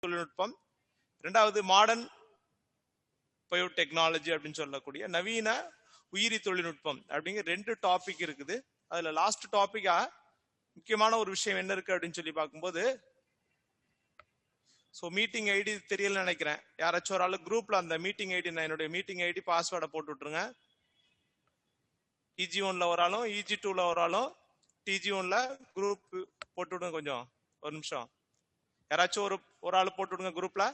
தொழில்நுட்பம், இரண்டாவது modern biotechnology அப்படின்னு சொல்லக்கூடிய நவீன உயிரி தொழில்நுட்பம் அப்படிங்கிற 2 டாபிக் இருக்குது. அதுல லாஸ்ட் டாபிக்கா முக்கியமான ஒரு விஷயம் என்ன இருக்கு அப்படின்னு சொல்லி பார்க்கும்போது, ஸோ மீட்டிங் ஐடி தெரியலன்னு நினைக்கிறேன். யாராச்சும் ஒரு ஆளு குரூப்ல அந்த மீட்டிங் ஐடி, நான் என்னுடைய மீட்டிங் ஐடி பாஸ்வேர்டை போட்டு விட்டுருங்க. EG1ல ஒரு ஆளும் EG2ல ஒரு ஆளும் TG1ல குரூப் போட்டு விடுங்க. கொஞ்சம் ஒரு நிமிஷம் யாராச்சும் ஒரு ஆள் போட்டு விடுங்க. குரூப்ல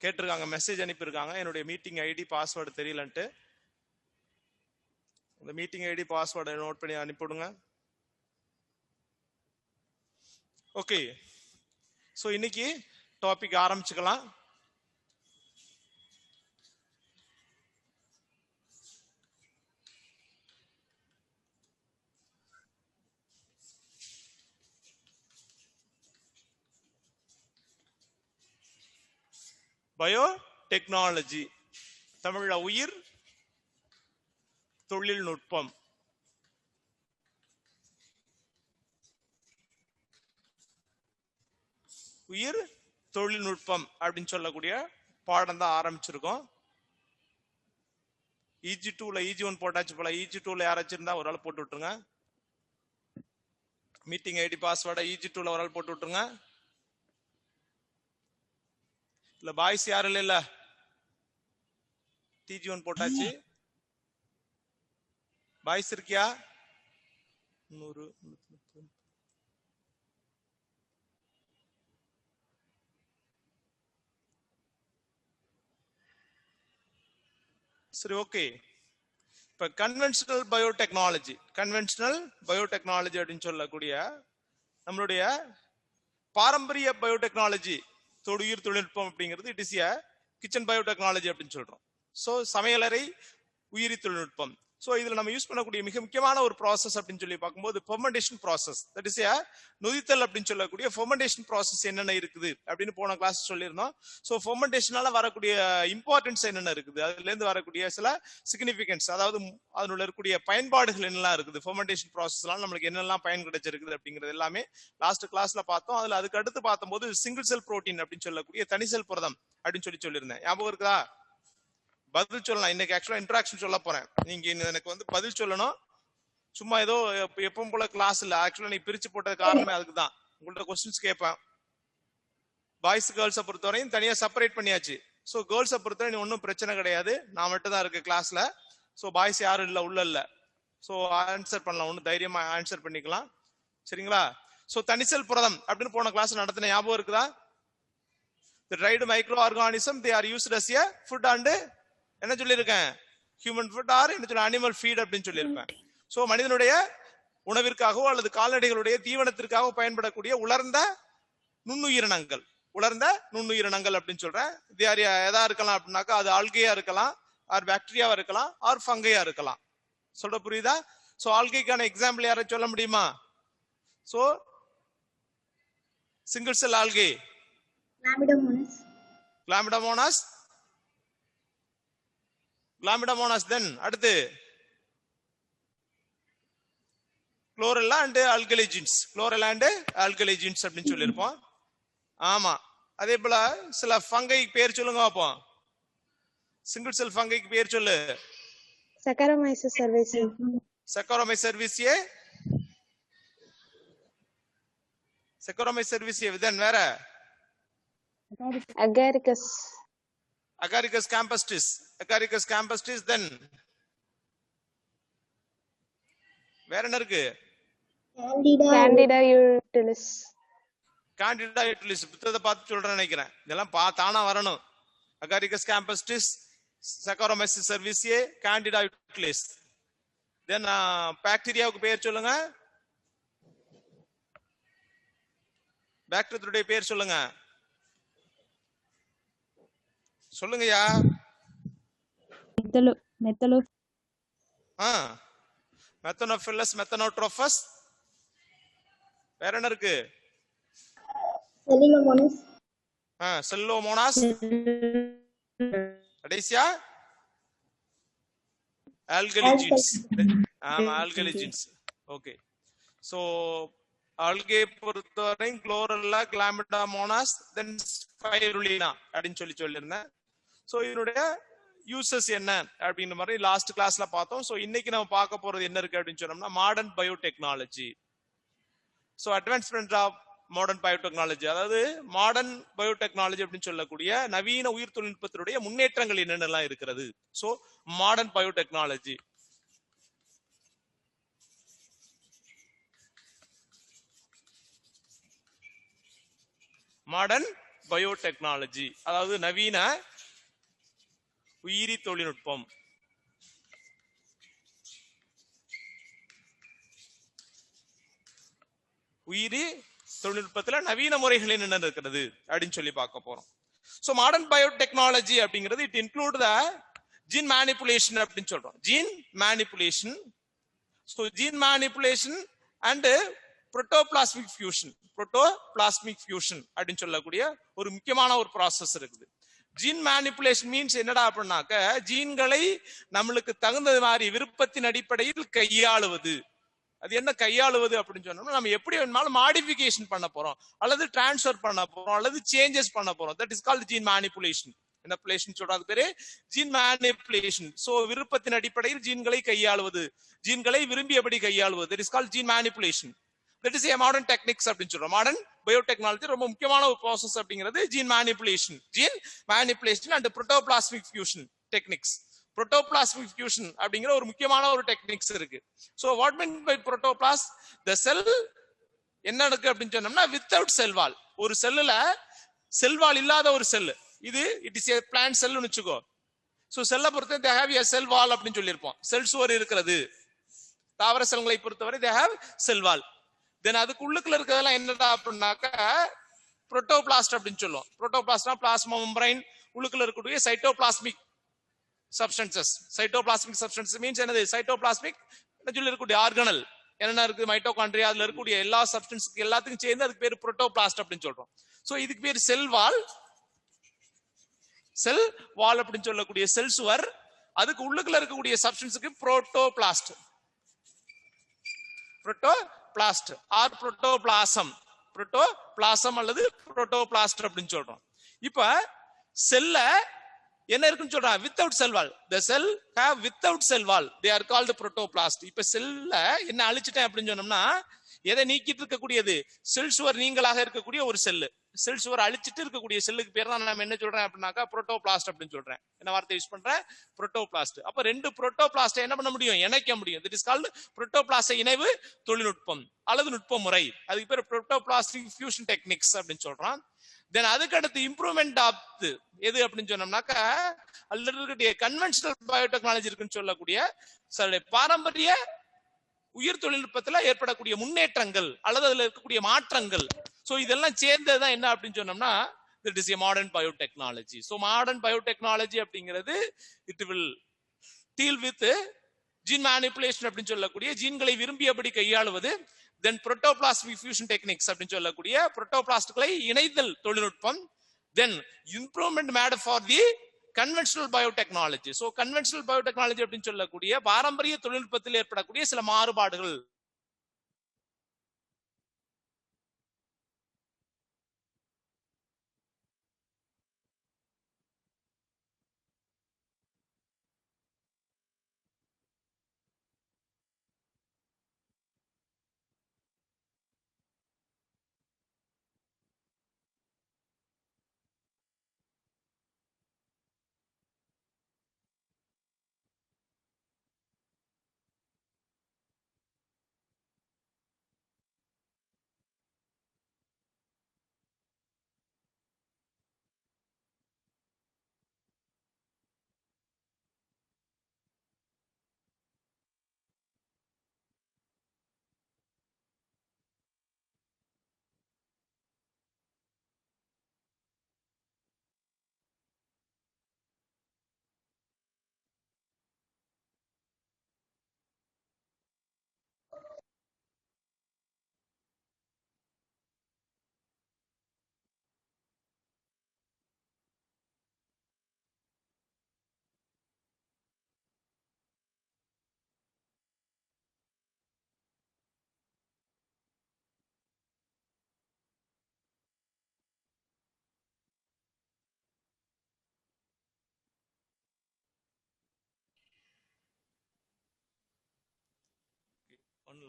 கேட்டிருக்காங்க, மெசேஜ் அனுப்பியிருக்காங்க, என்னுடைய மீட்டிங் ஐடி பாஸ்வேர்டு தெரியலன்ட்டு. இந்த மீட்டிங் ஐடி பாஸ்வேர்டை நோட் பண்ணி அனுப்பிவிடுங்க. ஓகே, ஸோ இன்னைக்கு டாபிக் ஆரம்பிச்சுக்கலாம். பயோ டெக்னாலஜி, தமிழ்ல உயிர் தொழில்நுட்பம். உயிர் தொழில்நுட்பம் அப்படின்னு சொல்லக்கூடிய பாடம் தான் ஆரம்பிச்சிருக்கோம். EG2ல EG1 போட்டாச்சு போல. EG2ல யாராச்சும் இருந்தா ஒரு ஆள் போட்டு விட்டுருங்க. மீட்டிங் ஐடி பாஸ்வேர்டை EG2ல ஒரு ஆள் போட்டு விட்டுருங்க. இல்ல பாய்ஸ் யாரும் இல்ல, TG1 போட்டாச்சு. பாய்ஸ் இருக்கியா? 100 சரி, ஓகே. இப்ப கன்வென்ஷனல் பயோடெக்னாலஜி அப்படின்னு சொல்லக்கூடிய நம்மளுடைய பாரம்பரிய பயோடெக்னாலஜி உயிர் தொழில்நுட்பம் அப்படிங்கிறது it is a kitchen biotechnology அப்படின்னு சொல்றோம். ஸோ சமையலறை உயிரி தொழில்நுட்பம். ஸோ இதுல நம்ம யூஸ் பண்ணக்கூடிய மிக முக்கியமான ஒரு ப்ராசஸ் அப்படின்னு சொல்லி பார்க்கும்போது ஃபெர்மெண்டேஷன் ப்ராசஸ், தட் இஸ் எ நொதித்தல் அப்படின்னு சொல்லக்கூடிய ஃபெர்மெண்டேஷன் ப்ராசஸ் என்னென்ன இருக்குது அப்படின்னு போன கிளாஸ் சொல்லியிருந்தோம். ஸோ ஃபெர்மெண்டேஷனால வரக்கூடிய இம்பார்ட்டன்ஸ் என்னென்ன இருக்குது, அதுல இருந்து வரக்கூடிய சில சிக்னிபிகன்ஸ், அதாவது அதனுள்ள இருக்கக்கூடிய பயன்பாடுகள் என்னெல்லாம் இருக்குது, ஃபெர்மெண்டேஷன் ப்ராசஸ்லாம் நம்மளுக்கு என்னெல்லாம் பயன் கிடைச்சிருக்குது அப்படிங்கிறது எல்லாமே லாஸ்ட் கிளாஸ்ல பார்த்தோம். அதுல அதுக்கு அடுத்து பார்க்கும்போது சிங்கிள் செல் புரோட்டீன் அப்படின்னு சொல்லக்கூடிய தனிசெல் புரதம் அப்படின்னு சொல்லியிருந்தேன். ஞாபகம் இருக்குதா? பதில் சொல்லலாம். இன்னைக்கு ஆக்சுவலா இன்ட்ராக்ஷன் சொல்ல போறேன். நீங்க எனக்கு வந்து பதில் சொல்லணும். சும்மா ஏதோ எப்பவும் போல கிளாஸ் இல்ல. ஆக்சுவலா நீ பிரிச்சு போட்டது காரணமே அதுக்குதான். உங்கள்ட்ட கொஸ்டின்ஸ் கேட்பேன். பாய்ஸ் கேர்ள்ஸை பொறுத்தவரையும் தனியா செப்பரேட் பண்ணியாச்சு. ஸோ கேர்ள்ஸை பொறுத்தவரை நீ ஒன்றும் பிரச்சனை கிடையாது, நான் மட்டும் தான் இருக்கு கிளாஸ்ல. ஸோ பாய்ஸ் யாரும் இல்லை, உள்ள இல்ல. ஸோ ஆன்சர் பண்ணலாம், ஒன்றும் தைரியமா ஆன்சர் பண்ணிக்கலாம். சரிங்களா? ஸோ தனிசெல் புரதம் அப்படின்னு போன கிளாஸ் நடத்தின ஞாபகம் இருக்குதா? The dried microorganism they are used as a food and என்ன சொல்லியிருக்கேன், ஹியூமன் ஃபுட் ஆர் என்ன சொல்ல அனிமல் ஃபீட் அப்படின்னு சொல்லியிருப்பேன். ஸோ மனிதனுடைய உணவிற்காகவோ அல்லது கால்நடைகளுடைய தீவனத்திற்காக பயன்படக்கூடிய உலர்ந்த நுண்ணுயிரினங்கள் அப்படின்னு சொல்றேன். இது எதா இருக்கலாம் அப்படின்னாக்கா அது ஆல்கையா இருக்கலாம், ஆர் பாக்டீரியாவா இருக்கலாம், ஆர் ஃபங்கையா இருக்கலாம். சொல்ற புரியுதா? ஸோ ஆல்கைக்கான எக்ஸாம்பிள் யாரை சொல்ல முடியுமா? So single cell algae, Chlamydomonas. Then அடுத்து குளோரெல்லா அண்ட் ஆல்கலிஜின்ஸ் அப்படின்னு சொல்லியிருப்போம். ஆமா, அதே போல சில ஃபங்கை பேர் சொல்லுங்க பார்ப்போம். சிங்கிள் செல் ஃபங்கைக்கு பேர் சொல்லு. Saccharomyces cerevisiae. தென் வேற Agaricus campestris. Then வேற என்ன இருக்கு? Candida utilis. புத்தகத்தை பார்த்து சொல்றேன் நினைக்கிறேன். இதெல்லாம் தானா வரணும். Agaricus campestris, Saccharomyces cerevisiae, Candida utilis. Then பாக்டீரியாவுக்கு பேர் சொல்லுங்க. பாக்டீரியாவுடைய பேர் சொல்லுங்க. சொல்லுங்கயா. மெத்தனோஃபிலஸ், மெத்தனோட்ரோபஸ். வேற என்ன இருக்கு? செல்லோமோனாஸ். கடைசியா ஆல்கலிஜின்ஸ். ஆமா, ஆல்கலிஜின்ஸ். ஓகே, சோ ஆல்கே பொறுத்தவரை குளோரல்லா, கிளாமிடா மோனாஸ், தென் ஸ்பைருலினா அப்படின்னு சொல்லியிருந்தேன். ஸோ இதனுடைய யூசஸ் என்ன அப்படின்ற மாதிரி லாஸ்ட் கிளாஸ்ல பார்த்தோம். ஸோ இன்னைக்கு நம்ம பார்க்க போறது என்ன இருக்கு அப்படின்னு சொன்னோம்னா modern biotechnology. So advancement of modern biotechnology, அதாவது மாடர்ன் பயோடெக்னாலஜி அப்படின்னு சொல்லக்கூடிய நவீன உயிர் தொழில்நுட்பத்தினுடைய முன்னேற்றங்கள் என்னென்னலாம் இருக்கிறது. So modern biotechnology. Modern biotechnology அதாவது நவீன உயிரி தொழில்நுட்பம். உயிரி தொழில்நுட்பத்துல நவீன முறைகள் என்னென்ன இருக்கிறது அப்படின்னு சொல்லி பார்க்க போறோம். சோ மாடர்ன் பயோடெக்னாலஜி அப்படிங்கிறது it include the gene manipulation அப்படின்னு சொல்றோம். Gene manipulation, so gene manipulation and protoplasmic fusion. Protoplasmic fusion அப்படின்னு சொல்லக்கூடிய ஒரு முக்கியமான ஒரு ப்ராசஸ் இருக்குது. ஜீன் மேனிபுலேஷன் மீன்ஸ் என்னடா அப்படின்னாக்க ஜீன்களை நம்மளுக்கு தகுந்த மாதிரி விருப்பத்தின் அடிப்படையில் கையாளுவது. அது என்ன கையாளுவது அப்படின்னு சொன்னோம்னா நம்ம எப்படி வேணுமாலும் மாடிஃபிகேஷன் பண்ண போறோம், அல்லது டிரான்ஸ்ஃபர் பண்ண போறோம், அல்லது சேஞ்சஸ் பண்ண போறோம். That is called gene manipulation. என்ன பிளேஷன் சொல்றது பேரு ஜீன் மேனிபுலேஷன். சோ விருப்பத்தின் அடிப்படையில் ஜீன்களை கையாளுவது, ஜீன்களை விரும்பியபடி கையாளுவது. That is called gene manipulation. That is a modern techniques அப்படின்னு சொல்றோம். மாடர்ன் பயோடெக்னாலஜி ரொம்ப முக்கியமான ஒரு ப்ராசஸ் அப்படிங்கிறது gene manipulation. Gene manipulation and protoplasmic fusion techniques. Protoplasmic fusion அப்படிங்கிற ஒரு முக்கியமான ஒரு டெக்னிக்ஸ் இருக்கு. So what mean by protoplast? The cell என்ன இருக்கு அப்படின்னு சொன்னோம்னா வித்தவுட் செல் வால். ஒரு செல்லுல செல் வால் இல்லாத ஒரு செல் இது. இட் இஸ் ஏ பிளான்ட் செல்னு வெச்சுக்கோ. சோ செல்லை பொறுத்து தே ஹேவ் ஏ செல் வால் அப்படின்னு சொல்லியிருப்போம். செல் சுவர் இருக்கிறது. தாவர செல்களை பொறுத்தவரை தே ஹேவ் செல் வால். தென் அதுக்கு உள்ளுக்குள்ள இருக்கிறதெல்லாம் என்னடா அப்படின்னாக்க புரோட்டோபிளாஸ்ட் அப்படின்னு சொல்லுவோம். புரோட்டோபிளாஸ்ட்னா பிளாஸ்மா மெம்பரைன், உள்ளுக்குள்ள இருக்கக்கூடிய cytoplasmic substances. Cytoplasmic substance means என்னது? சைட்டோபிளாஸ்மிக் இருக்கக்கூடிய ஆர்கனல் என்னென்ன இருக்கு, மைட்டோகாண்ட்ரியா, அதுல இருக்கக்கூடிய எல்லா சப்ஸ்டன்ஸ்க்கு எல்லாத்துக்கும் சேர்ந்து அதுக்கு பேர் புரோட்டோபிளாஸ்ட் அப்படின்னு சொல்றோம். சோ இதுக்கு பேர் செல் வால். செல் வால் அப்படின்னு சொல்லக்கூடிய செல் சுவர். அதுக்கு உள்ளுக்குள்ள இருக்கக்கூடிய சப்ஸ்டன்ஸ்க்கு protoplast. Protoplast or protoplasm. Protoplasm அல்லது புரோட்டோபிளாஸ்ட் அப்படின்னு சொல்றோம். இப்ப செல்ல என்ன இருக்குன்னு சொல்றான்? Without cell wall. the cell have without cell wall, they are called protoplast. இப்ப செல்ல என்ன அழிச்சிட்டேன் அப்படின்னு சொன்னோம்னா எதை நீக்கிட்டு இருக்கக்கூடியது? செல் சுவர் நீங்களாக இருக்கக்கூடிய ஒரு செல். செல் சுவர் அழிச்சிட்டு இருக்கக்கூடிய செல்லுக்கு பேர் தான் நம்ம என்ன சொல்றேன் அப்படின்னாக்கா புரோட்டோபிளாஸ்ட் அப்படின்னு சொல்றேன். என்ன வார்த்தை யூஸ் பண்றேன்? புரோட்டோபிளாஸ்ட். அப்ப ரெண்டு புரோட்டோபிளாஸ்ட் என்ன பண்ண முடியும்? இணைக்க முடியும். தட் இஸ் கால்டு புரோட்டோபிளாஸ்ட் இணைவு தொழில்நுட்பம் அல்லது நுட்ப முறை. அதுக்கு பேர் புரோட்டோபிளாஸ்டிக் ஃபியூஷன் டெக்னிக்ஸ் அப்படின்னு சொல்றான். தென் அதுக்கு அடுத்து இம்ப்ரூவ்மெண்ட் ஆஃப் எது அப்படின்னு சொன்னோம்னாக்க அதுல இருக்கக்கூடிய கன்வென்ஷனல் பயோடெக்னாலஜி இருக்குன்னு சொல்லக்கூடிய பாரம்பரிய உயிர் தொழில்நுட்பத்துல ஏற்படக்கூடிய முன்னேற்றங்கள் அல்லது அதுல இருக்கக்கூடிய மாற்றங்கள். சோ இதெல்லாம் சேர்ந்ததுதான் என்ன அப்படின்னு சொன்னோம்னா it is a modern biotechnology. So modern biotechnology அப்படிங்கிறது it will deal with gene manipulation அப்படின்னு சொல்லக்கூடிய ஜீன்களை விரும்பியபடி கையாளுவது. தென் புரோட்டோபிளாஸ்மிக் ஃபியூஷன் டெக்னிக்ஸ் அப்படின்னு சொல்லக்கூடிய புரோட்டோபிளாஸ்ட்களை இணைத்தல் தொழில்நுட்பம். Then improvement made for the conventional biotechnology. So conventional biotechnology அப்படின்னு சொல்லக்கூடிய பாரம்பரிய தொழில்நுட்பத்தில் ஏற்படக்கூடிய சில மாறுபாடுகள்.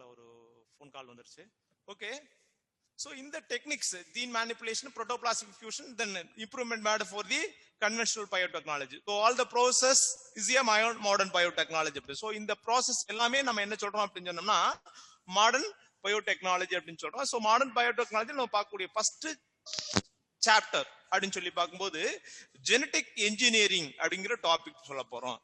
தெரியல, ஒரு ஃபோன் கால் வந்துருச்சு. Okay, so in the techniques, gene manipulation, protoplasmic fusion, then improvement made for the conventional biotechnology. So all the process is a modern biotechnology. So in the process எல்லாமே நம்ம என்ன சொல்றோம் அப்படின்னு சொன்னோம்னா மாடர்ன் பயோடெக்னாலஜி அப்படின்னு சொல்றோம். So modern biotechnology நம்ம பார்க்கக்கூடிய ஃபர்ஸ்ட் சாப்டர் அப்படின்னு சொல்லி பார்க்கும்போது ஜெனடிக் என்ஜினியரிங் அப்படிங்கிற டாபிக் சொல்ல போறோம்.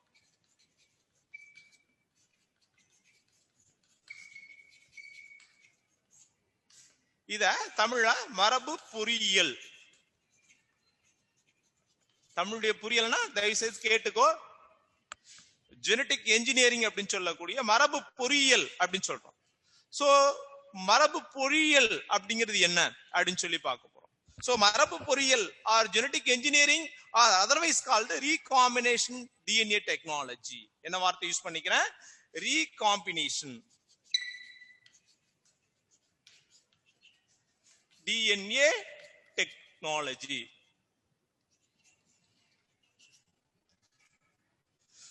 இத தமிழ மரபு பொறியியல், தமிழுடைய பொறியியல்னா தயவு செய்து கேட்டுக்கோ, ஜெனடிக் என்ஜினியரிங் அப்படின்னு சொல்லக்கூடிய மரபு பொறியியல் அப்படின்னு சொல்றோம். சோ மரபு பொறியியல் அப்படிங்கிறது என்ன அப்படின்னு சொல்லி பார்க்க போறோம். சோ மரபு பொறியியல் or genetic engineering or otherwise called recombination DNA technology. என்ன வார்த்தை யூஸ் பண்ணிக்கிறேன்? Recombination DNA technology.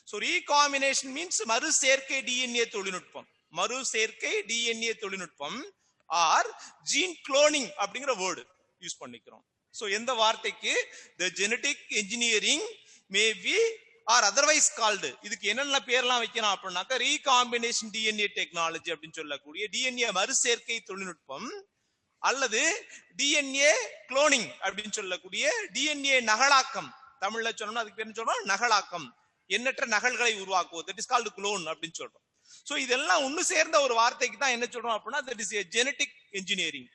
So recombination means மறு சேர்க்கை DNA தொழில்நுட்பம், மறு சேர்க்கை DNA தொழில்நுட்பம் ஆர் ஜீன் குளோனிங் அப்படிங்கிற வேர்டு யூஸ் பண்ணிக்கிறோம். சோ எந்த வார்த்தைக்கு the genetic engineering may be or otherwise called, இதுக்கு என்னென்ன பேர்லாம் வைக்கலாம் அப்படின்னாக்க recombination DNA technology அப்படின்னு சொல்லக்கூடிய DNA மறு சேர்க்கை தொழில்நுட்பம் அல்லது டிஎன்ஏ குளோனிங் அப்படின்னு சொல்லக்கூடிய டிஎன்ஏ நகலாக்கம். தமிழ்ல சொன்னோம்னா அதுக்கு பேர் சொல்றோம் நகலாக்கம், எண்ணற்ற நகல்களை உருவாக்குவது, தட் இஸ் கால்டு குளோன் அப்படின்னு சொல்றோம். சோ இதெல்லாம் ஒன்னு சேர்ந்த ஒரு வார்த்தைக்கு தான் என்ன சொல்றோம் அப்படின்னா that is genetic engineering.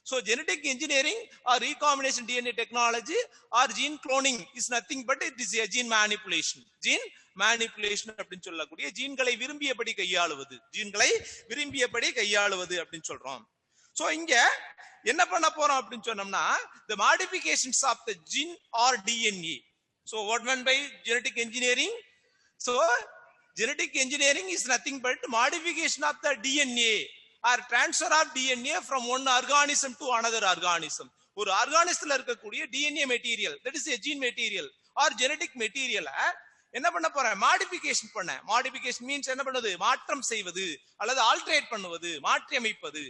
So genetic engineering or recombination DNA technology or gene cloning is nothing but it is gene manipulation. Gene manipulation அப்படின்னு சொல்லக்கூடிய ஜீன்களை விரும்பியபடி கையாளுவது, ஜீன்களை விரும்பியபடி கையாளுவது அப்படின்னு சொல்றோம். சோ இங்க என்ன பண்ண போறோம் அப்படின்னு சொன்னோம்னா the modifications of the gene or DNA. So what meant by genetic engineering? So genetic engineering is nothing but modification of the DNA or transfer of DNA from one organism to another organism. ஒரு ஆர்கானிசத்துல இருக்கக்கூடிய DNA material, that is a gene material or genetic material என்ன பண்ண போறேன்? Modification பண்ண. Modification means என்ன பண்ணுவது? மாற்றம் செய்வது அல்லது ஆல்டரேட் பண்ணுவது, மாற்றி அமைப்பது.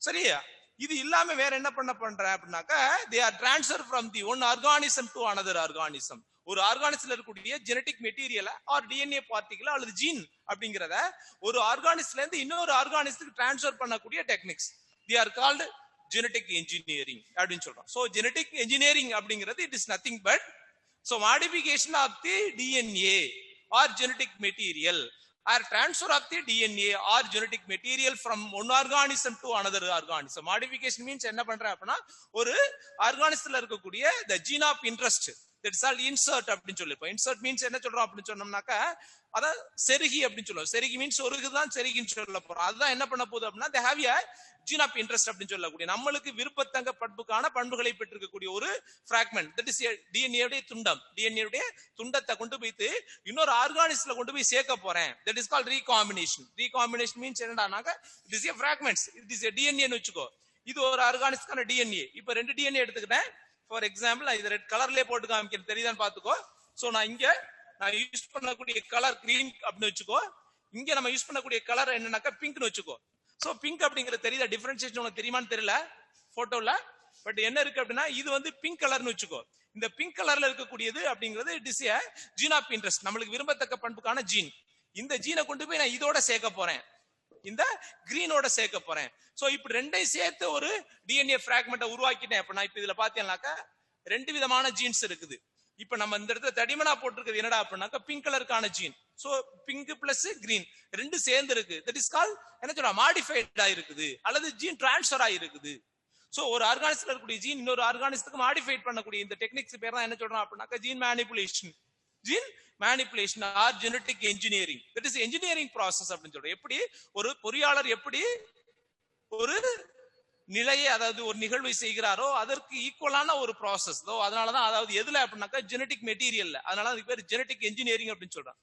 சரியா? இது இல்லாம வேற என்ன பண்ற அப்படின்னாக்கா they are transfer from the one organism to another organism. ஒரு ஆர்கானிசத்துல இருக்கக்கூடிய genetic material or DNA particle அல்லது ஜீன் அப்படிங்கறத ஒரு ஆர்கானிசத்துல இருந்து இன்னொரு ஆர்கானிசத்துக்கு டிரான்ஸ்ஃபர் பண்ணக்கூடிய techniques they are called genetic engineering அப்படின்னு சொல்றோம். சோ ஜெனடிக் என்ஜினியரிங் அப்படிங்கிறது it is nothing but so modification of the DNA or genetic material or transfer of the DNA or genetic material from one organism to another organism. Modification means என்ன பண்ற அப்படினா ஒரு ஆர்கானிசத்துல இருக்கக்கூடிய the gene of interest, that is called insert அப்படினு சொல்லிப்போம். insert means என்ன சொல்றோம் அப்படினு சொன்னோம்னாக்க அத செருகி அப்படினு சொல்லுவோம். செருகி மீன்ஸ் ஒருகுதான் செருகின்னு சொல்ல போறோம். அதுதான் என்ன பண்ண போகுது அப்படினா they have a gene of interest அப்படின்னு சொல்லக்கூடிய நம்மளுக்கு விருப்பத்தங்க பண்புக்கான பண்புகளை பெற்றிருக்கக்கூடிய ஒரு fragment, that is DNA உடைய துண்டம். DNA உடைய துண்டத்தை கொண்டு போய் இன்னொரு ஆர்கானிசத்துல கொண்டு போய் சேர்க்க போறேன், that is called recombination. recombination means என்னடானாக்க it is a fragments, it is a DNA னு வெச்சுக்கோ. இது ஒரு ஆர்கானிஸ்க்கான DNA. இப்போ ரெண்டு DNA எடுத்துக்கிட்டேன். ஃபார் எக்ஸாம்பிள் இது ரெட் கலர்லயே போட்டு காமிக்கிறேன், தெரியுதான்னு பாத்துக்கோ. சோ நான் யூஸ் பண்ணக்கூடிய கலர் கிரீன் அப்படின்னு வெச்சுக்கோ. இங்க நம்ம யூஸ் பண்ணக்கூடிய கலர் என்னன்னாக்கா பிங்க்னு வெச்சுக்கோ. சோ பிங்க் அப்படிங்கறது தெரியுதா? டிஃபரன்சியேஷன் உனக்கு தெரியுமான்னு தெரியல போட்டோல, பட் என்ன இருக்கு அப்படின்னா இது வந்து பிங்க் கலர்னு வெச்சுக்கோ. இந்த பிங்க் கலர்ல இருக்கக்கூடியது அப்படிங்கிறது it is a gene of interest, நம்மளுக்கு விரும்பத்தக்க பண்புக்கான ஜீன். இந்த ஜீனை கொண்டு போய் நான் இதோட சேர்க்க போறேன், இந்த கிரீனோட சேர்க்க போறேன். சோ இப்ப ரெண்டையும் சேர்த்து ஒரு டிஎன்ஏ பிராக்மெண்ட்டை உருவாக்கிட்டேன். அப்ப நான் இப்ப இதுல பாத்தீங்கன்னாக்கா ரெண்டு விதமான ஜீன்ஸ் இருக்குது. இப்ப நம்ம இந்த இடத்துல தடிமனா போட்டிருக்கிறது என்னடா அப்படின்னாக்கா பிங்க் கலருக்கான gene. So pink plus green ரெண்டு சேர்ந்து இருக்கு, தட் இஸ் கால் என்ன சொல்றா மாடிஃபைட் ஆயிருக்குது அல்லது ஜீன் டிரான்ஸ்ஃபர் ஆயிருக்குது. சோ ஒரு ஆர்கானிசத்துல இருக்கக்கூடிய ஜீன் இன்னொரு ஆர்கானிசத்துக்கு மாடிஃபைட் பண்ணக்கூடிய இந்த டெக்னிக்ஸ் பேர் தான் என்ன சொல்றோம் அப்படின்னாக்கா gene manipulation. Gene manipulation or genetic engineering, that is engineering process அப்படின்னு சொல்றோம். எப்படி ஒரு பொறியாளர் எப்படி ஒரு நிலையை அதாவது ஒரு நிகழ்வை செய்கிறாரோ அதற்கு ஈக்குவலான ஒரு ப்ராசஸ். அதனாலதான் அதாவது எதுல அப்படின்னாக்கா ஜெனடிக் மெட்டீரியல்ல, அதனால அதுக்கு பேர் ஜெனடிக் என்ஜினியரிங் அப்படின்னு சொல்றாங்க.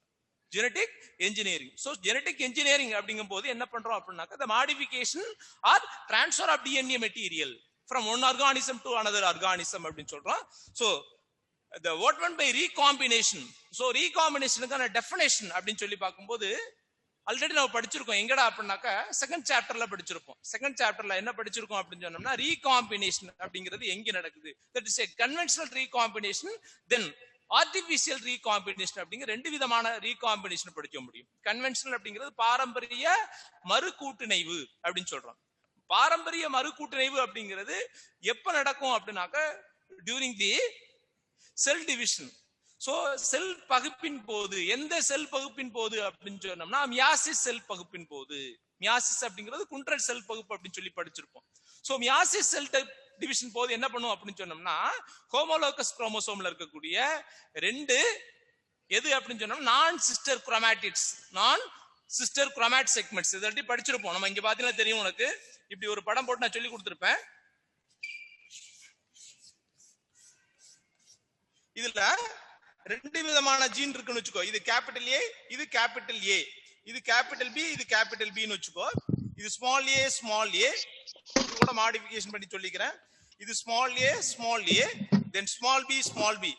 Genetic engineering. So genetic engineering அப்படிங்கும் போது என்ன பண்றோம் அப்படின்னாக்கா the modification or transfer of DNA material from one organism to another organism அப்படின்னு சொல்றோம். So the what meant by recombination. So recombinationக்கான definition அப்படின்னு சொல்லி பார்க்கும்போது ஆல்ரெடி நம்ம படிச்சிருக்கோம். எங்கடா அப்படின்னாக்கா செகண்ட் சாப்டர்ல படிச்சிருப்போம். செகண்ட் சாப்டர்ல என்ன படிச்சிருக்கோம் அப்படின்னு சொன்னோம்னா ரீகாம்பினேஷன் அப்படிங்கிறது எங்க நடக்குது. That is a conventional recombination, then artificial recombination அப்படிங்கிற ரெண்டு விதமான ரீகாம்பினேஷன் படிக்க முடியும். கன்வென்ஷனல் அப்படிங்கிறது பாரம்பரிய மறு கூட்டிணைவு அப்படின்னு சொல்றோம். பாரம்பரிய மறு கூட்டிணைவு அப்படிங்கிறது எப்ப நடக்கும் அப்படின்னாக்க during the cell division. So cell பகுப்பின் போது, எந்த செல் பகுப்பின் போது அப்படின்னு சொன்னோம்னா மியாசிஸ் செல் பகுப்பின் போது. மியாசிஸ் அப்படிங்கிறது குன்றல் செல் பகுப்பு அப்படின்னு சொல்லி படிச்சிருப்போம். சோ மியாசிஸ் செல் டிவிஷன் போது என்ன பண்ணும் அப்படின்னு சொன்னோம்னா ஹோமோலோகஸ் குரோமோசோம்ல இருக்கக்கூடிய ரெண்டு எது அப்படின்னு சொன்னோம்னா நான் சிஸ்டர் குரோமாட்டிட்ஸ், நான் சிஸ்டர் குரோமாட் செக்மெண்ட்ஸ் இதை படிச்சிருப்போம். நம்ம இங்க பாத்தீங்கன்னா தெரியும் உனக்கு, இப்படி ஒரு படம் போட்டு நான் சொல்லி கொடுத்திருப்பேன். இதுல ரெண்டு விதமான ஜீன் இருக்குன்னு வச்சுக்கோ. இது கேபிட்டல் ஏ, இது கேபிட்டல் ஏ, இது கேபிட்டல் பி, இது கேபிட்டல் பின்னு வச்சுக்கோ. இது ஸ்மால் ஏ ஸ்மால் ஏ, இது கூட மாடிஃபிகேஷன் பண்ணி சொல்லிக்கிறேன். இது small A then small B.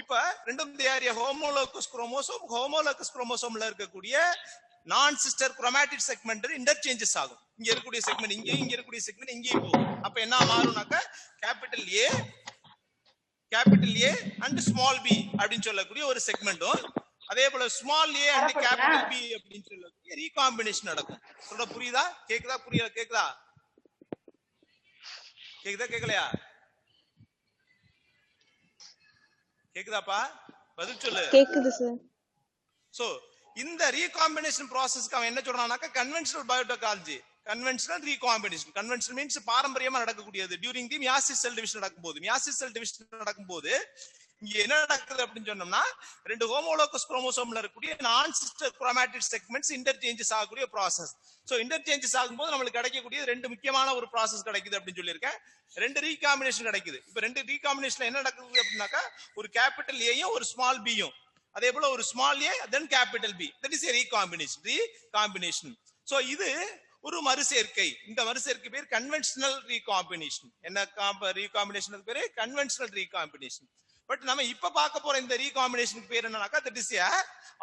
இப்ப ரெண்டும் ஏரியா ஹோமோலோகஸ் குரோமோசோம். ஹோமோலோகஸ் குரோமோசோம்ல இருக்கக்கூடிய நான் சிஸ்டர் குரோமாட்டிட் செக்மெண்ட் இன்டர்சேஞ்சஸ் ஆகும். இங்க இருக்கக்கூடிய செக்மெண்ட் இங்கேயும், இங்க இருக்கக்கூடிய செக்மெண்ட் இங்கேயும் போகும். அப்ப என்ன மாறும்னாக்க capital A and small B அப்படின்னு சொல்லக்கூடிய ஒரு செக்மெண்ட்டும், அதே போல small A and capital B அப்படின்னு சொல்லக்கூடிய ரீகாம்பினேஷன் நடக்கும். சொல்ற புரியுதா? கேக்குதா? புரியல? கேக்குதா? கேக்கலையா? கேக்குதாப்பா? பதில் சொல்லு. கேக்குது சார். சோ இந்த ரீகாம்பினேஷன் ப்ராசஸ்க்கு அவன் என்ன சொல்றானாக்க conventional biotechnology, conventional recombination. Conventional means பாரம்பரியமா நடக்கக்கூடியது. During the meiosis cell division நடக்கும்போது இங்க என்ன நடக்குது அப்படின்னு சொன்னோம்னா ரெண்டு ஹோமோலோகஸ் குரோமோசோம்ல இருக்கக்கூடிய நான் சிஸ்டர் குரோமாட்டிட் செக்மெண்ட்ஸ் இன்டர்சேஞ்சஸ் ஆகக்கூடிய ப்ராசஸ். சோ இன்டர்சேஞ்சஸ் ஆகும்போது நம்மளுக்கு கிடைக்கக்கூடிய ரெண்டு முக்கியமான ஒரு ப்ராசஸ் கிடைக்குது அப்படின்னு சொல்லியிருக்கேன். ரெண்டு ரீகாம்பினேஷன் கிடைக்குது. இப்ப ரெண்டு ரீகாம்பினேஷன்ல என்ன நடக்குது அப்படின்னாக்கா ஒரு கேபிட்டல் ஏயும் ஒரு ஸ்மால் பியும், அதே போல ஒரு small A then capital B, that is a recombination. So இது ஒரு மறுசேர்க்கை. இந்த மறுசேர்க்கை பேர் கன்வென்ஷனல் ரீகாம்பினேஷன். என்ன ரீகாம்பினேஷனுக்கு பேரு? Conventional recombination. பட் நம்ம இப்ப பார்க்க போற இந்த ரீகாம்பினேஷனுக்கு பேர் என்னன்னாக்கா that is a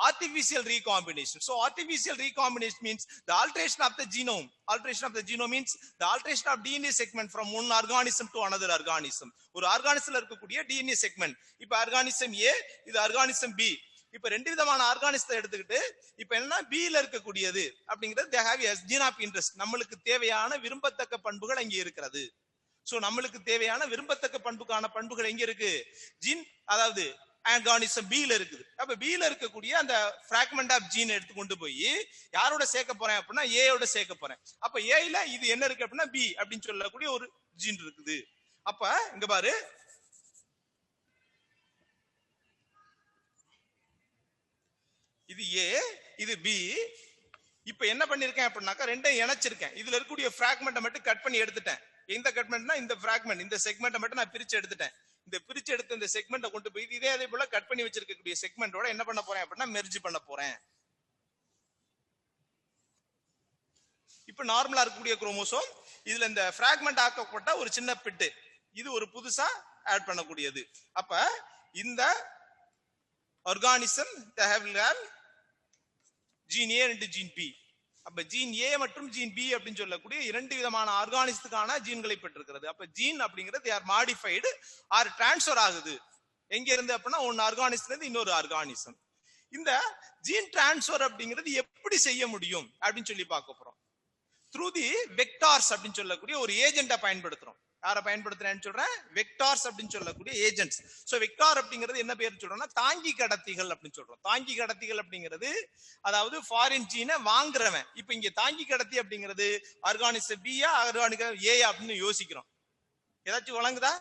artificial recombination. So artificial recombination means the alteration of the genome. Alteration of the genome means the alteration of DNA segment from one organism to another organism. ஒரு ஆர்கானிசம்ல இருக்கக்கூடிய DNA segment. இப்ப organism A, இது organism B. இப்ப ரெண்டு விதமான ஆர்கானிசத்தை எடுத்துக்கிட்டு இப்ப என்ன B ல இருக்கக்கூடியது அப்படிங்கிறது they have a gene of interest. நம்மளுக்கு தேவையான விரும்பத்தக்க பண்புகள் அங்கே இருக்கிறது. சோ நம்மளுக்கு தேவையான விரும்பத்தக்க பண்புகள் எங்க இருக்கு? ஜீன், அதாவது ஆர்கானிசம் B ல இருக்குது. அப்ப B ல இருக்கக்கூடிய அந்த பிராக்மெண்ட் ஆஃப் ஜீன் எடுத்து கொண்டு போய் யாரோட சேர்க்க போறேன் அப்படின்னா A யோட சேர்க்க போறேன். அப்ப A ல இது என்ன இருக்கு அப்படின்னா B அப்படின்னு சொல்லக்கூடிய ஒரு ஜீன் இருக்குது. அப்ப இங்க பாரு, இது A, இது B. இப்ப என்ன பண்ணிருக்கேன் அப்படின்னாக்கா ரெண்டையும் இணைச்சிருக்கேன். இதுல இருக்கக்கூடிய பிராக்மெண்ட்டை மட்டும் கட் பண்ணி எடுத்துட்டேன். எந்த கட்மெண்ட்னா இந்த பிராக்மெண்ட், இந்த செக்மெண்ட்டை மட்டும் நான் பிரிச்சு எடுத்துட்டேன். இந்த பிரிச்சு எடுத்த இந்த செக்மெண்ட்டை கொண்டு போய் அதே போல கட் பண்ணி வச்சிருக்கக்கூடிய செக்மெண்டோட என்ன பண்ண போறேன் அப்படின்னா மெர்ஜ் பண்ண போறேன். இப்ப நார்மலா இருக்கக்கூடிய குரோமோசோம், இதுல இந்த பிராக்மெண்ட் ஆக்கப்பட்ட ஒரு சின்ன பிட்டு, இது ஒரு புதுசா ஆட் பண்ணக்கூடியது. அப்ப இந்த organism they have gene A and gene B. அப்ப ஜீன் A மற்றும் ஜீன் B அப்படின்னு சொல்லக்கூடிய இரண்டு விதமான ஆர்கானிசத்துக்கான ஜீன்களை பெற்றிருக்கிறது. அப்ப ஜீன் அப்படிங்கிறது they are modified or transfer ஆகுது. எங்க இருந்து அப்படின்னா ஒன்னு ஆர்கானிசத்துல இருந்து இன்னொரு ஆர்கானிசம். இந்த ஜீன் டிரான்ஸ்ஃபர் அப்படிங்கிறது எப்படி செய்ய முடியும் அப்படின்னு சொல்லி பார்க்க போறோம். த்ரூ தி வெக்டார்ஸ் அப்படின்னு சொல்லக்கூடிய ஒரு ஏஜென்ட்டை பயன்படுத்துறோம். யாரை பயன்படுத்துறேன்னு சொல்றேன்? வெக்டார்ஸ் அப்படின்னு சொல்லக்கூடிய ஏஜென்ட்ஸ். சோ வெக்டார் அப்படிங்கிறது என்ன பேர் சொல்றோம்னா தாங்கி கடத்திகள் அப்படின்னு சொல்றோம். தாங்கி கடத்திகள் அப்படிங்கிறது அதாவது ஃபாரின் ஜீனை வாங்குறவன். இப்ப இங்க தாங்கி கடத்தி அப்படிங்கிறது organism B yeah organism A அப்படின்னு யோசிக்கிறோம். ஏதாச்சும் வழங்குதா?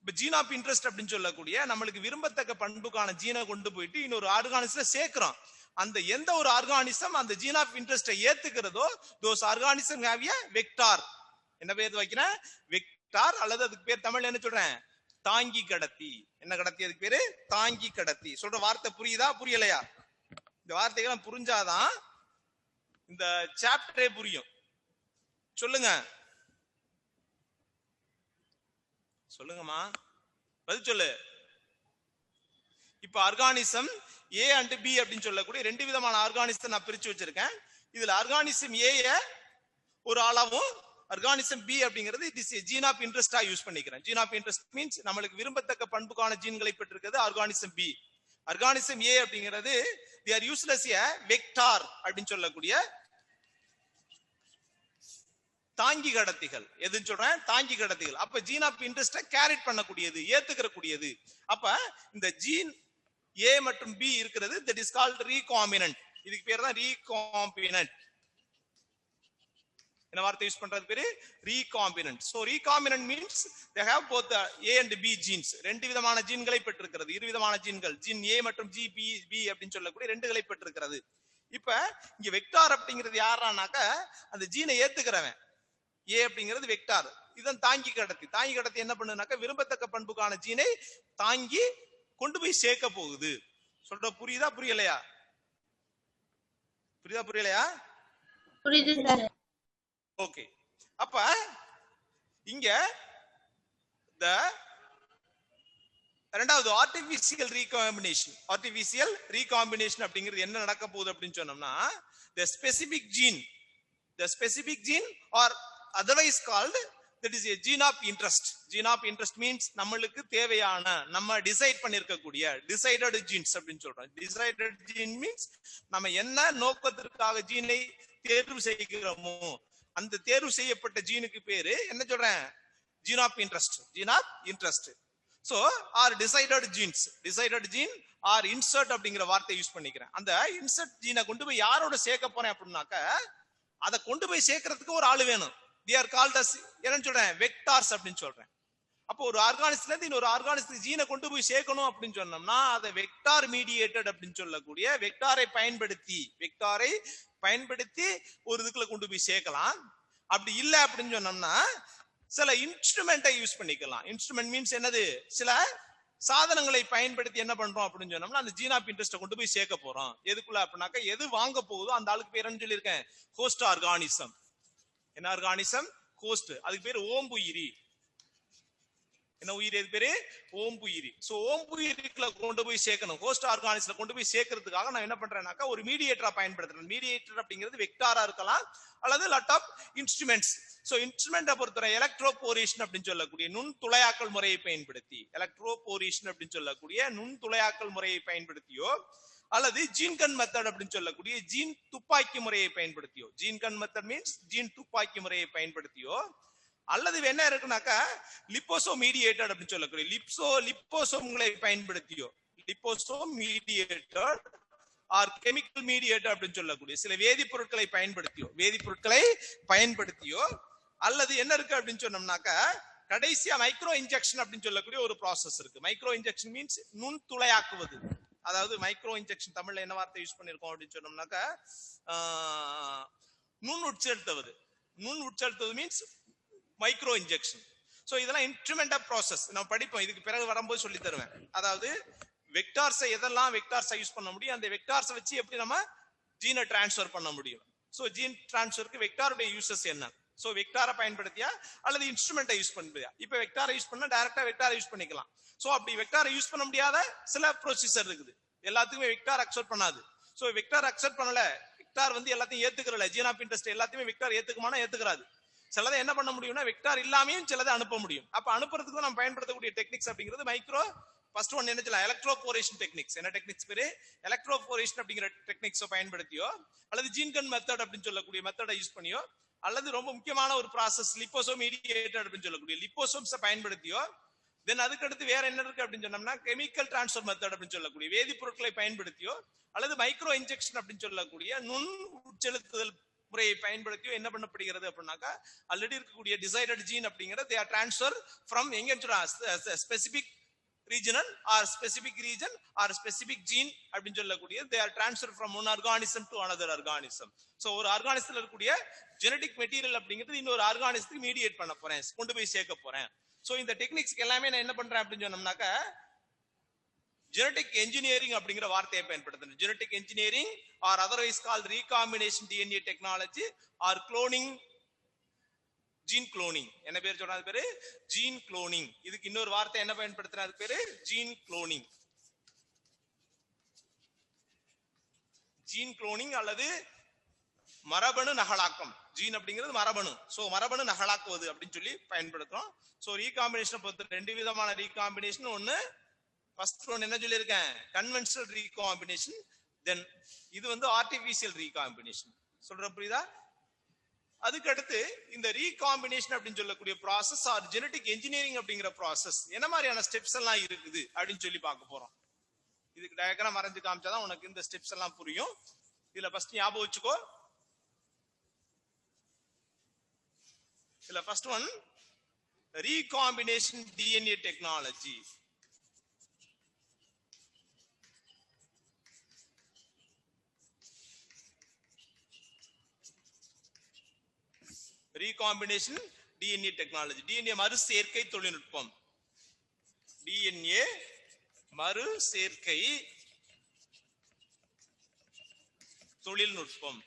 இப்ப ஜீன் ஆஃப் இன்ட்ரெஸ்ட் அப்படின்னு சொல்லக்கூடிய நம்மளுக்கு விரும்பத்தக்க பண்புக்கான ஜீனை கொண்டு போயிட்டு இன்னொரு ஆர்கானிசத்துல சேர்க்கிறோம். அந்த எந்த ஒரு ஆர்கானிசம் அந்த ஜீன் ஆஃப் இன்ட்ரெஸ்டை ஏத்துக்கிறதோ those organism have a vector. என்ன பேர் வைக்கிறேன்? வெக்டார், அல்லது அதுக்கு பேர் தமிழ்ல என்ன சொல்றேன்? தாங்கி கடத்தி. என்ன கடத்தி? அதுக்கு பேரு தாங்கி கடத்தி. சொல்ற வார்த்தை புரியுதா புரியலையா? இந்த வார்த்தைகள் புரிஞ்சாதான் இந்த சாப்டரே புரியும். சொல்லுங்க சொல்லுங்கம்மா, பதில் சொல்லு. இப்ப ஆர்கானிசம் ஏ அண்ட் பி அப்படின்னு சொல்லக்கூடிய ரெண்டு விதமான ஆர்கானிசத்தை நான் பிரிச்சு வச்சிருக்கேன். இதுல ஆர்கானிசம் ஏ ஒரு ஆளாவும் ஆர்கானிசம் பி அப்படிங்கிறது இட் இஸ் ஜீன் ஆஃப் இன்ட்ரெஸ்டா யூஸ் பண்ணிக்கிறேன். ஜீன் ஆஃப் இன்ட்ரெஸ்ட் மீன்ஸ் நம்மளுக்கு விரும்பத்தக்க பண்புக்கான ஜீன்களை பெற்றிருக்கிறது ஆர்கானிசம் பி. ஆர்கானிசம் ஏ அப்படிங்கிறது they are useless a vector அப்படின்னு சொல்லக்கூடிய தாங்கி கடத்திகள். எதுன்னு சொல்றேன்? தாங்கி கடத்திகள். அப்ப ஜீன் ஆஃப் இன்ட்ரெஸ்ட கேரிட் பண்ணக்கூடியது, ஏத்துக்கிற கூடியது. அப்ப இந்த ஜீன் ஏ மற்றும் பி இருக்கிறது that is called recombinant. இதுக்கு பேர் தான் recombinant. என்ன வார்த்தை யூஸ் பண்றது பேரு? recombinant. So recombinant means they have both the A and B genes. ரெண்டு விதமான ஜீன்களை பெற்றிருக்கிறது. இரு விதமான ஜீன்கள், ஜீன் A மற்றும் B அப்படின்னு சொல்லக்கூடிய ரெண்டுகளை பெற்றிருக்கிறது. இப்ப இங்க வெக்டார் அப்படிங்கிறது யாரானாக்க அந்த ஜீனை ஏத்துக்கிறவன். ஏ அப்படிங்கிறது வெக்டார். இதன் தாங்கி கடத்தி. தாங்கி கடத்தி என்ன பண்ணுனாக்க விரும்பத்தக்க பண்புக்கான ஜீனை தாங்கி கொண்டு போய் சேர்க்க போகுது. சொல்ற புரியுதா புரியலையா? புரியலையா? புரியுது சார். ஓகே. அப்ப இங்க இரண்டாவது ஆர்டிபிஷியல் ரீகாம்பினேஷன். ஆர்டிபிஷியல் ரீகாம்பினேஷன் அப்படிங்கிறது என்ன நடக்க போகுது அப்படின்னு சொன்னோம்னா the specific gene or otherwise called that is a gene of interest. Gene of interest means நம்மளுக்கு தேவையான நம்ம டிசைட் பண்ணிருக்கக்கூடிய decided genes அப்படின்னு சொல்றோம். decided gene means நம்ம என்ன நோக்கத்திற்காக ஜீனை தேர்வு செய்கிறோமோ அந்த தேர்வு செய்யப்பட்ட ஜீனுக்கு பேரு என்ன சொல்றேன்? Gene of interest. Gene of interest. So or decided genes. Decided gene or insert அப்படிங்கிற வார்த்தை யூஸ் பண்ணிக்கிறேன். அந்த இன்சர்ட் ஜீனை கொண்டு போய் யாரோட சேர்க்க போறேன் அப்படின்னாக்க அதை கொண்டு போய் சேர்க்கறதுக்கு ஒரு ஆளு வேணும். they are called as என்னன்னு சொல்றேன்? வெக்டார்ஸ் அப்படின்னு சொல்றேன். அப்போ ஒரு ஆர்கானிசத்துல இருந்து இன்னொரு ஆர்கானிசத்துக்கு ஜீனை கொண்டு போய் சேர்க்கணும் அப்படின்னு சொன்னோம்னா அதை வெக்டார் மீடியேட்டட் அப்படின்னு சொல்லக்கூடிய வெக்டாரை பயன்படுத்தி ஒரு இதுக்குள்ள கொண்டு போய் சேர்க்கலாம். அப்படி இல்லை அப்படின்னு சொன்னோம்னா சில இன்ஸ்ட்ருமெண்ட்டை யூஸ் பண்ணிக்கலாம். இன்ஸ்ட்ருமெண்ட் மீன்ஸ் என்னது? சில சாதனங்களை பயன்படுத்தி என்ன பண்றோம் அப்படின்னு சொன்னோம்னா அந்த ஜீன் ஆஃப் இன்ட்ரெஸ்ட கொண்டு போய் சேர்க்க போறோம். எதுக்குள்ள அப்படின்னாக்க எது வாங்க போகுதோ அந்த ஆளுக்கு பேர் என்ன சொல்லியிருக்கேன்? Host organism. என்ன ஆர்கானிசம்? ஹோஸ்ட். அதுக்கு பேர் ஓம்புயிரி. என்ன உயிரி? அது பேரு ஓம்புயிரி. சோ ஓம்புயிரிக்குள்ள கொண்டு போய் சேர்க்கணும். ஹோஸ்ட் ஆர்கானிசம்ல கொண்டு போய் சேர்க்கறதுக்காக நான் என்ன பண்றேன்னாக்கா ஒரு மீடியேட்டரா பயன்படுத்துறேன். மீடியேட்டர் அப்படிங்கிறது வெக்டாரா இருக்கலாம் அல்லது லாட் ஆஃப் இன்ஸ்ட்ருமெண்ட்ஸ். சோ இன்ஸ்ட்ருமெண்ட்டை பொறுத்தவரை எலக்ட்ரோபோரேஷன் அப்படின்னு சொல்லக்கூடிய நுண் துளையாக்கல் முறையை பயன்படுத்தி, எலக்ட்ரோபோரேஷன் அப்படின்னு சொல்லக்கூடிய நுண் துளையாக்கல் முறையை பயன்படுத்தியோ அல்லது ஜீன்கன் மெத்தட் அப்படின்னு சொல்லக்கூடிய ஜீன் துப்பாக்கி முறையை பயன்படுத்தியோ, ஜீன்கன் மெத்தட் மீன்ஸ் ஜீன் துப்பாக்கி முறையை பயன்படுத்தியோ அல்லது என்ன இருக்குனாக்கா லிப்போசோ மீடியேட்டட் அப்படின்னு சொல்லக்கூடிய லிப்போசோம்களை பயன்படுத்தியோ, லிப்போசோ மீடியேட்டட் ஆர் கெமிக்கல் மீடியேட்டட் அப்படின்னு சொல்லக்கூடிய சில வேதிப்பொருட்களை பயன்படுத்தியோ அல்லது என்ன இருக்கு அப்படின்னு சொன்னோம்னாக்கா கடைசியா மைக்ரோ இன்ஜெக்ஷன் அப்படின்னு சொல்லக்கூடிய ஒரு ப்ராசஸ் இருக்கு. மைக்ரோ இன்ஜெக்ஷன் மீன்ஸ் நுண் துளையாக்குவது. அதாவது மைக்ரோ இன்ஜெக்ஷன் தமிழ்ல என்ன வார்த்தை யூஸ் பண்ணிருக்கோம் அப்படின்னு சொன்னோம்னாக்கா நுண் உட்செலுத்துவது. நுண் உட்செலுத்துவது மீன்ஸ் மைக்ரோ இன்ஜெக்ஷன். சோ இதெல்லாம் இன்ஸ்ட்ருமெண்ட் ஆஃப் ப்ராசஸ். நம்ம படிப்போம், இதுக்கு பிறகு வரும்போது சொல்லி தருவேன். அதாவது வெக்டார்ஸை எதெல்லாம் வெக்டார்ஸை யூஸ் பண்ண முடியும், அந்த வெக்டார்ஸை வச்சு எப்படி நம்ம ஜீனை டிரான்ஸ்ஃபர் பண்ண முடியும். சோ ஜீன் டிரான்ஸ்ஃபருக்கு வெக்டாருடைய யூசஸ் என்ன? சோ வெக்டாரை பயன்படுத்தியா அல்லது இன்ஸ்ட்ருமெண்ட்டை யூஸ் பண்ணியா? இப்ப வெக்டாரை யூஸ் பண்ணா டைரக்டா வெக்டாரை யூஸ் பண்ணிக்கலாம். சோ அப்படி வெக்டாரை யூஸ் பண்ண முடியாத சில ப்ரொசீஜர் இருக்குது. எல்லாத்துக்குமே வெக்டார் அக்செப்ட் பண்ணாது. சோ வெக்டார் அக்செப்ட் பண்ணல, வெக்டார் வந்து எல்லாத்தையும் ஏத்துக்கறல. ஜீன் ஆஃப் இன்ட்ரெஸ்ட் எல்லாத்தையுமே வெக்டார் ஏத்துக்குமானா ஏத்துக்கறாது. சிலதை என்ன பண்ண முடியும்னா வெக்டார் இல்லாமையும் சிலதை அனுப்ப முடியும். அப்ப அனுப்புறதுக்கு நம்ம பயன்படுத்தக்கூடிய டெக்னிக்ஸ் அப்படிங்கிறது மைக்ரோ ஃபர்ஸ்ட் ஒன் என்ன சொல்லலாம்? Electroporation techniques. என்ன டெக்னிக்ஸ் பேரு? எலக்ட்ரோபோரேஷன் அப்படிங்கிற டெக்னிக்ஸை பயன்படுத்தியோ அல்லது ஜீன்கன் மெத்தட் அப்படின்னு சொல்லக்கூடிய மெத்தடை யூஸ் பண்ணியோ அல்லது ரொம்ப முக்கியமான ஒரு ப்ராசஸ் லிப்போசோ மீடியேட்டட் அப்படின்னு சொல்லக்கூடிய லிப்போசோம்ஸை பயன்படுத்தியோ தென் அதுக்கு அடுத்து வேற என்ன இருக்கு அப்படின்னு சொன்னோம்னா கெமிக்கல் டிரான்ஸ்ஃபர் மெத்தட் அப்படின்னு சொல்லக்கூடிய வேதிப்பொருட்களை பயன்படுத்தியோ அல்லது மைக்ரோ இன்ஜெக்ஷன் அப்படின்னு சொல்லக்கூடிய நுண் உட்செலுத்துதல் முறையை பயன்படுத்தியோ என்ன பண்ணப்படுகிறது அப்படின்னாக்கா ஆல்ரெடி இருக்கக்கூடிய டிசைடட் ஜீன் அப்படிங்கிறது they are transferred from எங்க specific regional or specific region or specific gene அப்படின்னு சொல்லக்கூடிய they are transferred from one organism to another organism. so ஒரு ஆர்கானிசத்துல இருக்கக்கூடிய ஜெனடிக் மெட்டீரியல் அப்படிங்கிறது இன்னொரு ஆர்கானிசத்துக்கு மீடியேட் பண்ண போறேன், கொண்டு போய் சேர்க்க போறேன். சோ இந்த டெக்னிக்ஸ் எல்லாமே நான் என்ன பண்றேன் அப்படின்னு சொன்னோம்னாக்கா ஜெனடிக் என்ஜினியரிங் அப்படிங்கிற வார்த்தையை பயன்படுத்துறேன். Genetic engineering or otherwise called recombination DNA technology or cloning, gene cloning. என்ன பேர் சொல்றது? அது பேரு ஜீன் குளோனிங். இதுக்கு இன்னொரு வார்த்தை என்ன பயன்படுத்துறது? அது பேரு ஜீன் குளோனிங். ஜீன் குளோனிங் அல்லது மரபணு நகலாக்கம். ஜீன் அப்படிங்கிறது மரபணு. சோ மரபணு நகலாக்குவது அப்படின்னு சொல்லி பயன்படுத்துறோம். சோ ரீகாம்பினேஷன் பொறுத்த 2 விதமான ரீகாம்பினேஷன். ஒன்னு ஃபர்ஸ்ட் ஒன் என்ன சொல்லியிருக்கேன், கன்வென்ஷனல் ரீகாம்பினேஷன். தென் இது வந்து ஆர்டிபிஷியல் ரீகாம்பினேஷன். சொல்ற புரியுதா? அதுக்கு அடுத்து இந்த ரீகாம்பினேஷன் அப்படின்னு சொல்லக்கூடிய ப்ராசஸ் ஆர் ஜெனடிக் என்ஜினியரிங் அப்படிங்கிற ப்ராசஸ் என்ன மாதிரியான ஸ்டெப்ஸ் எல்லாம் இருக்குது அப்படின்னு சொல்லி பார்க்க போறோம். இதுக்கு டயக்ராம் வரைஞ்சு காமிச்சாதான் உனக்கு இந்த ஸ்டெப்ஸ் எல்லாம் புரியும். இதுல ஃபர்ஸ்ட் ஞாபகம் வச்சுக்கோ. இதுல first one recombination DNA technology. recombination DNA technology. DNA மறு சேர்க்கை தொழில்நுட்பம். DNA மறு சேர்க்கை தொழில்நுட்பம்.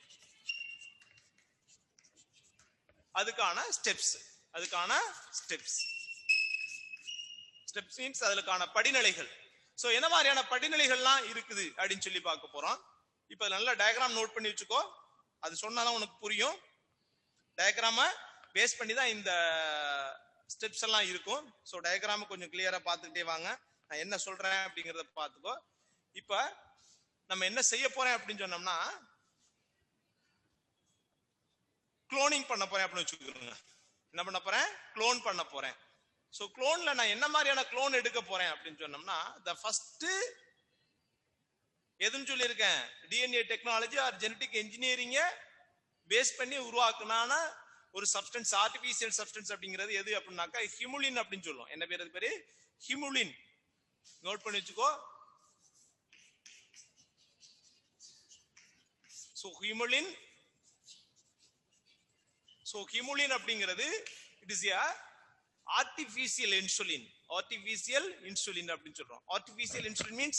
அதுக்கான ஸ்டெப்ஸ் மீன்ஸ் அதுக்கான படிநிலைகள். சோ என்ன மாதிரியான படிநிலைகள்லாம் இருக்குது அப்படின்னு சொல்லி பார்க்க போறோம். இப்ப நல்ல டயக்ராம் நோட் பண்ணி வச்சுக்கோ. அது சொன்னாதான் உனக்கு புரியும். டயக்ராம பேஸ் பண்ணி தான் இந்த ஸ்டெப்ஸ் எல்லாம் இருக்கும். சோ டயக்ராம கொஞ்சம் கிளியரா பார்த்துக்கிட்டே வாங்க. நான் என்ன சொல்றேன் அப்படிங்கறத பார்த்துக்கோ. இப்ப நம்ம என்ன செய்ய போறேன் அப்படின்னு சொன்னோம்னா, குளோனிங் பண்ண போறேன் அப்படின்னு வச்சுக்கோங்க. என்ன பண்ண போறேன்? குளோன் பண்ண போறேன். சோ குளோன்ல நான் என்ன மாதிரியான குளோன் எடுக்க போறேன் அப்படின்னு சொன்னோம்னா, த ஃபர்ஸ்ட் எதுன்னு சொல்லியிருக்கேன், டிஎன்ஏ டெக்னாலஜி ஆர் ஜெனடிக் என்ஜினியரிங்க பேஸ் பண்ணி உருவாக்குனான ஒரு சப்ஸ்டன்ஸ், ஆர்டிபிஷியல் சப்ஸ்டன்ஸ் அப்படிங்கிறது எது அப்படின்னாக்கா ஹிமுலின் அப்படின்னு சொல்லுவோம். என்ன பேரு? அது பேரு ஹிமுலின். நோட் பண்ணி வச்சுக்கோ. சோ ஹிமுலின். சோ ஹிமுலின் அப்படிங்கிறது it is a artificial insulin. artificial insulin அப்படின்னு சொல்றோம். artificial insulin means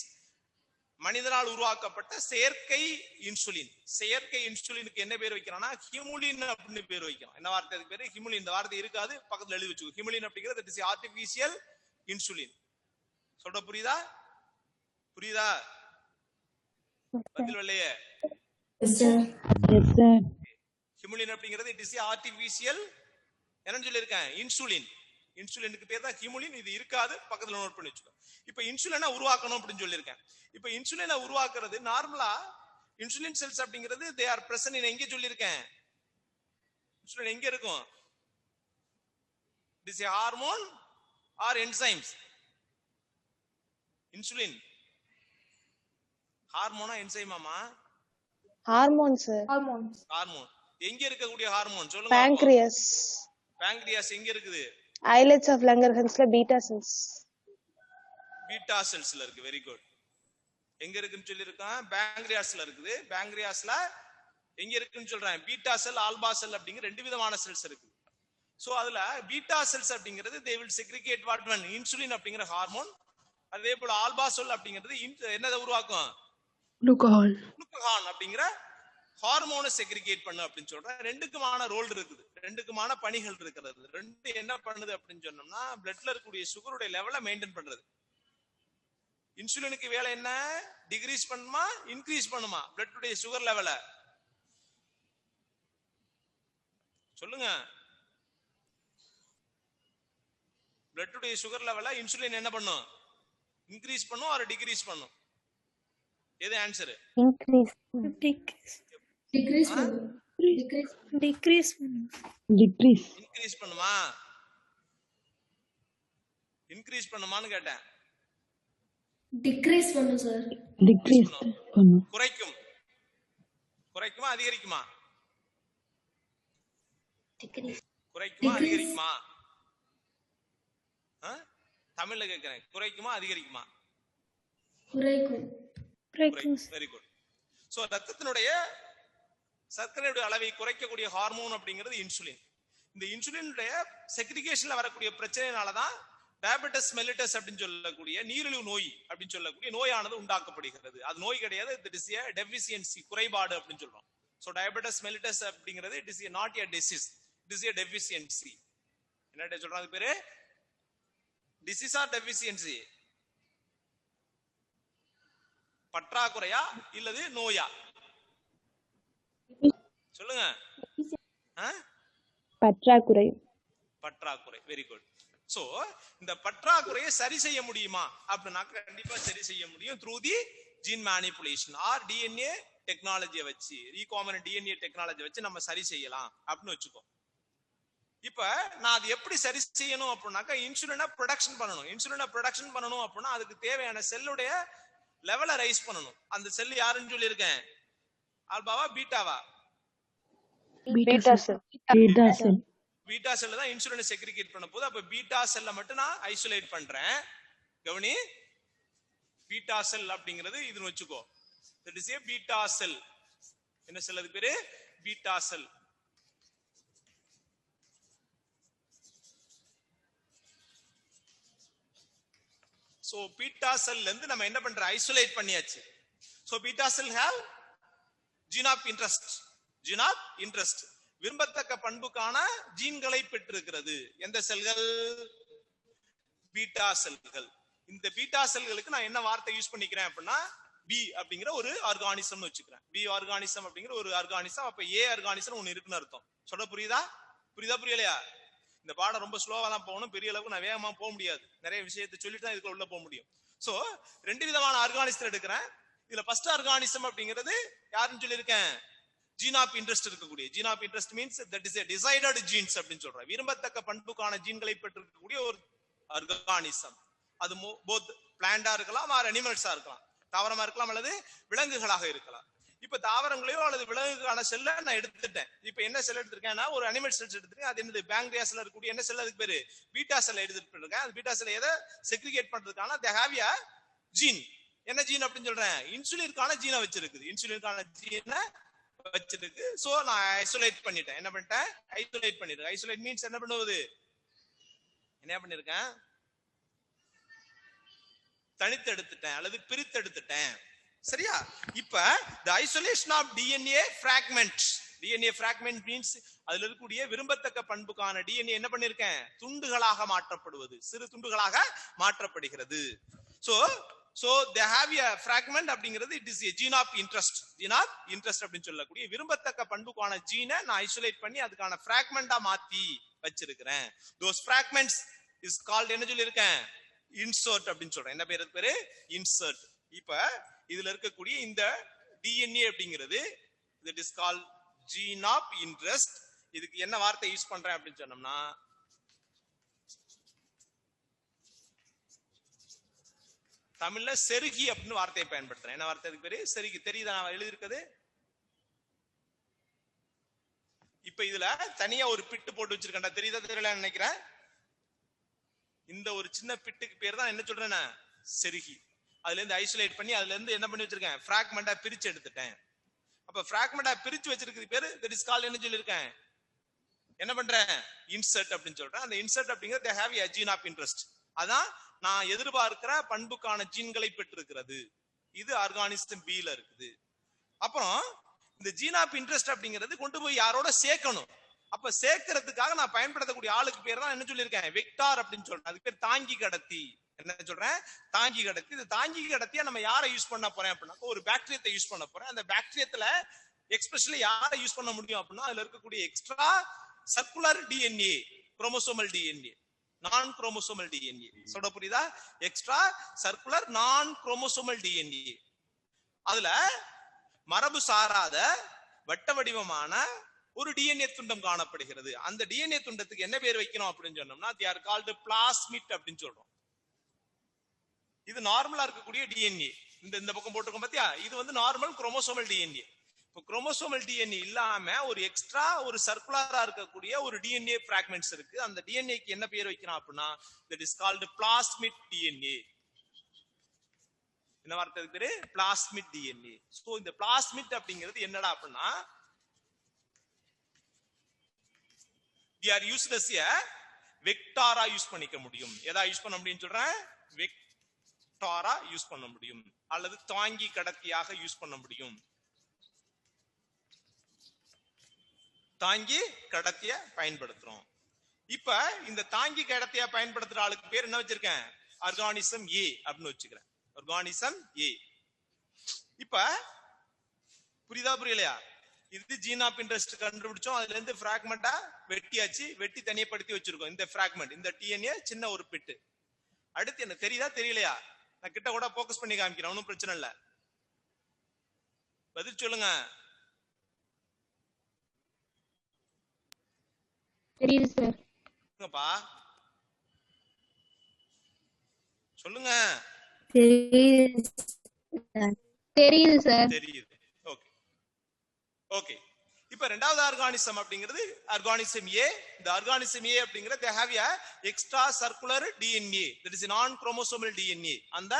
மனிதனால் உருவாக்கப்பட்ட செயற்கை இன்சுலின். செயற்கை இன்சுலினுக்கு என்ன பேர் வைக்கிறான்னா ஹிமுலின் அப்படின்னு பேர் வைக்கிறோம். என்ன வார்த்தை? அதுக்கு பேரு ஹிமுலின். இந்த வார்த்தை இருக்காது, பக்கத்துல எழுதி வச்சுக்கோ. ஹிமுலின் அப்படிங்கிறது இட் இஸ் ஆர்டிபிஷியல் இன்சுலின். சொல்ற புரியுதா? பதில் இல்லையே? ஹிமுலின் அப்படிங்கிறது இட் இஸ் ஆர்டிபிஷியல் என்னன்னு சொல்லியிருக்கேன், இன்சுலின். இன்சுலினுக்கு பேர் தான் ஹிமுலின். இது இருக்காது, பக்கத்துல நோட் பண்ணி வச்சுக்கோ. இப்ப இன்சுலினை உருவாக்கணும் அப்படின்னு சொல்லியிருக்கேன். இப்ப இன்சுலினை உருவாக்குறது நார்மலா இன்சுலின் செல்ஸ் அப்படிங்கிறது தே ஆர் பிரசன்ட் இன், எங்க சொல்லியிருக்கேன், இன்சுலின் எங்க இருக்கும்? It is a hormone or enzymes. Insulin ஹார்மோனா என்சைமாமா? Hormone sir. ஹார்மோன். எங்க இருக்கக்கூடிய ஹார்மோன் சொல்லுங்க. பான்கிரியாஸ். பான்கிரியாஸ் எங்க இருக்குது? ஐலட்ஸ் ஆஃப் லங்கர்ஹன்ஸ்ல பீட்டா செல்ஸ். பீட்டா செல்ஸ்ல இருக்கு. Very good. எங்க இருக்குன்னு சொல்லியிருக்கான்? பான்கிரியாஸ்ல இருக்குது. பான்கிரியாஸ்ல எங்க இருக்குன்னு சொல்றேன், பீட்டா செல், ஆல்பா செல் அப்படிங்கிற 2 விதமான செல்ஸ் இருக்கு. சோ அதுல பீட்டா செல்ஸ் அப்படிங்கிறது they will segregate what one insulin அப்படிங்கிற ஹார்மோன். அதே போல ஆல்பா செல் அப்படிங்கிறது என்னதை உருவாக்கும்? குளுக்கோகான் அப்படிங்கிற ஹார்மோனை செக்ரிகேட் பண்ணு அப்படின்னு சொல்றேன். ரெண்டுக்குமான ரோல் இருக்குது, ரெண்டுக்குமான பணிகள் இருக்கிறது. ரெண்டு என்ன பண்ணுது அப்படின்னு சொன்னோம்னா, பிளட்ல இருக்கக்கூடிய சுகருடைய லெவலை மெயின்டைன் பண்றது. இன்சுலினுக்கு வேலை என்ன? டிகிரீஸ் பண்ணுமா, இன்க்ரீஸ் பண்ணுமா பிளட்டுடைய சுகர் லெவலை? சொல்லுங்க. பிளட்டுடைய சுகர் லெவலை இன்சுலின் என்ன பண்ணும்? இன்க்ரீஸ் பண்ணும் ஆர் டிகிரீஸ் பண்ணும்? எது ஆன்சர்? இன்கிரீஸ். Decrease. இன்க்ரீஸ் பண்ணுமா, இன்க்ரீஸ் பண்ணுமான்னு கேட்டேன். Decrease பண்ணும் சார். டிக்ரீஸ் பண்ணும். குறைக்கும். குறைக்குமா அதிகரிக்குமா? Decrease. குறைக்குமா அதிகரிக்குமா? தமிழ்ல கேட்கிறேன். குறைக்குமா அதிகரிக்குமா? குறைக்கும். Very good. சோ ரத்தத்தினுடைய சர்க்கரையுடைய அளவை குறைக்கக்கூடிய ஹார்மோன் அப்படிங்கிறது இன்சுலின். இந்த இன்சுலினுடைய செக்ரிகேஷன்ல வரக்கூடிய பிரச்சனைனாலதான் டயபெட்டிஸ் மெல்லிட்டஸ் அப்படின்னு சொல்லக்கூடிய நீரிழிவு நோய் அப்படின்னு சொல்லக்கூடிய நோயானது உண்டாக்கப்படுகிறது. அது நோய் கிடையாது, இட் இஸ் a deficiency, குறைபாடு அப்படின்னு சொல்றோம். சோ டயபெட்டிஸ் மெல்லிட்டஸ் அப்படிங்கிறது it is not a disease, it is a deficiency. என்ன சொல்றாங்க பேரு? Disease R deficiency? பற்றாக்குறையா இல்லது நோயா? சொல்லுங்க. பற்றாக்குறை. பற்றாக்குறை. Very good. சோ இந்த பற்றாக்குறையை சரி செய்ய முடியுமா அப்படின்னா கண்டிப்பா சரி செய்ய முடியும் through the gene manipulation or DNA டெக்னாலஜியை வச்சு, ரீகாம்பினன்ட் டிஎன்ஏ டெக்னாலஜி வச்சு நம்ம சரி செய்யலாம் அப்படின்னு வச்சுக்கோ. இப்ப நான் அது எப்படி சரி செய்யணும் அப்படின்னாக்கா இன்சுலினை ப்ரொடக்ஷன் பண்ணணும். இன்சுலினை ப்ரொடக்ஷன் பண்ணணும் அப்படின்னா அதுக்கு தேவையான செல்லுடைய லெவலை ரைஸ் பண்ணணும். அந்த செல் யாருன்னு சொல்லியிருக்கேன்? ஆல்பாவா பீட்டாவா? Beta cell. Beta cell. Beta cell தான் இன்சுலினை செக்ரிகேட் பண்ண போது. அப்ப பீட்டா செல்லை மட்டும் நான் ஐசோலேட் பண்றேன். கவனி, பீட்டா செல் அப்படிங்கிறது இதுன்னு வச்சுக்கோ. தட் இஸ் ஏ பீட்டா செல். என்ன செல் அது பேரு? பீட்டா செல். சோ பீட்டா செல்ல இருந்து நம்ம என்ன பண்ற? ஐசோலேட் பண்ணியாச்சு. So beta cell have gene of interest. Gene of interest விரும்பத்தக்க பண்புக்கான ஜீன்களை பெற்றிருக்கிறது. எந்த செல்கள்? பீட்டா செல்கள். இந்த பீட்டா செல்களுக்கு நான் என்ன வார்த்தை யூஸ் பண்ணிக்கிறேன் அப்படின்னா பி அப்படிங்கிற ஒரு ஆர்கானிசம் வச்சுக்கிறேன். பி ஆர்கானிசம் அப்படிங்கிற ஒரு ஆர்கானிசம். அப்ப ஏ ஆர்கானிசம் ஒன்னு இருக்குன்னு அர்த்தம். சொல்ல புரியுதா? புரியலையா? இந்த பாடம் ரொம்ப ஸ்லோவா தான் போகணும். பெரிய அளவுக்கு நான் வேகமா போக முடியாது. நிறைய விஷயத்தை சொல்லிட்டு தான் இதுக்குள்ள உள்ள போக முடியும். சோ 2 விதமான ஆர்கானிசம் எடுக்கிறேன். இதுல ஃபர்ஸ்ட் ஆர்கானிசம் அப்படிங்கிறது யாருன்னு சொல்லியிருக்கேன்? ஜீன் ஆஃப் இன்ட்ரெஸ்ட் இருக்கக்கூடிய. Gene of interest means that is a decided genes அப்படின்னு சொல்றேன். விரும்பத்தக்க பண்புக்கான ஜீன்களை பெற்றிருக்கக்கூடிய ஒரு ஆர்கானிசம். அது போத் பிளான்டா இருக்கலாம், அனிமல்ஸா இருக்கலாம், தாவரமா இருக்கலாம் அல்லது விலங்குகளாக இருக்கலாம். இப்ப தாவரங்களையோ அல்லது விலங்குக்கான செல்ல நான் எடுத்துட்டேன். இப்ப என்ன செல் எடுத்திருக்கேன்னா ஒரு அனிமல் செல்ஸ் எடுத்துருக்கேன். அது என்னது? பேங்க்ரியாஸ்ல இருக்கக்கூடிய என்ன செல்? அதுக்கு பேரு பீட்டா செல் எடுத்துட்டு இருக்கேன். அந்த பீட்டா செல் எதை செக்ரிகேட் பண்றதுக்கான they have a ஜீன். என்ன ஜீன் அப்படின்னு சொல்றேன்? இன்சுலினுக்கான ஜீனை வச்சிருக்குது. இன்சுலினுக்கான ஜீனை வச்சிருக்கு. சோ நான் ஐசோலேட் பண்ணிட்டேன். என்ன பண்ணிட்டேன்? ஐசோலேட் பண்ணிருக்கேன். ஐசோலேட் மீன்ஸ் என்ன பண்ணுவது? என்ன பண்ணிருக்கேன்? தனித்து எடுத்துட்டேன் அல்லது பிரித்து எடுத்துட்டேன். சரியா? இப்ப the isolation of DNA fragment. DNA fragment means அதுல இருக்கக்கூடிய விரும்பத்தக்க பண்புக்கான DNA என்ன பண்ணிருக்கேன்? துண்டுகளாக மாற்றப்படுவது, சிறு துண்டுகளாக மாற்றப்படுகிறது. so they have a fragment அப்படிங்கிறது it is a gene of interest. gene of interest அப்படின்னு சொல்லக்கூடிய விரும்பத்தக்க பண்புக்கான ஜீனை நான் ஐசோலேட் பண்ணி அதுக்கான fragment-ஆ மாத்தி வச்சிருக்கிறேன். those fragments is called என்ன சொல்லியிருக்கேன்? insert அப்படின்னு சொல்றேன். என்ன பேரு? பேரு insert. இப்ப இதுல இருக்கக்கூடிய இந்த DNA அப்படிங்கிறது that is called gene of interest. இதுக்கு என்ன வார்த்தை யூஸ் பண்றேன் அப்படின்னு சொன்னோம்னா தமிழ்ல செருகி அப்படின்னு வார்த்தையை பயன்படுத்துறேன். என்ன வார்த்தை? அதுக்கு பேரு செருகி. தெரியுதா நான் எழுதி இருக்குது? இப்ப இதுல தனியா ஒரு பிட்டு போட்டு வச்சிருக்கேன். தெரியுதா தெரியல நினைக்கிறேன். இந்த ஒரு சின்ன பிட்டுக்கு பேர் தான் என்ன சொல்றேன்? செருகி. அதுல இருந்து ஐசோலேட் பண்ணி அதுல இருந்து என்ன பண்ணி வச்சிருக்கேன்? பிராக்மெண்டா பிரிச்சு எடுத்துட்டேன். அப்ப பிராக்மெண்டா பிரிச்சு வச்சிருக்கிறது பேரு that is called என்ன சொல்லியிருக்கேன்? என்ன பண்றேன்? இன்சர்ட் அப்படின்னு சொல்றேன். அந்த இன்சர்ட் அப்படிங்கிறது they have a gene of interest. அதான் நான் எதிர்பார்க்கிற பண்புக்கான ஜீன்களை பெற்றிருக்கிறது. இது ஆர்கானிசம் B ல இருக்குது. அப்புறம் இந்த ஜீன் ஆஃப் இன்ட்ரெஸ்ட் அப்படிங்கிறது கொண்டு போய் யாரோட சேர்க்கணும். அப்ப சேர்க்கறதுக்காக நான் பயன்படுத்தக்கூடிய ஆளுக்கு பேர் தான் என்ன சொல்லியிருக்கேன்? வெக்டார் அப்படின்னு சொல்றேன். அதுக்கு பேர் தாங்கி கடத்தி. என்ன சொல்றேன்? தாங்கி கடத்தி. இந்த தாங்கி கடத்தியா நம்ம யாரை யூஸ் பண்ண போறேன் அப்படின்னா ஒரு பாக்டீரியத்தை யூஸ் பண்ண போறேன். அந்த பாக்டீரியத்துல எக்ஸ்பெஷலி யாரை யூஸ் பண்ண முடியும் அப்படின்னா அதுல இருக்கக்கூடிய extra circular DNA, chromosomal DNA, நான் குரோமோசோமல் டிஎன்ஏ. சொல்ல புரியுதா? எக்ஸ்ட்ரா சர்க்குலர் நான் குரோமோசோமல் டிஎன்ஏ. அதுல மரபு சாராத வட்ட வடிவமான ஒரு டிஎன்ஏ துண்டம் காணப்படுகிறது. அந்த டிஎன்ஏ துண்டத்துக்கு என்ன பேர் வைக்கணும் அப்படின்னு சொன்னோம்னா they are called பிளாஸ்மிட் அப்படின்னு சொல்றோம். இது நார்மலா இருக்கக்கூடிய டிஎன்ஏ. இந்த பக்கம் போட்டுருக்கோம் பாத்தியா? இது வந்து நார்மல் குரோமோசோமல் டிஎன்ஏ. இப்போ குரோமோசோமல் டிஎன்ஏ இல்லாம ஒரு எக்ஸ்ட்ரா ஒரு சர்க்குலரா இருக்கக்கூடிய ஒரு டிஎன்ஏ பிராக்மெண்ட்ஸ் இருக்கு. அந்த டிஎன்ஏக்கு என்ன பேர் வைக்கணும் அப்படின்னா that is called plasmid DNA. என்ன வார்த்தை பேரு? Plasmid DNA. சோ இந்த பிளாஸ்மிட் அப்படிங்கிறது என்னடா அப்படின்னா they are used as a வெக்டாரா யூஸ் பண்ணிக்க முடியும். எதா யூஸ் பண்ண முடியும்னு சொல்றேன்? வெக்டாரா யூஸ் பண்ண முடியும் அல்லது தாங்கி கடத்தியாக யூஸ் பண்ண முடியும். தாங்கி கடத்திய பயன்படுத்துறோம். இப்ப இந்த தாங்கி கடத்திய பயன்படுத்துற ஆளுக்கு பேர் என்ன வச்சிருக்கேன்? ஆர்கானிசம் ஏ அப்படின்னு வச்சுக்கிறேன். ஆர்கானிசம் ஏ. இப்ப புரியுதா புரியலையா? இது ஜீன் ஆஃப் இன்ட்ரெஸ்ட் கண்டுபிடிச்சோம். அதுல இருந்து பிராக்மெண்டா வெட்டியாச்சு, வெட்டி தனியப்படுத்தி வச்சிருக்கோம். இந்த பிராக்மெண்ட், இந்த டிஎன்ஏ சின்ன ஒரு பிட்டு. அடுத்து என்ன தெரியுதா தெரியலையா? நான் கிட்ட கூட போக்கஸ் பண்ணி காமிக்கிறேன், ஒன்னும் பிரச்சனை இல்ல. பதில் சொல்லுங்க. தெரியுது சார். சொல்லுங்க. தெரியுது சார். தெரியுது. Okay okay. இப்ப ரெண்டாவது ஆர்கானிசம் அப்படிங்கிறது ஆர்கானிசம் ஏ. இந்த ஆர்கானிசம் ஏ அப்படிங்கிறது they have a extra circular DNA, that is non chromosomal DNA. அந்த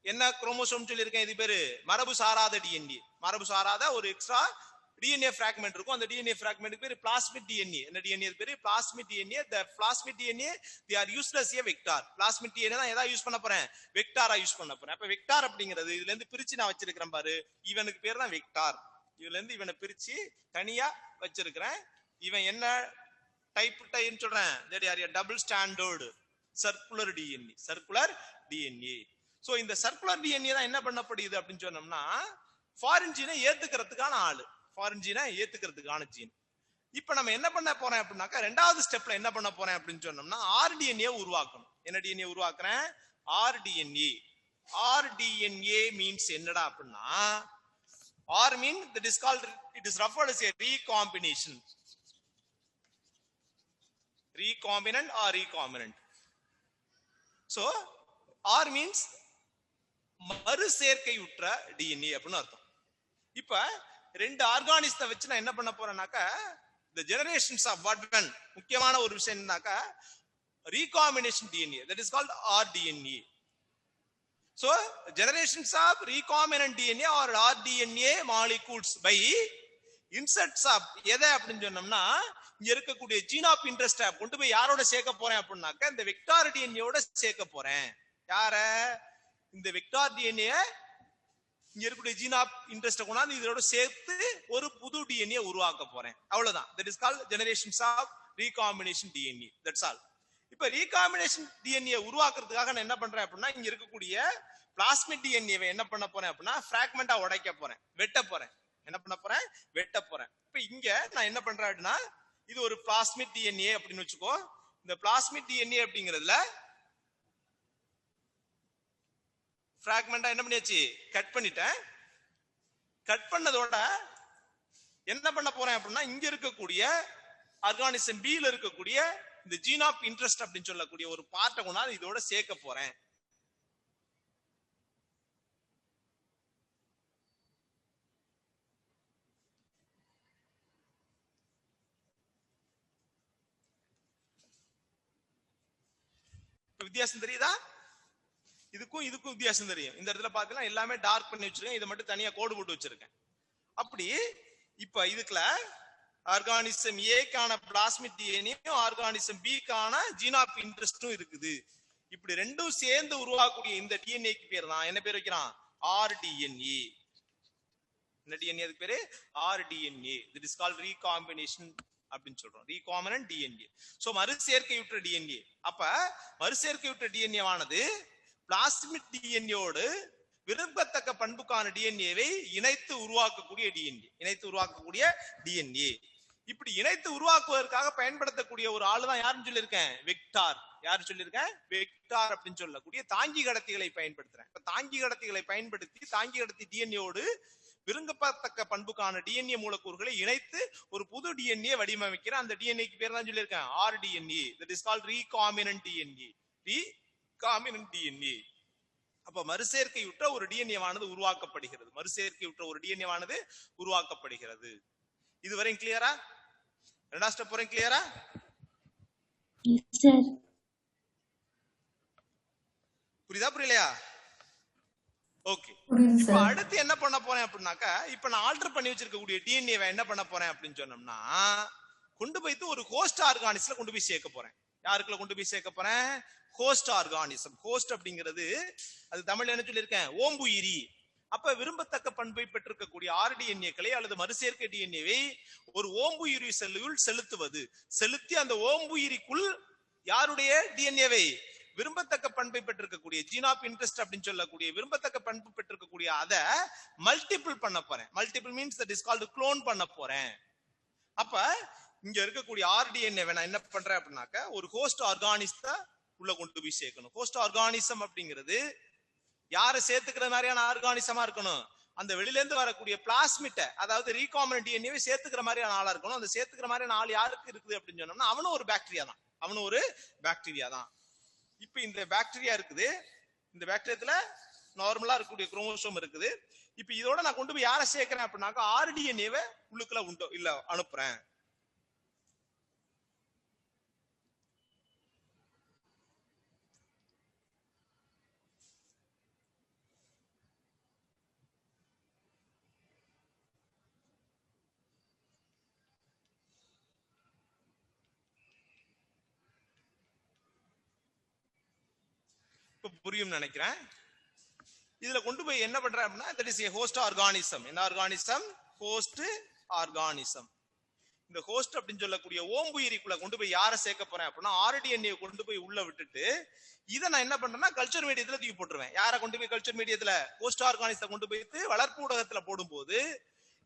என்ன குரோமோசோம் சொல்லியிருக்கேன், இது பேரு மரபு சாராத டிஎன்ஏ. மரபு சாராத ஒரு எக்ஸ்ட்ரா டிஎன்ஏ பிராக்மெண்ட் இருக்கும். அந்த டிஎன்ஏ பிராக்மெண்ட் பேரு பிளாஸ்மிட் டிஎன்ஏ. என்ன டிஎன்ஏ பேரு? Plasmid DNA. the plasmid DNA they are used as a vector. Plasmid DNA தான் எதா யூஸ் பண்ண போறேன்? வெக்டாரா யூஸ் பண்ண போறேன். அப்ப வெக்டார் அப்படிங்கிறது இதுல இருந்து பிரிச்சு நான் வச்சிருக்கிறேன் பாரு, இவனுக்கு பேர் தான் வெக்டார். இதுல இருந்து இவனை பிரிச்சு தனியா வச்சிருக்கிறேன். இவன் என்ன டைப் சொல்றேன்? Double standard circular DNA. Circular DNA. So இந்த சர்க்குலர் டிஎன்ஏ தான் என்ன பண்ணப்படுது அப்படின்னு சொன்னோம்னா ஃபாரின் ஜீனை ஏத்துக்கிறதுக்கான ஆளு, ஃபாரின் ஜீனை ஏத்துக்கிறதுக்கான ஜீன். இப்ப நம்ம என்ன பண்ண போறேன் அப்படின்னாக்கா ரெண்டாவது ஸ்டெப்ல என்ன பண்ண போறேன் அப்படின்னு சொன்னோம்னா ஆர்டிஎன்ஏ உருவாக்கணும். என்ன டிஎன்ஏ உருவாக்குறேன்? ஆர்டிஎன்ஏ. ஆர்டிஎன்ஏ மீன்ஸ் என்னடா அப்படின்னா, R mean that is called, it is referred as a recombination. Recombinant or recombinant. So R means மறு சேர்க்கையுற்ற டிஎன்ஏ அப்படின்னு அர்த்தம். இப்ப ரெண்டு ஆர்கானிசத்தை வச்சு நான் என்ன பண்ண போறேன்னாக்கா the generations of what one முக்கியமான ஒரு விஷயம் என்னன்னாக்கா recombination DNA, that is called rDNA. So generations of recombinant DNA or rDNA molecules by inserts of எதை அப்படின்னு சொன்னோம்னா இங்க இருக்கக்கூடிய ஜீன் ஆஃப் இன்ட்ரெஸ்ட் கொண்டு போய் யாரோட சேர்க்க போறேன் அப்படின்னாக்கா இந்த வெக்டார் டிஎன்ஏவோட சேர்க்க போறேன். யார? இந்த வெக்டார் டிஎன்ஏ இங்க இருக்கக்கூடிய ஜீன் ஆஃப் இன்ட்ரெஸ்ட் கொண்டாந்து இதோட சேர்த்து ஒரு புது டிஎன்ஏ உருவாக்க போறேன். அவ்வளவுதான். that is called generations of recombination DNA. that's all. இப்ப ரீகாம்பினேஷன் டிஎன்ஏ உருவாக்குறதுக்காக நான் என்ன பண்றேன் அப்படின்னா இங்க இருக்கக்கூடிய பிளாஸ்மிட் டிஎன்ஏவை என்ன பண்ண போறேன் அப்படின்னா பிராக்மெண்டா உடைக்க போறேன், வெட்ட போறேன். என்ன பண்ண போறேன்? வெட்ட போறேன். இப்ப இங்க நான் என்ன பண்றேன் அப்படின்னா இது ஒரு பிளாஸ்மிட் டிஎன்ஏ அப்படின்னு வச்சுக்கோ. இந்த பிளாஸ்மிட் டிஎன்ஏ அப்படிங்கிறதுல பிராக்மெண்டா என்ன பண்ணியாச்சு? கட் பண்ணிட்டேன். கட் பண்ணதோட என்ன பண்ண போறேன் அப்படின்னா இங்க இருக்கக்கூடிய ஆர்கானிசம் பில இருக்கக்கூடிய இந்த ஜீன் ஆஃப் இன்ட்ரெஸ்ட் அப்படின்னு சொல்லக்கூடிய ஒரு பார்ட்டை கொண்டாந்து இதோட சேர்க்க போறேன். வித்தியாசம் தெரியுதா? இதுக்கும் இதுக்கும் வித்தியாசம் தெரியும். இந்த இடத்துல பாத்தீங்கன்னா எல்லாமே டார்க் பண்ணி வச்சிருக்கேன், இதை மட்டும் தனியா கோடு போட்டு வச்சிருக்கேன். அப்படி இப்ப இதுக்குள்ள ஆர்கானிசம் ஏக்கான பிளாஸ்மிட் டிஎன்ஏயும் ஆர்கானிசம் பிக்கான ஜீன் ஆஃப் இன்ட்ரெஸ்டும் இருக்குது. இப்படி ரெண்டும் சேர்ந்து உருவாக்கக்கூடிய இந்த டிஎன்ஏக்கு பேர் தான் என்ன பேர் வைக்கிறான்? ஆர்டிஎன்ஏ. இந்த டிஎன்ஏ அதுக்கு பேரு rDNA. That is called recombination அப்படின்னு சொல்றோம். recombinant DNA. சோ மறுசேர்க்கையுற்ற டிஎன்ஏ. அப்ப மறுசேர்க்கையுற்ற டிஎன்ஏ ஆனது பிளாஸ்மிட் டிஎன்ஏவோடு விரும்பத்தக்க பண்புக்கான டிஎன்ஏவை இணைத்து உருவாக்கக்கூடிய டிஎன்ஏ. இணைத்து உருவாக்கக்கூடிய டிஎன்ஏ. இப்படி இணைத்து உருவாக்குவதற்காக பயன்படுத்தக்கூடிய ஒரு ஆளுதான் யாருன்னு சொல்லியிருக்கேன்? வெக்டார். யாரு சொல்லியிருக்கேன்? வெக்டார் அப்படின்னு சொல்லக்கூடிய தாங்கி கடத்திகளை பயன்படுத்துறேன். இப்ப தாங்கி கடத்திகளை பயன்படுத்தி தாங்கி கடத்தி டிஎன்ஏவோடு விரும்பத்தக்க பண்புக்கான டிஎன்ஏ மூலக்கூறுகளை இணைத்து ஒரு புது டிஎன்ஏ வடிவமைக்கிற அந்த டிஎன்ஏக்கு பேர் தான் சொல்லியிருக்கேன் rDNA. that is called recombinant DNA. recombinant DNA. அப்ப மறுசேர்க்கையுற்ற ஒரு டிஎன்ஏவானது உருவாக்கப்படுகிறது. மறுசேர்க்கையுற்ற ஒரு டிஎன்ஏவானது உருவாக்கப்படுகிறது. இதுவரையும் கிளியரா? ரெண்டாவது ஸ்டெப் வரையும் கிளியரா? புரியுதா புரியலையா? ஓகே. இப்ப அடுத்து என்ன பண்ண போறேன் அப்படின்னாக்கா இப்ப நான் ஆல்டர் பண்ணி வச்சிருக்கக்கூடிய டிஎன்ஏவை என்ன பண்ண போறேன் அப்படின்னு சொன்னோம்னா கொண்டு போயிட்டு ஒரு ஹோஸ்ட் ஆர்கானிசம்ல கொண்டு போய் சேர்க்க போறேன். யாருக்குள்ள கொண்டு போய் சேர்க்க போறேன்? Host organism. ஹோஸ்ட் அப்படிங்கிறது அது தமிழ்ல என்ன சொல்லியிருக்கேன்? ஓம்புயிரி. அப்ப விரும்பத்தக்க பண்பை பெற்றிருக்கக்கூடிய ஆர்டிஎன்ஏக்களை அல்லது மறுசேர்க்கை டிஎன்ஏவை ஒரு ஓம்புயிரி செல்லுள் செலுத்துவது. செலுத்தி அந்த ஓம்புயிரிக்குள் யாருடைய டிஎன்ஏவை? விரும்பத்தக்க பண்பை பெற்றிருக்கக்கூடிய ஜீன் ஆஃப் இன்ட்ரெஸ்ட் அப்படின்னு சொல்லக்கூடிய விரும்பத்தக்க பண்பு பெற்றிருக்கக்கூடிய அதை மல்டிபிள் பண்ண போறேன். Multiple means that is called clone பண்ண போறேன். அப்ப இங்க இருக்கக்கூடிய ஆர்டிஎன்ஏ நான் என்ன பண்றேன் அப்படின்னாக்க ஒரு ஹோஸ்ட் ஆர்கானிசத்தை உள்ள கொண்டு போய் சேர்க்கணும். ஹோஸ்ட் ஆர்கானிசம் அப்படிங்கிறது யாரை சேர்த்துக்கிற மாதிரியான ஆர்கானிசமா இருக்கணும், அந்த வெளியில இருந்து வரக்கூடிய பிளாஸ்மிட்ட, அதாவது ரீகாம்பினன்ட் டிஎன்ஏவை சேர்த்துக்கிற மாதிரியான ஆளா இருக்கணும். அந்த சேர்த்துக்கிற மாதிரியான ஆள் யாருக்கு இருக்குது அப்படின்னு சொன்னோம்னா அவனும் ஒரு பாக்டீரியா தான். அவனும் ஒரு பாக்டீரியா தான். இப்ப இந்த பாக்டீரியா இருக்குது, இந்த பாக்டீரியாத்துல நார்மலா இருக்கக்கூடிய குரோமோசோம் இருக்குது. இப்ப இதோட நான் கொண்டு போய் யாரை சேர்க்கிறேன் அப்படின்னாக்கா ஆர்டிஎன்ஏவை உள்ளுக்குள்ள உண்டோ இல்ல அனுப்புறேன். புரியும் நினைக்கிறேன். இதுல கொண்டு போய் என்ன பண்றேன் அப்படின்னா that is a host organism. என்ன ஆர்கானிசம்? Host organism. இந்த ஹோஸ்ட் அப்படின்னு சொல்லக்கூடிய ஓம்புயிரிக்குள்ள கொண்டு போய் யாரை சேர்க்க போறேன் அப்படின்னா ஆர்டிஎன்ஏ கொண்டு போய் உள்ள விட்டுட்டு இதை நான் என்ன பண்றேன்னா கல்ச்சர் மீடியத்துல தூக்கி போட்டுருவேன். யாரை கொண்டு போய் கல்ச்சர் மீடியத்துல ஹோஸ்ட் ஆர்கானிசத்தை கொண்டு போயிட்டு வளர்ப்பு ஊடகத்துல போடும்போது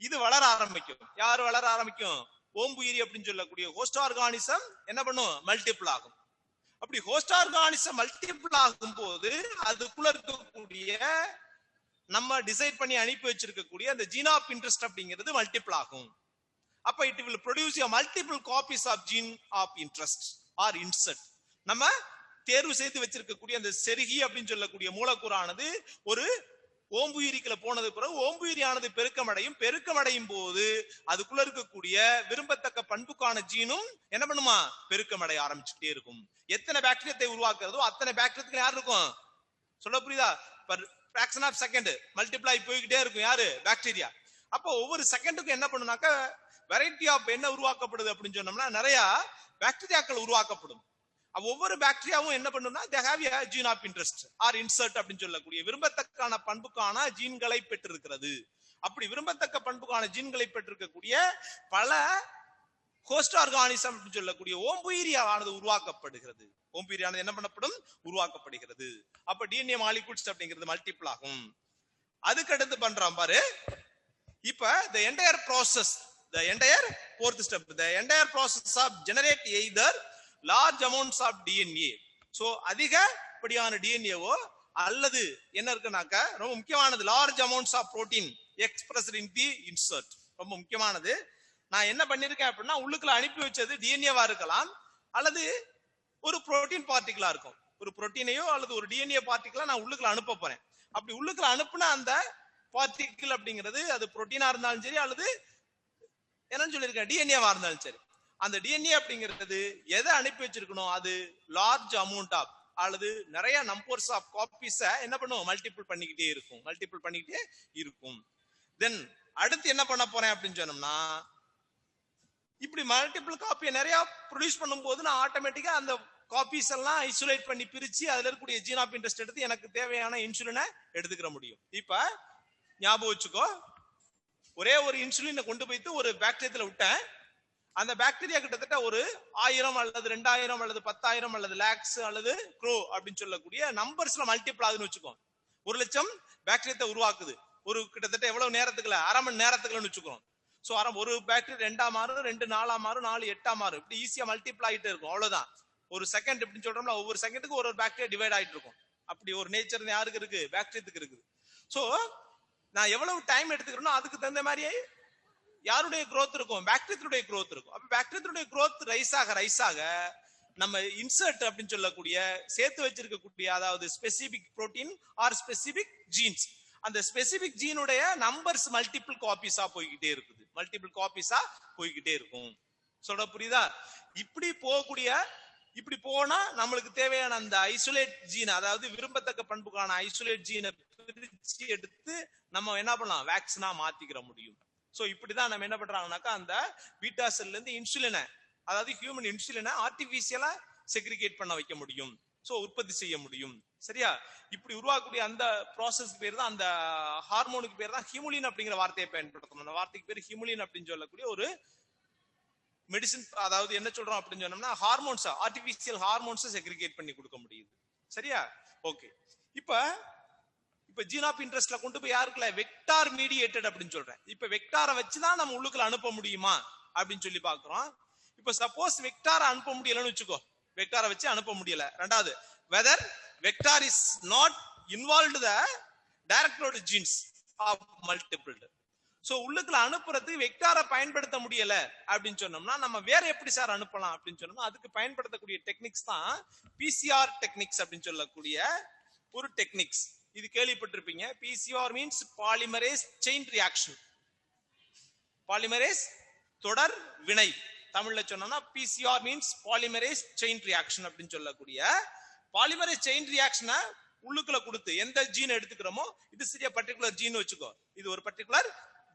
இது வளர ஆரம்பிக்கும். யாரு வளர ஆரம்பிக்கும்? ஓம்புயிரி அப்படின்னு சொல்லக்கூடிய ஹோஸ்ட் ஆர்கானிசம் என்ன பண்ணும்? மல்டிபிள் ஆகும். அப்படி ஹோஸ்ட் ஆர்கானிசம் மல்டிபிள் ஆகும் போது அதுக்குள்ள இருக்கக்கூடிய நம்ம டிசைட் பண்ணி அனுப்பி வச்சிருக்கக்கூடிய அந்த ஜீன் ஆஃப் இன்ட்ரெஸ்ட் அப்படிங்கிறது மல்டிபிள் ஆகும். அப்ப it will produce a multiple copies of gene of interest or insert. நம்ம தேர்வு செய்து வச்சிருக்கக்கூடிய அந்த செருகி அப்படின்னு சொல்லக்கூடிய மூலக்கூறானது ஒரு ஓம்புயிரிக்குள்ள போனது பிறகு ஓம்புயிரியானது பெருக்கமடையும் போது அதுக்குள்ள இருக்கக்கூடிய விரும்பத்தக்க பண்புக்கான ஜீனும் என்ன பண்ணுமா? பெருக்கமடைய ஆரம்பிச்சுட்டே இருக்கும். எத்தனை பாக்டீரியத்தை உருவாக்குறதோ அத்தனை பாக்டீரியத்துக்கு யார் இருக்கும்? சொல்ல புரியுதா? fraction of second மல்டிப்ளை போய்கிட்டே இருக்கும். யாரு? பாக்டீரியா. அப்போ ஒவ்வொரு செகண்டுக்கும் என்ன பண்ணுனாக்க வெரைட்டி ஆஃப் என்ன உருவாக்கப்படுது அப்படின்னு சொன்னோம்னா நிறைய பாக்டீரியாக்கள் உருவாக்கப்படும். ஒவ்வொரு பாக்டீரியாவும் என்ன பண்ணும்னா they have a gene of interest or insert அப்படின்னு சொல்லக்கூடிய விரும்பத்தக்கான பண்புக்கான ஜீன்களை பெற்றிருக்கிறது. அப்படி விரும்பத்தக்க பண்புக்கான ஜீன்களை பெற்றிருக்கக்கூடிய பல ஹோஸ்ட் ஆர்கானிசம் அப்படின்னு சொல்லக்கூடிய ஓம்புயிரியானது உருவாக்கப்படுகிறது. ஓம்புயிரியானது என்ன பண்ணப்படும்? உருவாக்கப்படுகிறது. அப்ப டிஎன்ஏ மாலிகூல்ஸ் அப்படிங்கிறது மல்டிபிள் ஆகும். அதுக்கு அடுத்து பண்றான் பாரு. இப்ப the entire process, the entire fourth step, the entire process of generate either large amounts of DNA. so அதிகப்படியான டிஎன்ஏவோ அல்லது என்ன இருக்குனாக்க ரொம்ப முக்கியமானது large amounts of protein expressed in the insert. ரொம்ப முக்கியமானது. நான் என்ன பண்ணிருக்கேன் அப்படின்னா உள்ளுக்குள்ள அனுப்பி வச்சது டிஎன்ஏவா இருக்கலாம் அல்லது ஒரு புரோட்டீன் பார்ட்டிகளா இருக்கும். ஒரு புரோட்டீனையோ அல்லது ஒரு டிஎன்ஏ பார்ட்டிகளா நான் உள்ளுக்குள்ள அனுப்ப போறேன். அப்படி உள்ளுக்குள்ள அனுப்புன அந்த பார்ட்டிகிள் அப்படிங்கிறது அது புரோட்டீனா இருந்தாலும் சரி அல்லது என்னன்னு சொல்லியிருக்கேன் டிஎன்ஏவா இருந்தாலும் சரி, அந்த டிஎன்ஏ அப்படிங்கிறது எதை அனுப்பி வச்சிருக்கணும்? அது லார்ஜ் அமௌண்ட் ஆஃப் அல்லது நிறைய நம்பர்ஸ் ஆஃப் காப்பீஸ என்ன பண்ணுவோம்? மல்டிபிள் பண்ணிக்கிட்டே இருக்கும். தென் அடுத்து என்ன பண்ண போறேன் அப்படின்னு சொன்னோம்னா இப்படி மல்டிபிள் காப்பியை நிறைய ப்ரொடியூஸ் பண்ணும்போது நான் ஆட்டோமேட்டிக்கா அந்த காப்பீஸ் எல்லாம் ஐசோலேட் பண்ணி பிரிச்சு அதுல இருக்கக்கூடிய ஜீன் ஆஃப் இன்ட்ரெஸ்ட் எடுத்து எனக்கு தேவையான இன்சுலினை எடுத்துக்கிற முடியும். இப்ப ஞாபகம் வச்சுக்கோ, ஒரே ஒரு இன்சுலினை கொண்டு போயிட்டு ஒரு பாக்டீரியாத்துல விட்டேன். அந்த பாக்டீரியா கிட்டத்தட்ட ஒரு 1000 அல்லது 2000 அல்லது 10,000 அல்லது லேக்ஸ் அல்லது க்ரோ அப்படின்னு சொல்லக்கூடிய நம்பர்ஸ்ல மல்டிபிள் ஆகுதுன்னு வச்சுக்கோ. 1,00,000 பாக்டீரியத்தை உருவாக்குது. ஒரு கிட்டத்தட்ட எவ்வளவு நேரத்துக்குள்ள? அரை மணி நேரத்துக்குள்ளன்னு வச்சுக்கிறோம். சோ ஒரு பாக்டீரியா 2ஆ மாறும், 2 4ஆ மாறும், 4 8ஆ மாறும். இப்படி ஈஸியா மல்டிபிள் ஆயிட்டே இருக்கும். அவ்வளவுதான். ஒரு செகண்ட் அப்படின்னு சொல்றோம்ல, ஒவ்வொரு செகண்டுக்கு ஒரு பாக்டீரியா டிவைட் ஆயிட்டு இருக்கும். அப்படி ஒரு நேச்சர் யாருக்கு இருக்கு? பாக்டீரியத்துக்கு இருக்குது. சோ நான் எவ்வளவு டைம் எடுத்துக்கிறேனோ அதுக்கு தகுந்த மாதிரி யாருடைய growth இருக்கும்? பாக்டீரியாவுடைய growth இருக்கும். அப்ப பாக்டீரியாவுடைய growth ரைஸ் ஆக நம்ம இன்சர்ட் அப்படின்னு சொல்லக்கூடிய சேர்த்து வச்சிருக்கக்கூடிய அதாவது specific protein or specific genes, அந்த ஸ்பெசிபிக் ஜீனுடைய நம்பர்ஸ் மல்டிபிள் காப்பீஸா போய்கிட்டே இருக்கும். சொல்ற புரியுதா? இப்படி போனா நம்மளுக்கு தேவையான அந்த ஐசோலேட் ஜீன், அதாவது விரும்பத்தக்க பண்புக்கான ஐசோலேட் ஜீனை பிரிச்சு எடுத்து நம்ம என்ன பண்ணலாம்? வேக்சினா மாத்திக்கிற முடியும். சோ இப்படிதான் நம்ம என்ன பண்றாங்கன்னாக்கா அந்த பீட்டா செல்ல இருந்து இன்சுலினை, அதாவது ஹியூமன் இன்சுலினை ஆர்டிபிஷியலா செக்ரிகேட் பண்ண வைக்க முடியும். சோ உற்பத்தி செய்ய முடியும். சரியா? இப்படி உருவாக்கக்கூடிய அந்த ப்ராசஸ்க்கு பேர் தான், அந்த ஹார்மோனுக்கு பேர் தான் ஹிமுலின் அப்படிங்கிற வார்த்தையை பயன்படுத்தணும். அந்த வார்த்தைக்கு பேர் ஹிமுலின் அப்படின்னு சொல்லக்கூடிய ஒரு மெடிசின். அதாவது என்ன சொல்றோம் அப்படின்னு சொன்னோம்னா ஹார்மோன்ஸ், ஆர்டிபிஷியல் ஹார்மோன்ஸ் செக்ரிகேட் பண்ணி கொடுக்க முடியுது. சரியா? ஓகே. இப்ப ஜீன் ஆஃப் இன்ட்ரெஸ்ட்ல கொண்டு போய் யாருக்குல வெக்டார் மீடியேட்டட் அப்படின்னு சொல்றேன். இப்ப வெக்டாரை வச்சுதான் நம்ம உள்ளுக்குள்ள அனுப்ப முடியுமா அப்படின்னு சொல்லி பாக்குறோம். இப்ப சப்போஸ் வெக்டாரை அனுப்ப முடியலன்னு வச்சுக்கோ, வெக்டாரை வச்சு அனுப்ப முடியல. ரெண்டாவது, whether vector is not involved the directed genes of multiple. So உள்ளுக்குள்ள அனுப்புறதுக்கு வெக்டாரை பயன்படுத்த முடியல அப்படின்னு சொன்னோம்னா நம்ம வேற எப்படி சார் அனுப்பலாம் அப்படின்னு சொன்னோம்னா அதுக்கு பயன்படுத்தக்கூடிய டெக்னிக்ஸ் தான் பிசிஆர் டெக்னிக்ஸ் அப்படின்னு சொல்லக்கூடிய ஒரு டெக்னிக்ஸ். இது கேள்விப்பட்டிருப்பீங்க. PCR means polymerase chain reaction. Polymerase தொடர் வினை. தமிழ்ல சொன்னோம்னா PCR means polymerase chain reaction அப்படின்னு சொல்லக்கூடிய பாலிமரேஸ் செயின் ரியாக்ஷனை உள்ளுக்குள்ள கொடுத்து எந்த ஜீன் எடுத்துக்கிறோமோ, இது சரியா பர்டிகுலர் ஜீன் வச்சுக்கோ, இது ஒரு பர்டிகுலர்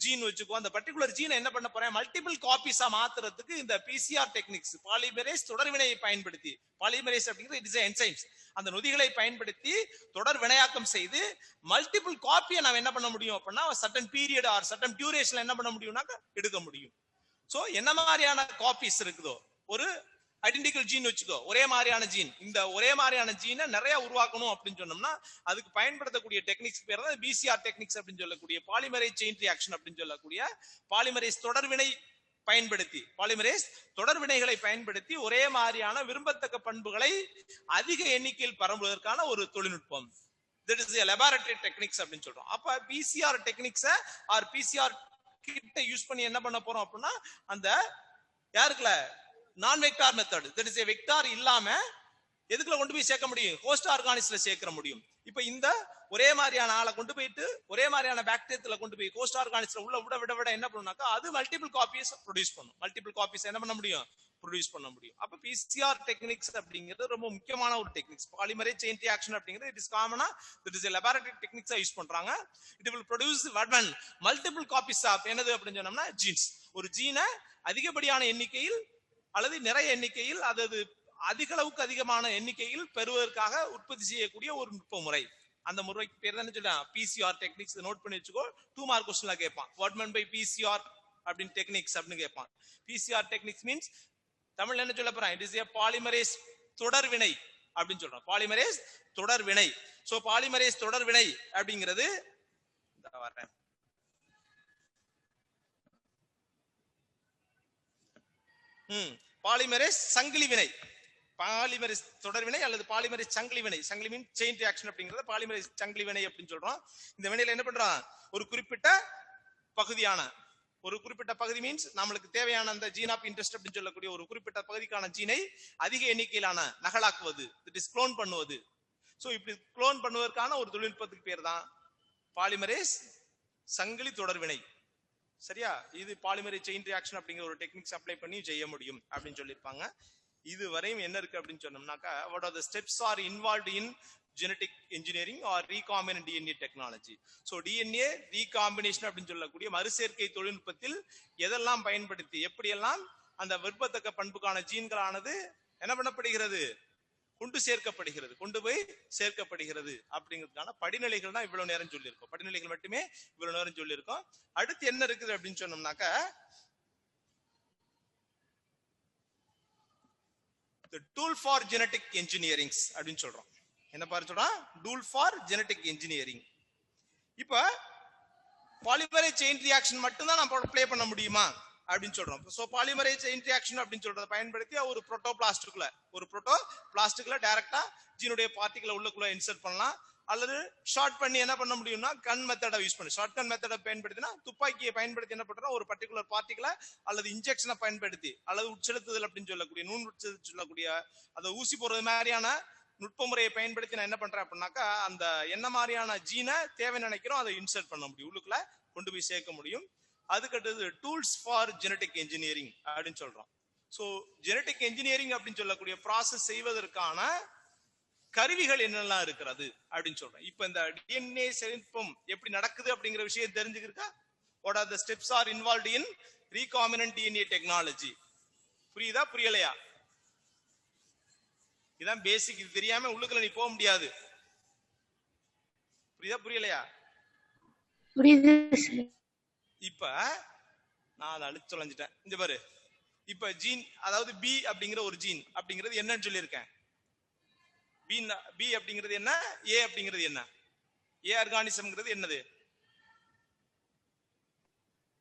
ஜீன் வச்சுக்கோ, அந்த பர்டிகுலர் ஜீனை என்ன பண்ண போறேன், மல்டிபிள் காப்பீஸா மாத்துறதுக்கு இந்த பிசிஆர் டெக்னிக்ஸ் பாலிமரேஸ் தொடர்வினையை பயன்படுத்தி, பாலிமரேஸ் அப்படிங்கிறது இட் இஸ் என்சைம்ஸ், அந்த நொதிகளை பயன்படுத்தி தொடர் வினையாக்கம் செய்து மல்டிபிள் காப்பியை நாம் என்ன பண்ண முடியும் அப்படின்னா சர்டன் பீரியட் ஆர் சர்டன் டியூரேஷன்ல என்ன பண்ண முடியும்னாக்க எடுக்க முடியும். சோ என்ன மாதிரியான காப்பீஸ் இருக்குதோ, ஒரு ஐடென்டிக்கல் ஜீன் வச்சுக்கோ, ஒரே மாதிரியான ஜீன், இந்த ஒரே மாதிரியான ஜீனை நிறைய உருவாக்கணும் அப்படின்னு சொன்னோம்னா அதுக்கு பயன்படுத்தக்கூடிய டெக்னிக்ஸ் பேர் தான் பிசிஆர் டெக்னிக்ஸ் அப்படின்னு சொல்லக்கூடிய பாலிமரேஸ் செயின் ரியாக்ஷன் அப்படின்னு சொல்லக்கூடிய பாலிமரேஸ் தொடர்வினை பயன்படுத்தி, பாலிமரேஸ் தொடர்வினைகளை பயன்படுத்தி ஒரே மாதிரியான விரும்பத்தக்க பண்புகளை அதிக எண்ணிக்கையில் பரம்புவதற்கான ஒரு தொழில்நுட்பம். That is a laboratory techniques அப்படின்னு சொல்றோம். அப்ப பிசிஆர் டெக்னிக்ஸ் ஆர் பிசிஆர் கிட்ட யூஸ் பண்ணி என்ன பண்ண போறோம் அப்படின்னா அந்த யாருக்குல நான் vector method, that is a vector இல்லாம எதுக்குள்ள கொண்டு போய் சேர்க்க முடியும், ஹோஸ்ட் ஆர்கானிஸ்ல சேர்க்க முடியும். இப்ப இந்த ஒரே மாதிரியான ஆளை கொண்டு போயிட்டு ஒரே மாதிரியான பாக்டீரியத்துல கொண்டு போய் ஹோஸ்ட் ஆர்கானிஸ்ல உள்ள விட என்ன பண்ணுனாக்கா அது மல்டிபிள் காப்பீஸ் ப்ரொடியூஸ் பண்ணும். மல்டிபிள் காப்பீஸ் என்ன பண்ண முடியும், ப்ரொடியூஸ் பண்ண முடியும். அப்ப பிசிஆர் டெக்னிக்ஸ் அப்படிங்கிறது ரொம்ப முக்கியமான ஒரு டெக்னிக்ஸ். பாலிமரேஸ் செயின் ரியாக்ஷன் அப்படிங்கிறது இட் இஸ் காமனா it is a laboratory techniques use பண்றாங்க. It will produce what one multiple copies of என்னது அப்படின்னு சொன்னோம்னா ஜீன்ஸ். ஒரு ஜீனை அதிகப்படியான எண்ணிக்கையில் அல்லது நிறைய எண்ணிக்கையில் அதாவது அதிக அளவுக்கு அதிகமான எண்ணிக்கையில் பெறுவதற்காக உற்பத்தி செய்யக்கூடிய ஒரு நுட்ப முறை. அந்த முறைக்கு பேர் தான் சொல்றேன் பிசிஆர் டெக்னிக்ஸ். நோட் பண்ணி வச்சுக்கோ, 2 மார்க் क्वेश्चनல கேட்பான். வாட் மீன் பை பிசிஆர் அப்படின் டெக்னிக்ஸ் அப்படின்னு கேட்பான். பிசிஆர் டெக்னிக்ஸ் மீன்ஸ் தமிழ்ல என்ன சொல்ல போறேன், இட் இஸ் a பாலிமரேஸ் தொடர்வினை அப்படின்னு சொல்றோம். பாலிமரேஸ் தொடர்வினை. சோ பாலிமரேஸ் தொடர்வினை அப்படிங்கிறது இந்த வரேன் பாலிமரேஸ் சங்கிலி வினை. பாலிமரேஸ் தொடர்வினை அல்லது பாலிமரேஸ் சங்கிலி வினை. சங்கிலி மீன் செயின் ரியாக்ஷன் அப்படிங்கறது பாலிமரேஸ் சங்கிலி வினை அப்படின்னு சொல்றோம். இந்த வினையில என்ன பண்றோம், ஒரு குறிப்பிட்ட பகுதி மீன்ஸ் நம்மளுக்கு தேவையான அந்த ஜீன் ஆஃப் இன்ட்ரெஸ்ட் அப்படின்னு சொல்லக்கூடிய ஒரு குறிப்பிட்ட பகுதிக்கான ஜீனை அதிக எண்ணிக்கையிலான நகலாக்குவது, இட் இஸ் க்ளோன் பண்ணுவது. சோ இப்படி க்ளோன் பண்ணுவதற்கான ஒரு தொழில்நுட்பத்துக்கு பேர் தான் பாலிமரேஸ் சங்கிலி தொடர்வினை. சரியா? இது பாலிமரேஸ் செயின் ரியாக்ஷன் அப்படிங்கிற ஒரு டெக்னிக்ஸ் அப்ளை பண்ணி செய்ய முடியும் அப்படின்னு சொல்லியிருப்பாங்க. இது வரையும் என்ன இருக்கு அப்படின்னு சொன்னோம்னாக்கா what are the steps are involved in genetic engineering or recombinant DNA technology. so DNA recombination அப்படின்னு சொல்லக்கூடிய மறுசேர்க்கை தொழில்நுட்பத்தில் எதெல்லாம் பயன்படுத்தி எப்படியெல்லாம் அந்த விரும்பத்தக்க பண்புக்கான ஜீன்களானது என்ன பண்ணப்படுகிறது, கொண்டு போய் சேர்க்கப்படுகிறது அப்படிங்கிறதுக்கான படிநிலைகள் தான் இவ்வளவு நேரம் சொல்லியிருக்கோம். படிநிலைகள் மட்டுமே இவ்வளவு நேரம் சொல்லியிருக்கோம். அடுத்து என்ன இருக்குது அப்படின்னு சொன்னோம்னாக்கா the tool for genetic engineering அப்படின்னு சொல்றோம். என்ன பாரு சொல்றோம், tool for genetic engineering. இப்ப பாலிமரேஸ் செயின் ரியாக்ஷன் மட்டும் தான் நம்ம ப்ளே பண்ண முடியுமா அப்படின்னு சொல்றோம். சோ பாலிமரேஸ் செயின் ரியாக்ஷன் அப்படின்னு சொல்றதை பயன்படுத்தி ஒரு புரோட்டோபிளாஸ்டுக்குள்ள டைரக்டா ஜீனுடைய பார்ட்டிகளை உள்ளுக்குள்ள இன்சர்ட் பண்ணலாம். அல்லது ஷார்ட் பண்ணி என்ன பண்ண முடியும்னா கன் மெத்தடை யூஸ் பண்ணி, ஷார்ட் கன் மெத்தடை பயன்படுத்தினா துப்பாக்கியை பயன்படுத்தி என்ன பண்றோம், ஒரு பர்டிகுலர் பார்ட்டிகளை அல்லது இன்ஜெக்ஷனை பயன்படுத்தி அல்லது உட்செலுத்துதல் அப்படின்னு சொல்லக்கூடிய நூன் உட்செலுத்து சொல்லக்கூடிய அந்த ஊசி போடுறது மாதிரியான நுட்ப முறையை பயன்படுத்தி நான் என்ன பண்றேன் அப்படின்னாக்கா அந்த என்ன மாதிரியான ஜீனை தேவை நினைக்கிறோம் அதை இன்சர்ட் பண்ண முடியும், உள்ளுக்குள்ள கொண்டு போய் சேர்க்க முடியும். அதுக்கடுத்தது டூல்ஸ் ஃபார் ஜெனடிக் இன்ஜினியரிங் அப்படின்னு சொல்றோம். சோ ஜெனடிக் இன்ஜினியரிங் அப்படின்னு சொல்லக்கூடிய ப்ராசஸ் செய்வதற்கான கருவிகள் என்னெல்லாம் இருக்கிறது அப்படின்னு சொல்றேன். இப்ப இந்த டிஎன்ஏ செழிப்பம் எப்படி நடக்குது அப்படிங்கிற விஷயம் தெரிஞ்சுக்கிருக்கா? What are the steps are involved in recombinant DNA technology. புரியுதா புரியலையா? இதான் பேசிக். இது தெரியாம உள்ளுக்குள்ள நீ போக முடியாது. புரியுதா புரியலையா? புரியுது. இப்ப நான் அதை அழிச்சு தொலைஞ்சிட்டேன். இந்த பாரு, இப்ப ஜீன் அதாவது பி அப்படிங்கிற ஒரு ஜீன் அப்படிங்கிறது என்னன்னு சொல்லியிருக்கேன், பி அப்படிங்கிறது என்ன, ஏ அப்படிங்கிறது என்ன? ஏ ஆர்கானிசம்ங்கிறது என்னது?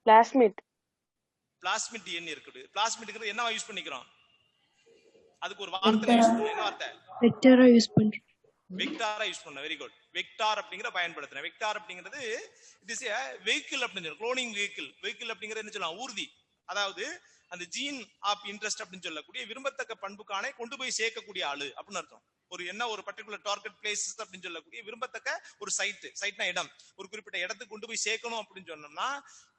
பிளாஸ்மிட். பிளாஸ்மிட் டிஎன்ஏ இருக்குது. பிளாஸ்மிட்ங்கிறது என்னவா யூஸ் பண்ணிக்கிறோம்? அதுக்கு ஒரு வார்த்தை யூஸ் பண்ணலாம். என்ன வார்த்தை? வெக்டரா யூஸ் பண்றோம். வெக்டாரா யூஸ் பண்ண. Very good. வெக்டார் அப்படிங்கிற பயன்படுத்துறேன். வெக்டார் அப்படிங்கிறது இட் இஸ் எ வெஹிக்கிள் அப்படின்னு சொல்லலாம். Cloning vehicle. வெஹிக்கிள் அப்படிங்கிறது என்ன சொல்லலாம்? ஊர்தி. அதாவது அந்த ஜீன் ஆஃப் இன்ட்ரெஸ்ட் அப்படின்னு சொல்லக்கூடிய விரும்பத்தக்க பண்புக்கான கொண்டு போய் சேர்க்கக்கூடிய ஆளு அப்படின்னு அர்த்தம். ஒரு என்ன ஒரு பர்டிகுலர் டார்கெட் பிளேசஸ் அப்படின்னு சொல்லக்கூடிய விரும்பத்தக்க ஒரு சைட்னா இடம், ஒரு குறிப்பிட்ட இடத்துக்கு கொண்டு போய் சேர்க்கணும் அப்படின்னு சொன்னோம்னா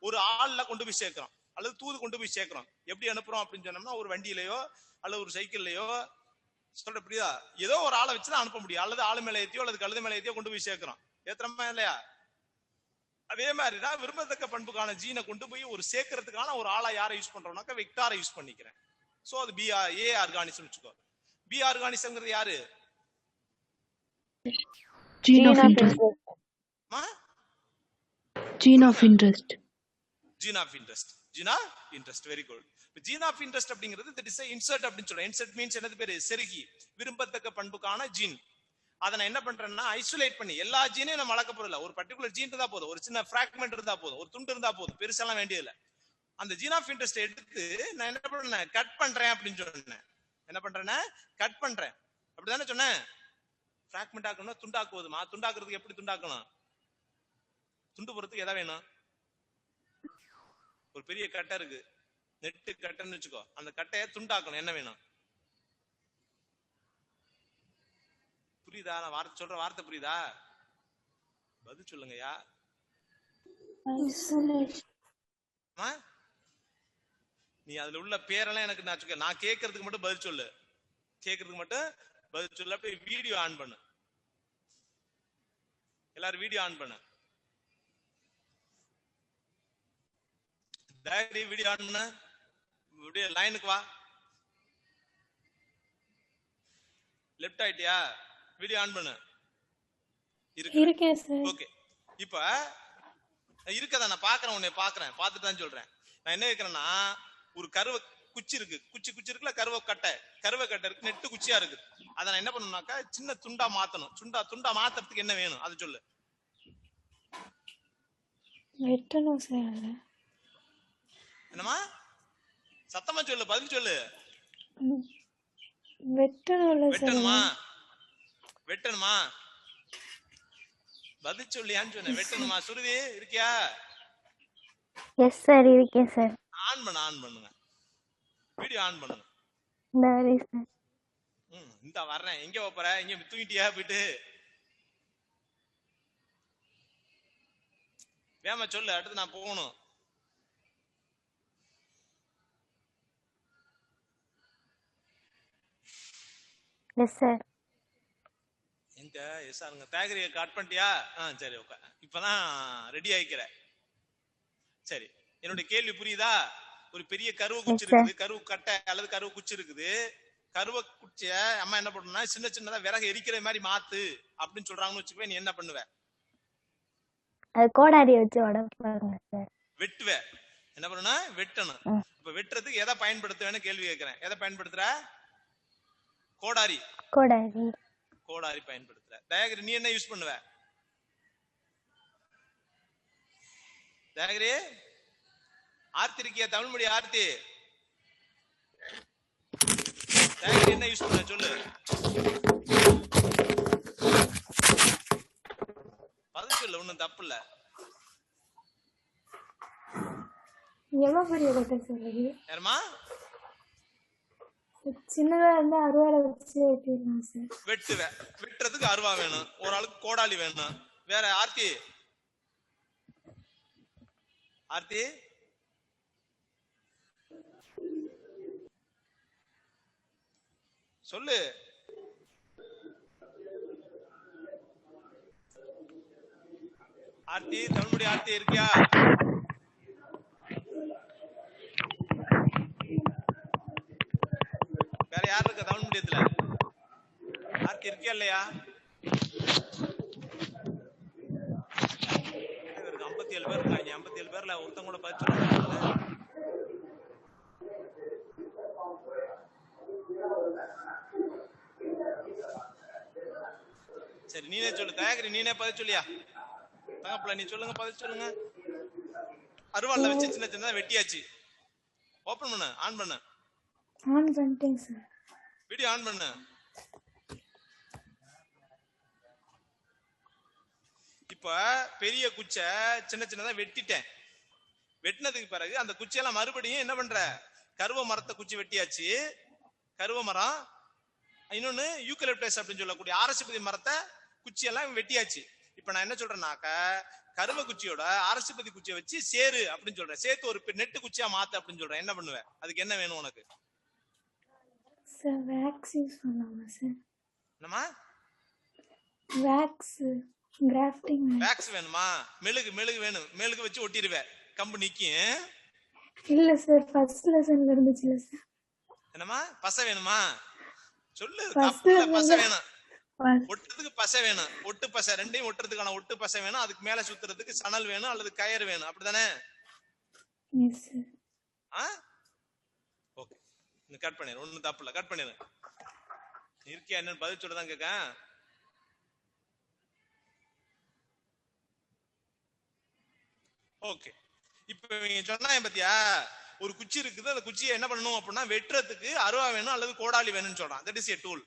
ஒரு ஆள்ல கொண்டு போய் சேர்க்கிறோம் அல்லது தூது கொண்டு போய் சேர்க்கிறோம். எப்படி அனுப்புறோம் அப்படின்னு சொன்னோம்னா ஒரு வண்டியிலயோ அல்லது ஒரு சைக்கிள்லயோ, சொல்ற புரியுதா, ஏதோ ஒரு ஆளை வச்சுதான் அனுப்ப முடியும். அல்லது ஆளு மேல ஏத்தியோ அல்லது கழுத மேல ஏத்தியோ கொண்டு போய் சேர்க்கிறோம். ஏத்துறமா இல்லையா? அதே மாதிரிதான் விரும்பத்தக்க பண்புக்கான ஜீனை கொண்டு போய் ஒரு சேர்க்கறதுக்கான ஒரு ஆளா யாரை யூஸ் பண்றோம்னாக்கா வெக்டாரை யூஸ் பண்ணிக்கிறேன். சோ அது ஏ ஆர்கானிசம் வச்சுக்கோ. பி ஆர்கானிசம்ங்கிறது யாரு? Gene of interest. Gene of interest. Gene of interest. Gene of interest. Very good. Gene of interest அப்படிங்கிறது that is a insert அப்படின்னு சொல்றேன். insert means என்னது பேரு? செருகி. விரும்பத்தக்க பண்புக்கான ஜீன். அதை நான் என்ன பண்றேன்னா ஐசோலேட் பண்ணி எல்லா ஜீனையும் நம்ம வளர்க்க போறதில்ல. ஒரு பர்டிகுலர் ஜீன் இருந்தா போதும், ஒரு சின்ன பிராக்மெண்ட் இருந்தா போதும், ஒரு துண்டு இருந்தா போதும், பெருசெல்லாம் வேண்டியதில்லை. அந்த ஜீன் ஆஃப் இன்ட்ரெஸ்ட் எடுத்து நான் என்ன பண்ணேன்? கட் பண்றேன் அப்படின்னு சொன்னேன். என்ன பண்றேன்னா கட் பண்றேன். அப்படிதானே சொன்னேன்? பிராக்மெண்ட் ஆக்கணும், துண்டாக்குவதுமா? துண்டாக்குறதுக்கு எப்படி துண்டாக்கணும்? துண்டு போறதுக்கு எதா வேணும்? ஒரு பெரிய கட்டை இருக்கு, நெட்டு கட்டைன்னு வச்சுக்கோ. அந்த கட்டையை துண்டாக்கணும், என்ன வேணும்? புரியுதா? நான் வார்த்தை சொல்ற வார்த்தை புரியுதா? பதில் சொல்லுங்கய்யா. நீ அதுல உள்ள பேரெல்லாம் எனக்கு நான் கேட்கறதுக்கு மட்டும் பதில் சொல்லு. கேட்கறதுக்கு மட்டும் பதில் சொல்லு. அப்படி வீடியோ ஆன் பண்ணு. எல்லாரும் வீடியோ ஆன் பண்ணு. வீடியோ ஆன் பண்ணு. அப்படியே லைனுக்கு வா. லெஃப்ட் ஆயிட்டியா? வீடியோ ஆன் பண்ணு. இருக்கேன் சார். ஓகே. இப்ப இருக்கதா நான் பாக்குறேன், உன்னை பாக்குறேன், பார்த்துட்டு தான் சொல்றேன். நான் என்ன கேக்குறேன்னா ஒரு கருவை குச்சி இருக்கு, குச்சி இருக்குல்ல, கருவை கட்டை இருக்கு, நெட்டு குச்சியா இருக்கு. அதை நான் என்ன பண்ணணும்னாக்கா சின்ன துண்டா மாத்தணும். துண்டா மாத்துறதுக்கு என்ன வேணும் அது சொல்லு. வெட்டணும் சார். என்னமா? சத்தமா சொல்லு, பதில் சொல்லு. வெட்டணுமா? வெட்டணுமா? பதில் சொல்லியான்னு சொன்னேன். வெட்டணுமா? சுருதி இருக்கியா? எஸ் சார், இருக்கேன் சார். ஆன் பண்ணுங்க. வீடியோ ஆன் பண்ணுங்க. இந்த வர்றேன். எங்க போற? இங்க தூங்கிட்டியா? போயிட்டு வேமா சொல்லு. அடுத்து நான் போகணும். Yes sir. எங்க எஸ் ஆருங்க. பேக்கரியை கட் பண்ணிட்டியா? சரி, ஓகே. இப்பதான் ரெடி ஆயிக்கிற. சரி, என்னுடைய கேள்வி புரியுதா? ஒரு பெரிய கருவு குச்சி இருக்குது, கருவு கட்டை அல்லது கருவு குச்சி இருக்குது. கருவை குச்சிய அம்மா என்ன பண்ணுனா சின்ன சின்னதா விறகு எரிக்கிற மாதிரி மாத்து அப்படின்னு சொல்றாங்கன்னு வச்சுக்கவே, நீ என்ன பண்ணுவ? அது கோடாரியை வச்சு உடைப்பாங்க சார். வெட்டுவ. என்ன பண்ணனா வெட்டணும். இப்ப வெட்டுறதுக்கு எதை பயன்படுத்துவேன்னு கேள்வி கேட்கிறேன். எதை பயன்படுத்துற? கோடாரி பயன்படுத்துற. தயாகிரி நீ என்ன யூஸ் பண்ணுவ? தயாகிரி ஆர்த்தி இருக்கியா? தமிழ் மொழி ஆர்த்தி. தயாகிரி என்ன யூஸ் பண்ண சொல்லு. பதில் சொல்லு, ஒண்ணும் தப்பு இல்ல. எவ்வளவு பெரிய கட்டை சொல்லுது? யாருமா? சின்னதா இருந்தா அருவாளை வச்சு வெட்டிடலாம் சார். வெட்டுறதுக்கு அருவா வேணும், ஒரு ஆளுக்கு கோடாலி வேணும். வேற ஆர்த்தி சொல்லு. ஆர்த்தி, தமிழ்மொழி ஆர்த்தி இருக்கியா? வேற யாரு இருக்கா தமிழ் மீடியத்துல? ஆர்த்தி இருக்கியா இல்லையா? 57 பேர் இருக்காங்க. 57 பேர்ல ஒருத்தங்க கூட பதில் சொல்ல. சரி நீனே சொல்லு தயாகரி, நீனே பதில் சொல்லியா? தங்கப்புல நீ சொல்லுங்க, பதில் சொல்லுங்க. அருவாள்ல வச்சு சின்ன சின்னதா வெட்டியாச்சு. ஓபன் பண்ணு, ஆன் பண்ணு. ஆன் பண்ணிட்டேங்க சார். வீடியோ ஆன் பண்ணு. இப்ப பெரிய குச்சை சின்ன சின்னதா வெட்டிட்டேன். வெட்டினதுக்கு பிறகு அந்த குச்சியெல்லாம் மறுபடியும் என்ன பண்ற, கருவ மரத்தை குச்சி வெட்டியாச்சு. கருவ மரம், இன்னொன்னு யூக்கலிப்டஸ் அப்படின்னு சொல்லக்கூடிய ஆரசிபதி மரத்தை குச்சியெல்லாம் வெட்டியாச்சு. இப்ப நான் என்ன சொல்றேன்னாக்க, கருவ குச்சியோட ஆரசிபதி குச்சியை வச்சு சேரு அப்படின்னு சொல்றேன், சேர்த்து ஒரு நெட்டு குச்சியா மாத்து அப்படின்னு சொல்றேன். என்ன பண்ணுவேன்? அதுக்கு என்ன வேணும் உனக்கு? சார் வேக்ஸ் யூஸ் பண்ணலாமா சார்? என்னமா? Wax grafting. வேக்ஸ் வேணுமா? மெழுகு, மெழுகு வேணும். மெழுகு வச்சு ஒட்டிடுவேன், கம்பு நிக்கும். இல்ல சார், ஃபர்ஸ்ட் லெசன்ல இருந்துச்சுல சார். என்னமா? பசை வேணுமா? சொல்லு. First பசை வேணும், first- ஒட்டுறதுக்கு பசை வேணும். ஒட்டு பசை ரெண்டையும் ஒட்டுறதுக்கான ஒட்டு பசை வேணும். அதுக்கு மேல சுத்துறதுக்கு சணல் வேணும் அல்லது கயிறு வேணும். அப்படிதானே? yes sir. ஓகே, நீ கட் பண்ணிரு, ஒண்ணும் தப்பு இல்ல, கட் பண்ணிரு. இருக்கியா என்னன்னு பதில் சொல்லதான் கேட்க. ஓகே, இப்ப நீங்க சொன்னா பத்தியா, ஒரு குச்சி இருக்குது, அந்த குச்சியை என்ன பண்ணணும் அப்படின்னா வெட்டுறதுக்கு அருவா வேணும் அல்லது கோடாலி வேணும்னு சொல்றான். That is A tool.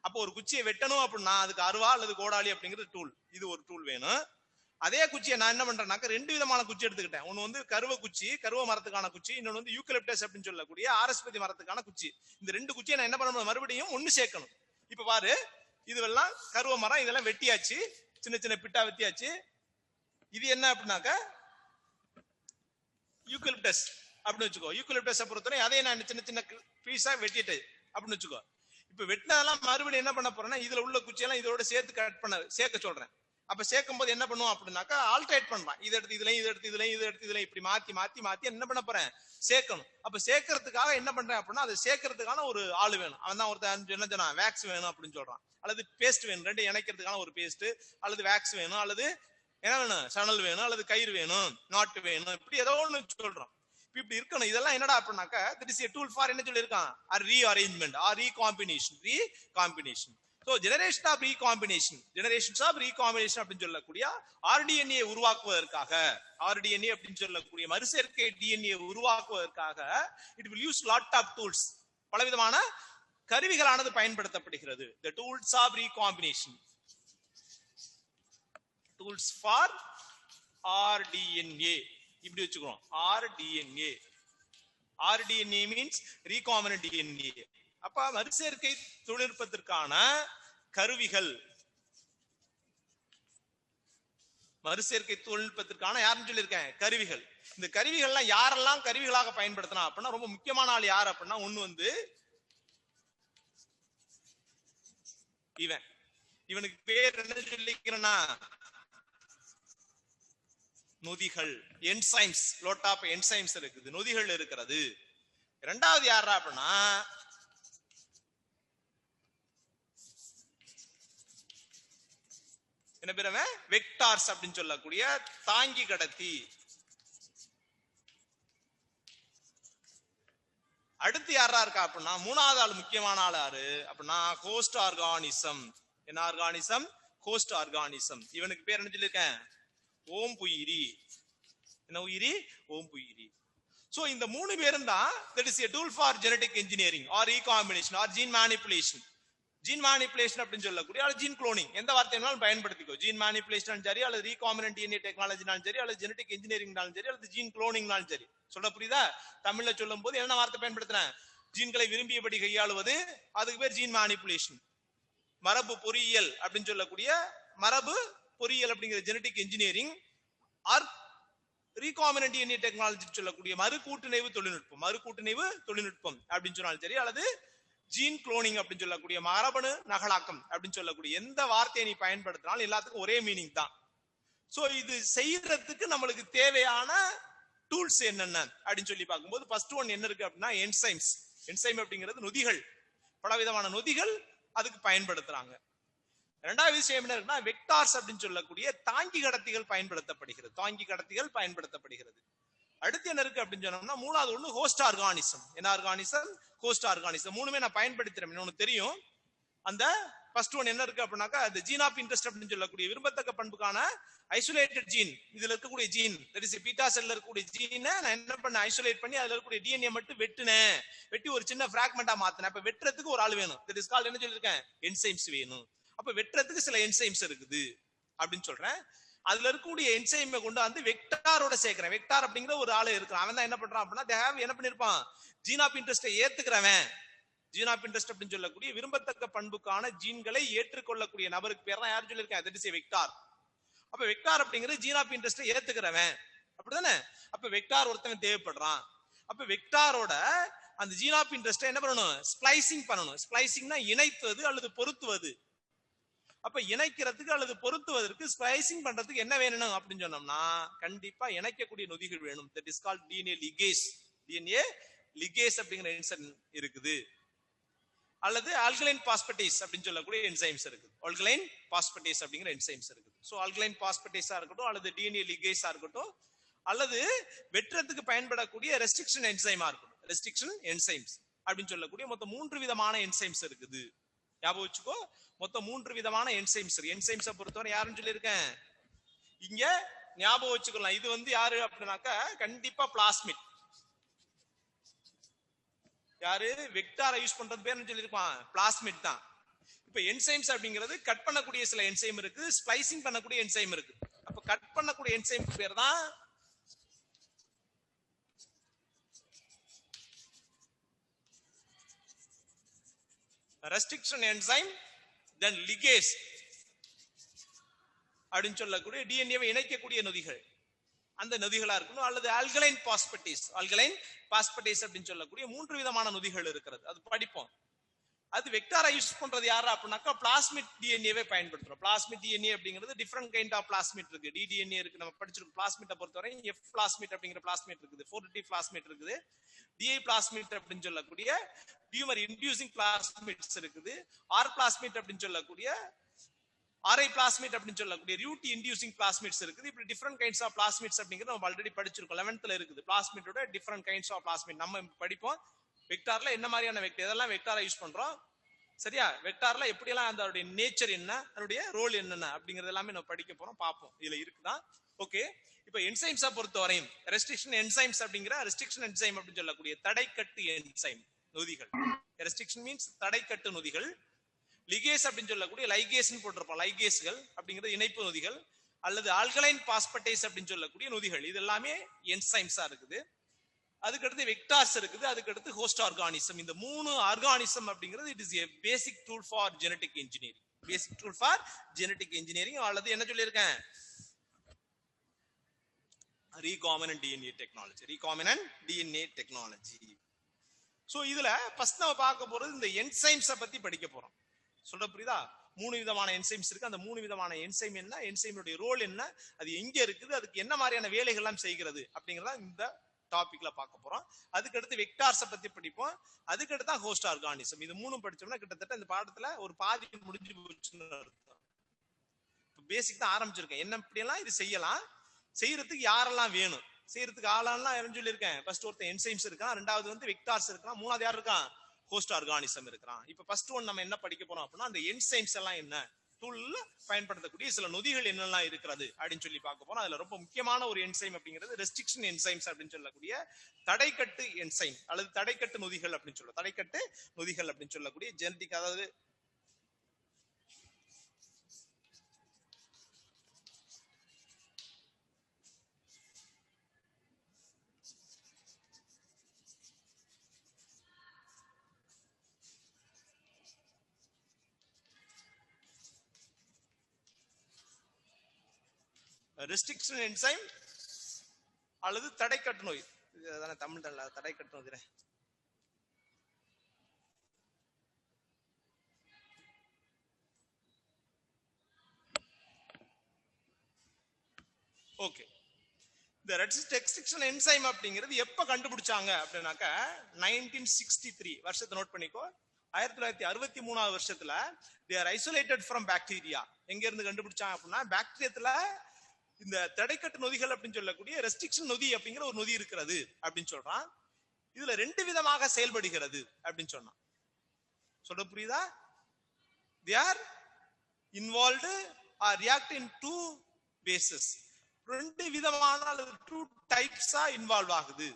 அப்போ ஒரு குச்சியை வெட்டணும் அப்படின்னா அதுக்கு அருவா அல்லது கோடாலி அப்படிங்கிறது டூல். இது ஒரு டூல் வேணும். அதே குச்சியை நான் என்ன பண்றேன்னாக்க ரெண்டு விதமான குச்சி எடுத்துக்கிட்டேன். ஒன்னு வந்து கருவ குச்சி, கருவ மரத்துக்கான குச்சி. இன்னொன்னு வந்து யூக்கலிப்டஸ் அப்படின்னு சொல்லக்கூடிய ஆரஸ்பதி மரத்துக்கான குச்சி. இந்த ரெண்டு குச்சியை நான் என்ன பண்ணணும், மறுபடியும் ஒண்ணு சேர்க்கணும். இப்ப பாரு, இதுவெல்லாம் கருவ மரம், இதெல்லாம் வெட்டியாச்சு, சின்ன சின்ன பிட்டா வெட்டியாச்சு. இது என்ன அப்படின்னாக்க யூக்கலிப்டஸ் அப்படின்னு வச்சுக்கோ. யூக்கலிப்டஸ் பொறுத்தவரை அதே நான் சின்ன சின்ன பீஸா வெட்டிட்டு அப்படின்னு வச்சுக்கோ. இப்ப வெட்டினதெல்லாம் மறுபடியும் என்ன பண்ண போறேன்னா இதுல உள்ள குச்சியெல்லாம் இதோட சேர்த்து கட் பண்ண சேர்க்க சொல்றேன். அப்ப சேர்க்கும் போது என்ன பண்ணுவோம் அப்படின்னாக்கா ஆல்டரேட் பண்றான். இதை எடுத்து இதுலயும், இதை எடுத்து இதுலயும், இதை எடுத்து இதுலயும், இப்படி மாத்தி மாத்தி மாத்தி என்ன பண்ண போறேன், சேர்க்கணும். அப்ப சேர்க்கறதுக்காக என்ன பண்றேன் அப்படின்னா அதை சேர்க்கறதுக்கான ஒரு ஆளு வேணும். அவன் தான் ஒருத்தன் என்ன சொன்னா வேக்ஸ் வேணும் அப்படின்னு சொல்றான், அல்லது பேஸ்ட் வேணும், ரெண்டு இணைக்கிறதுக்கான ஒரு பேஸ்ட், அல்லது வேக்ஸ் வேணும், அல்லது என்ன வேணும், சணல் வேணும், அல்லது கயிறு வேணும், நாட்டு வேணும், இப்படி ஏதோ ஒண்ணு சொல்றோம். இப்படி இருக்கணும். இதெல்லாம் என்னடா அப்படின்னாக்கா that is a tool for என்ன சொல்லி இருக்கான், a rearrangement or recombination. So generation of recombination, generations of recombination அப்படின்னு சொல்லக்கூடிய RDNA உருவாக்குவதற்காக, RDNA அப்படின்னு சொல்லக்கூடிய மறுசேர்க்கை DNA உருவாக்குவதற்காக it will use lot of tools, பலவிதமான கருவிகளானது பயன்படுத்தப்படுகிறது. The tools of recombination, tools for RDNA இப்படி வச்சுக்கிறோம். RDNA means recombinant DNA. அப்ப மறுசேர்க்கை தொழில்நுட்பத்திற்கான கருவிகள், மறுசேர்க்கை தொழில்நுட்பத்திற்கான யாருன்னு சொல்லியிருக்கேன், கருவிகள். இந்த கருவிகள்லாம் யாரெல்லாம் கருவிகளாக பயன்படுத்தலாம் அப்படின்னா ரொம்ப முக்கியமான ஆள் யார் அப்படின்னா, ஒண்ணு வந்து இவனுக்கு பேர் என்ன சொல்லிக்கிறேன்னா நொதிகள், என்சைம்ஸ், லோட் ஆஃப் என்சைம்ஸ் இருக்குது, நொதிகள் இருக்கிறது. இரண்டாவது யாரா அப்படின்னா என்ன பேர், வெக்டார்ஸ் அப்படின்னு சொல்லக்கூடிய தாங்கி கடத்தி. அடுத்து யாரா இருக்கா அப்படின்னா மூணாவது ஆள், முக்கியமான ஆள் யாரு அப்படின்னா ஹோஸ்ட் ஆர்கானிசம். என்ன ஆர்கானிசம்? Host organism. இவனுக்கு பேர் என்ன சொல்லியிருக்கேன், ஓம்புயிரி. என்ன உயிரி? ஓம்புயிரி. சோ இந்த மூணு பேரும் தான் that is a tool for genetic engineering or recombination or gene manipulation. Gene manipulation அப்படின்னு சொல்லக்கூடிய அல்லது ஜீன் குளோனிங், எந்த வார்த்தைனாலும் பயன்படுத்திக்கோ. ஜீன் மேனிபுலேஷன் சரி, அல்லது ரீகாம்பினன்ட் டிஎன்ஏ டெக்னாலஜினாலும் சரி, அல்லது ஜெனடிக் இன்ஜினியரிங்னாலும் சரி, அல்லது ஜீன் குளோனிங்னாலும் சரி. சொல்ல புரியுதா? தமிழ்ல சொல்லும் போது என்ன வார்த்தை பயன்படுத்துறேன், ஜீன்களை விரும்பியபடி கையாளுவது, அதுக்கு பேர் ஜீன் மேனிபுலேஷன். மரபு பொறியியல் அப்படின்னு சொல்லக்கூடிய மரபு பொறியியல் அப்படிங்கிற genetic engineering or recombinant DNA technology சொல்லக்கூடிய மறுகூட்டுணைவு தொழில்நுட்பம், மறுகூட்டுணைவு தொழில்நுட்பம் அப்படின்னு சொன்னாலும் சரி, அல்லது ஜீன் குளோனிங் அப்படின்னு சொல்லக்கூடிய மரபணு நகலாக்கம் அப்படின்னு சொல்லக்கூடிய எந்த வார்த்தையை நீ பயன்படுத்தினாலும் எல்லாத்துக்கும் ஒரே மீனிங் தான். சோ இது செய்யறதுக்கு நம்மளுக்கு தேவையான டூல்ஸ் என்னென்ன அப்படின்னு சொல்லி பார்க்கும்போது ஃபர்ஸ்ட் ஒன் என்ன இருக்கு அப்படின்னா என்சைம்ஸ். என்சைம் அப்படிங்கிறது நொதிகள், பலவிதமான நொதிகள் அதுக்கு பயன்படுத்துறாங்க. இரண்டாவது விஷயம் என்ன இருக்குன்னா வெக்டார்ஸ் அப்படின்னு சொல்லக்கூடிய தாங்கி கடத்திகள் பயன்படுத்தப்படுகிறது, தாங்கி கடத்திகள் பயன்படுத்தப்படுகிறது. அடுத்து என்ன இருக்கு அப்படின்னு சொன்னோம்னா மூணாவது ஒண்ணு ஹோஸ்ட் ஆர்கானிசம். என்ன ஆர்கானிசம்? Host organism. மூணுமே நான் பயன்படுத்துறேன், உனக்கு தெரியும். அந்த ஃபர்ஸ்ட் ஒன் என்ன இருக்கு அப்படின்னாக்கா the gene of interest அப்படின்னு சொல்லக்கூடிய விரும்பத்தக்க பண்புக்கான ஐசோலேட்டட் ஜீன், இதுல இருக்கக்கூடிய ஜீன் தட் இஸ் பீட்டா செல்ல இருக்கக்கூடிய ஜீனை நான் என்ன பண்ண ஐசோலேட் பண்ணி அதுல இருக்கக்கூடிய டிஎன்ஏ மட்டும் வெட்டினேன், வெட்டி ஒரு சின்ன பிராக்மெண்டா மாத்தினேன். அப்ப வெட்டுறதுக்கு ஒரு ஆள் வேணும், தட் இஸ் கால்ட் என்ன சொல்லிருக்கேன், என்சைம்ஸ் வேணும். அப்ப வெட்டுறதுக்கு சில என்சைம்ஸ் இருக்குது அப்படின்னு சொல்றேன். அதுல இருக்கக்கூடிய என்சைமை கொண்டு வந்து வெக்டாரோட சேர்க்கிறேன். வெக்டார் அப்படிங்கிற ஒரு ஆளு இருக்கிறான், அவன் தான் என்ன பண்றான் அப்படின்னா they have என்ன பண்ணிருப்பான், ஜீன் ஆஃப் இன்ட்ரெஸ்டை ஏத்துக்கிறவன். ஜீன் ஆஃப் இன்ட்ரெஸ்ட் அப்படின்னு சொல்லக்கூடிய விரும்பத்தக்க பண்புக்கான ஜீன்களை ஏற்றுக்கொள்ளக்கூடிய நபருக்கு பேர் தான் யார் சொல்லியிருக்கேன், தட் இஸ் எ வெக்டார். அப்ப வெக்டார் அப்படிங்கிறது ஜீன் ஆஃப் இன்ட்ரெஸ்டை ஏத்துக்கிறவன், அப்படிதானே? அப்ப வெக்டார் ஒருத்தவன் தேவைப்படுறான். அப்ப வெக்டாரோட அந்த ஜீன் ஆஃப் இன்ட்ரெஸ்டை என்ன பண்ணணும், ஸ்பிளைசிங் பண்ணணும். ஸ்பிளைசிங்னா இணைத்துவது அல்லது பொருத்துவது. அப்ப இணைக்கிறதுக்கு அல்லது பொருத்துவதற்கு ஸ்பிளைசிங் பண்றதுக்கு என்ன வேணும் அப்படின்னு சொன்னோம்னா கண்டிப்பா இணைக்கக்கூடிய நொதிகள் வேணும். That is called DNA ligase. DNA ligase அப்படிங்கிற என்சைம் இருக்குது, அல்லது ஆல்கலைன் பாஸ்பேட்டேஸ் அப்படின்னு சொல்லக்கூடிய என்சைம்ஸ் இருக்குது. ஆல்கலைன் பாஸ்பேட்டேஸ் அப்படிங்கிற என்சைம்ஸ் இருக்குது. சோ ஆல்கலைன் பாஸ்பேட்டேஸா இருக்கட்டும், அல்லது டிஎன்ஏ லிகேஸா இருக்கட்டும், அல்லது வெற்றத்துக்கு பயன்படக்கூடிய ரெஸ்ட்ரிக்ஷன் என்சைமா இருக்கட்டும், ரெஸ்ட்ரிக்ஷன் என்சைம்ஸ் அப்படின்னு சொல்லக்கூடிய மொத்தம் 3 விதமான என்சைம்ஸ் இருக்குது. ஞாபகம் வச்சுக்கோ, மொத்தம் 3 விதமான என்சைம்ஸ் இருக்கு. என்சைம்ஸை பொறுத்தவரை யாருன்னு சொல்லியிருக்கேன் இங்க, ஞாபகம் வச்சுக்கலாம். இது வந்து யாரு அப்படின்னாக்கா கண்டிப்பா பிளாஸ்மிட். யாரு வெக்டாரை யூஸ் பண்றது பேர் சொல்லியிருப்பான், பிளாஸ்மிட் தான். இப்ப என்சைம்ஸ் அப்படிங்கிறது கட் பண்ணக்கூடிய சில என்சைம் இருக்கு, ஸ்பிளைசிங் பண்ணக்கூடிய என்சைம் இருக்கு. அப்ப கட் பண்ணக்கூடிய என்சைம் பேர் தான் ரெஸ்ட்ரிக்ஷன் என்சைம், தென் லிகேஸ் அப்படின்னு சொல்லக்கூடிய டிஎன்ஏவை இணைக்கக்கூடிய நொதிகள், அந்த நொதிகளா இருக்கணும். அல்லது ஆல்கலைன் பாஸ்பேட்டேஸ். ஆல்கலைன் பாஸ்பேட்டேஸ் அப்படின்னு சொல்லக்கூடிய 3 விதமான நொதிகள் இருக்கிறது, அது படிப்போம். அது வெக்டாரை யூஸ் பண்றது யாரா அப்படின்னாக்கா பிளாஸ்மிட் டிஎன்ஏவை பயன்படுத்துறோம். பிளாஸ்மிட் டிஎன்ஏ அப்படிங்கிறது டிஃபரெண்ட் கைண்ட் ஆஃப் பிளாஸ்மிட் இருக்கு. டிடிஎன்ஏ இருக்கு, நம்ம படிச்சிருக்கோம். பிளாஸ்மிட்டை பொறுத்தவரை எஃப் பிளாஸ்மிட் அப்படிங்கிற பிளாஸ்மிட் இருக்குது, 4D பிளாஸ்மிட் இருக்குது, டிஐ பிளாஸ்மிட் அப்படின்னு சொல்லக்கூடிய டியூமர் இன்டியூசிங் பிளாஸ்மிட்ஸ் இருக்குது, ஆர் பிளாஸ்மிட் அப்படின்னு சொல்லக்கூடிய ஆர்ஐ பிளாஸ்மிட் அப்படின்னு சொல்லக்கூடிய ரியூட்டி இன்டியூசிங் பிளாஸ்மிட்ஸ் இருக்குது. இப்படி டிஃபரெண்ட் கைண்ட்ஸ் ஆஃப் பிளாஸ்மிட்ஸ் அப்படிங்கிறது நம்ம ஆல்ரெடி படிச்சிருக்கோம், 11th இருக்குது. பிளாஸ்மிட்டோட டிஃபரெண்ட் கைண்ட்ஸ் ஆஃப் பிளாஸ்மிட் நம்ம படிப்போம். வெக்டார்ல என்ன மாதிரியான வெக்டர், இதெல்லாம் வெக்டாரை யூஸ் பண்றோம். சரியா? வெக்டார்ல எப்படி எல்லாம் அதோட நேச்சர் என்ன, அதோட ரோல் என்னென்ன அப்படிங்கறது எல்லாமே நம்ம படிக்க போறோம், பார்ப்போம். இதுல இருக்குதான். ஓகே, இப்ப என்சைம்ஸா பொறுத்தவரையும் ரெஸ்ட்ரிக்ஷன் என்சைம்ஸ் அப்படிங்கிற ரெஸ்ட்ரிக்ஷன் என்சைம் அப்படின்னு சொல்லக்கூடிய தடைக்கட்டு என்சைம் நொதிகள். ரெஸ்ட்ரிக்ஷன் மீன்ஸ் தடைக்கட்டு நொதிகள். லிகேஸ் அப்படின்னு சொல்லக்கூடிய லைகேஸ்னு போட்டிருப்போம், லைகேஸ்கள் அப்படிங்கிறது இணைப்பு நொதிகள், அல்லது ஆல்கலைன் பாஸ்பேட்டேஸ் அப்படின்னு சொல்லக்கூடிய நொதிகள். இது எல்லாமே என்சைம்ஸா இருக்குது. அதுக்கடுத்து வெக்டார்ஸ் இருக்குது, அதுக்கடுத்து ஹோஸ்ட் ஆர்கானிசம். இந்த 3 ஆர்கானிசம் அப்படிங்கிறது it is a basic tool for genetic engineering. basic tool for genetic engineering, அல்லது என்ன சொல்லியிருக்கேன், recombinant DNA technology. recombinant DNA technology. So இதுல ஃபர்ஸ்ட் நம்ம பார்க்க போறது இந்த என்சைம்ஸை பத்தி படிக்க போறோம். சொல்ற புரியுதா? 3 விதமான என்சைம்ஸ் இருக்கு. அந்த 3 விதமான என்சைம் என்ன, என்சைமோட ரோல் என்ன, அது எங்க இருக்குது, அதுக்கு என்ன மாதிரியான வேலைகள் எல்லாம் செய்கிறது அப்படிங்கறத இந்த டாபிக்ல பார்க்க போறோம். அதுக்கு அடுத்து வெக்டார்ஸை பத்தி படிப்போம். அதுக்கு அடுத்து தான் ஹோஸ்ட் ஆர்கானிசம். இது 3 படிச்சோம்னா கிட்டத்தட்ட இந்த பாடத்துல ஒரு பாதி முடிஞ்சு போச்சுன்னு அர்த்தம். பேசிக் தான் ஆரம்பிச்சிருக்கேன். என்ன இப்படி எல்லாம் இது செய்யலாம், செய்யறதுக்கு யாரெல்லாம் வேணும், செய்யறதுக்கு ஆளாலாம் சொல்லியிருக்கேன். ஃபர்ஸ்ட் ஒருத்தன் என்சைம்ஸ் இருக்கான், ரெண்டாவது வந்து வெக்டார்ஸ் இருக்கான், மூணாவது யார் இருக்கான், ஹோஸ்ட் ஆர்கானிசம் இருக்கிறான். இப்ப ஃபர்ஸ்ட் ஒன் நம்ம என்ன படிக்க போறோம் அப்படின்னா அந்த என்சைம்ஸ் எல்லாம் என்ன, டூல்ல பயன்படுத்தக்கூடிய சில நொதிகள் என்னெல்லாம் இருக்கிறது அப்படின்னு சொல்லி பார்க்க போறோம். அதுல ரொம்ப முக்கியமான ஒரு என்சைம் அப்படிங்கிறது ரெஸ்ட்ரிக்ஷன் என்சைம்ஸ் அப்படின்னு சொல்லக்கூடிய தடைக்கட்டு என்சைம் அல்லது தடைக்கட்டு நொதிகள் அப்படின்னு சொல்ல, தடைக்கட்டு நொதிகள் அப்படின்னு சொல்லக்கூடிய ஜெனடிக், அதாவது ரெஸ்ட்ரிக்ஷன் என்சைம் அல்லது தடைக்கட்டு நோய். இதுதானே தமிழ் தடைக்கட்டு நோய். ஓகே, இந்த ரெஸ்ட்ரிக்ஷன் என்சைம் அப்படிங்கிறது எப்ப கண்டுபிடிச்சாங்க அப்படின்னாக்கா 1963 வருஷத்தை நோட் பண்ணிக்கோ. 1963 வருஷத்துல they are isolated from bacteria. எங்க இருந்து கண்டுபிடிச்சாங்க அப்படின்னா பாக்டீரியத்துல இந்த தடைக்கட்டு நொதிகள் அப்படின்னு சொல்லக்கூடிய ரெஸ்ட்ரிக்ஷன் நொதி அப்படிங்கிற ஒரு நொதி இருக்கிறது அப்படின்னு சொல்றான். இதுல 2 விதமாக செயல்படுகிறது அப்படின்னு சொன்னான். சொல்ல புரியுதா? they are involved or react in two bases. ரெண்டு விதமான அல்லது two types இன்வால்வ் ஆகுது.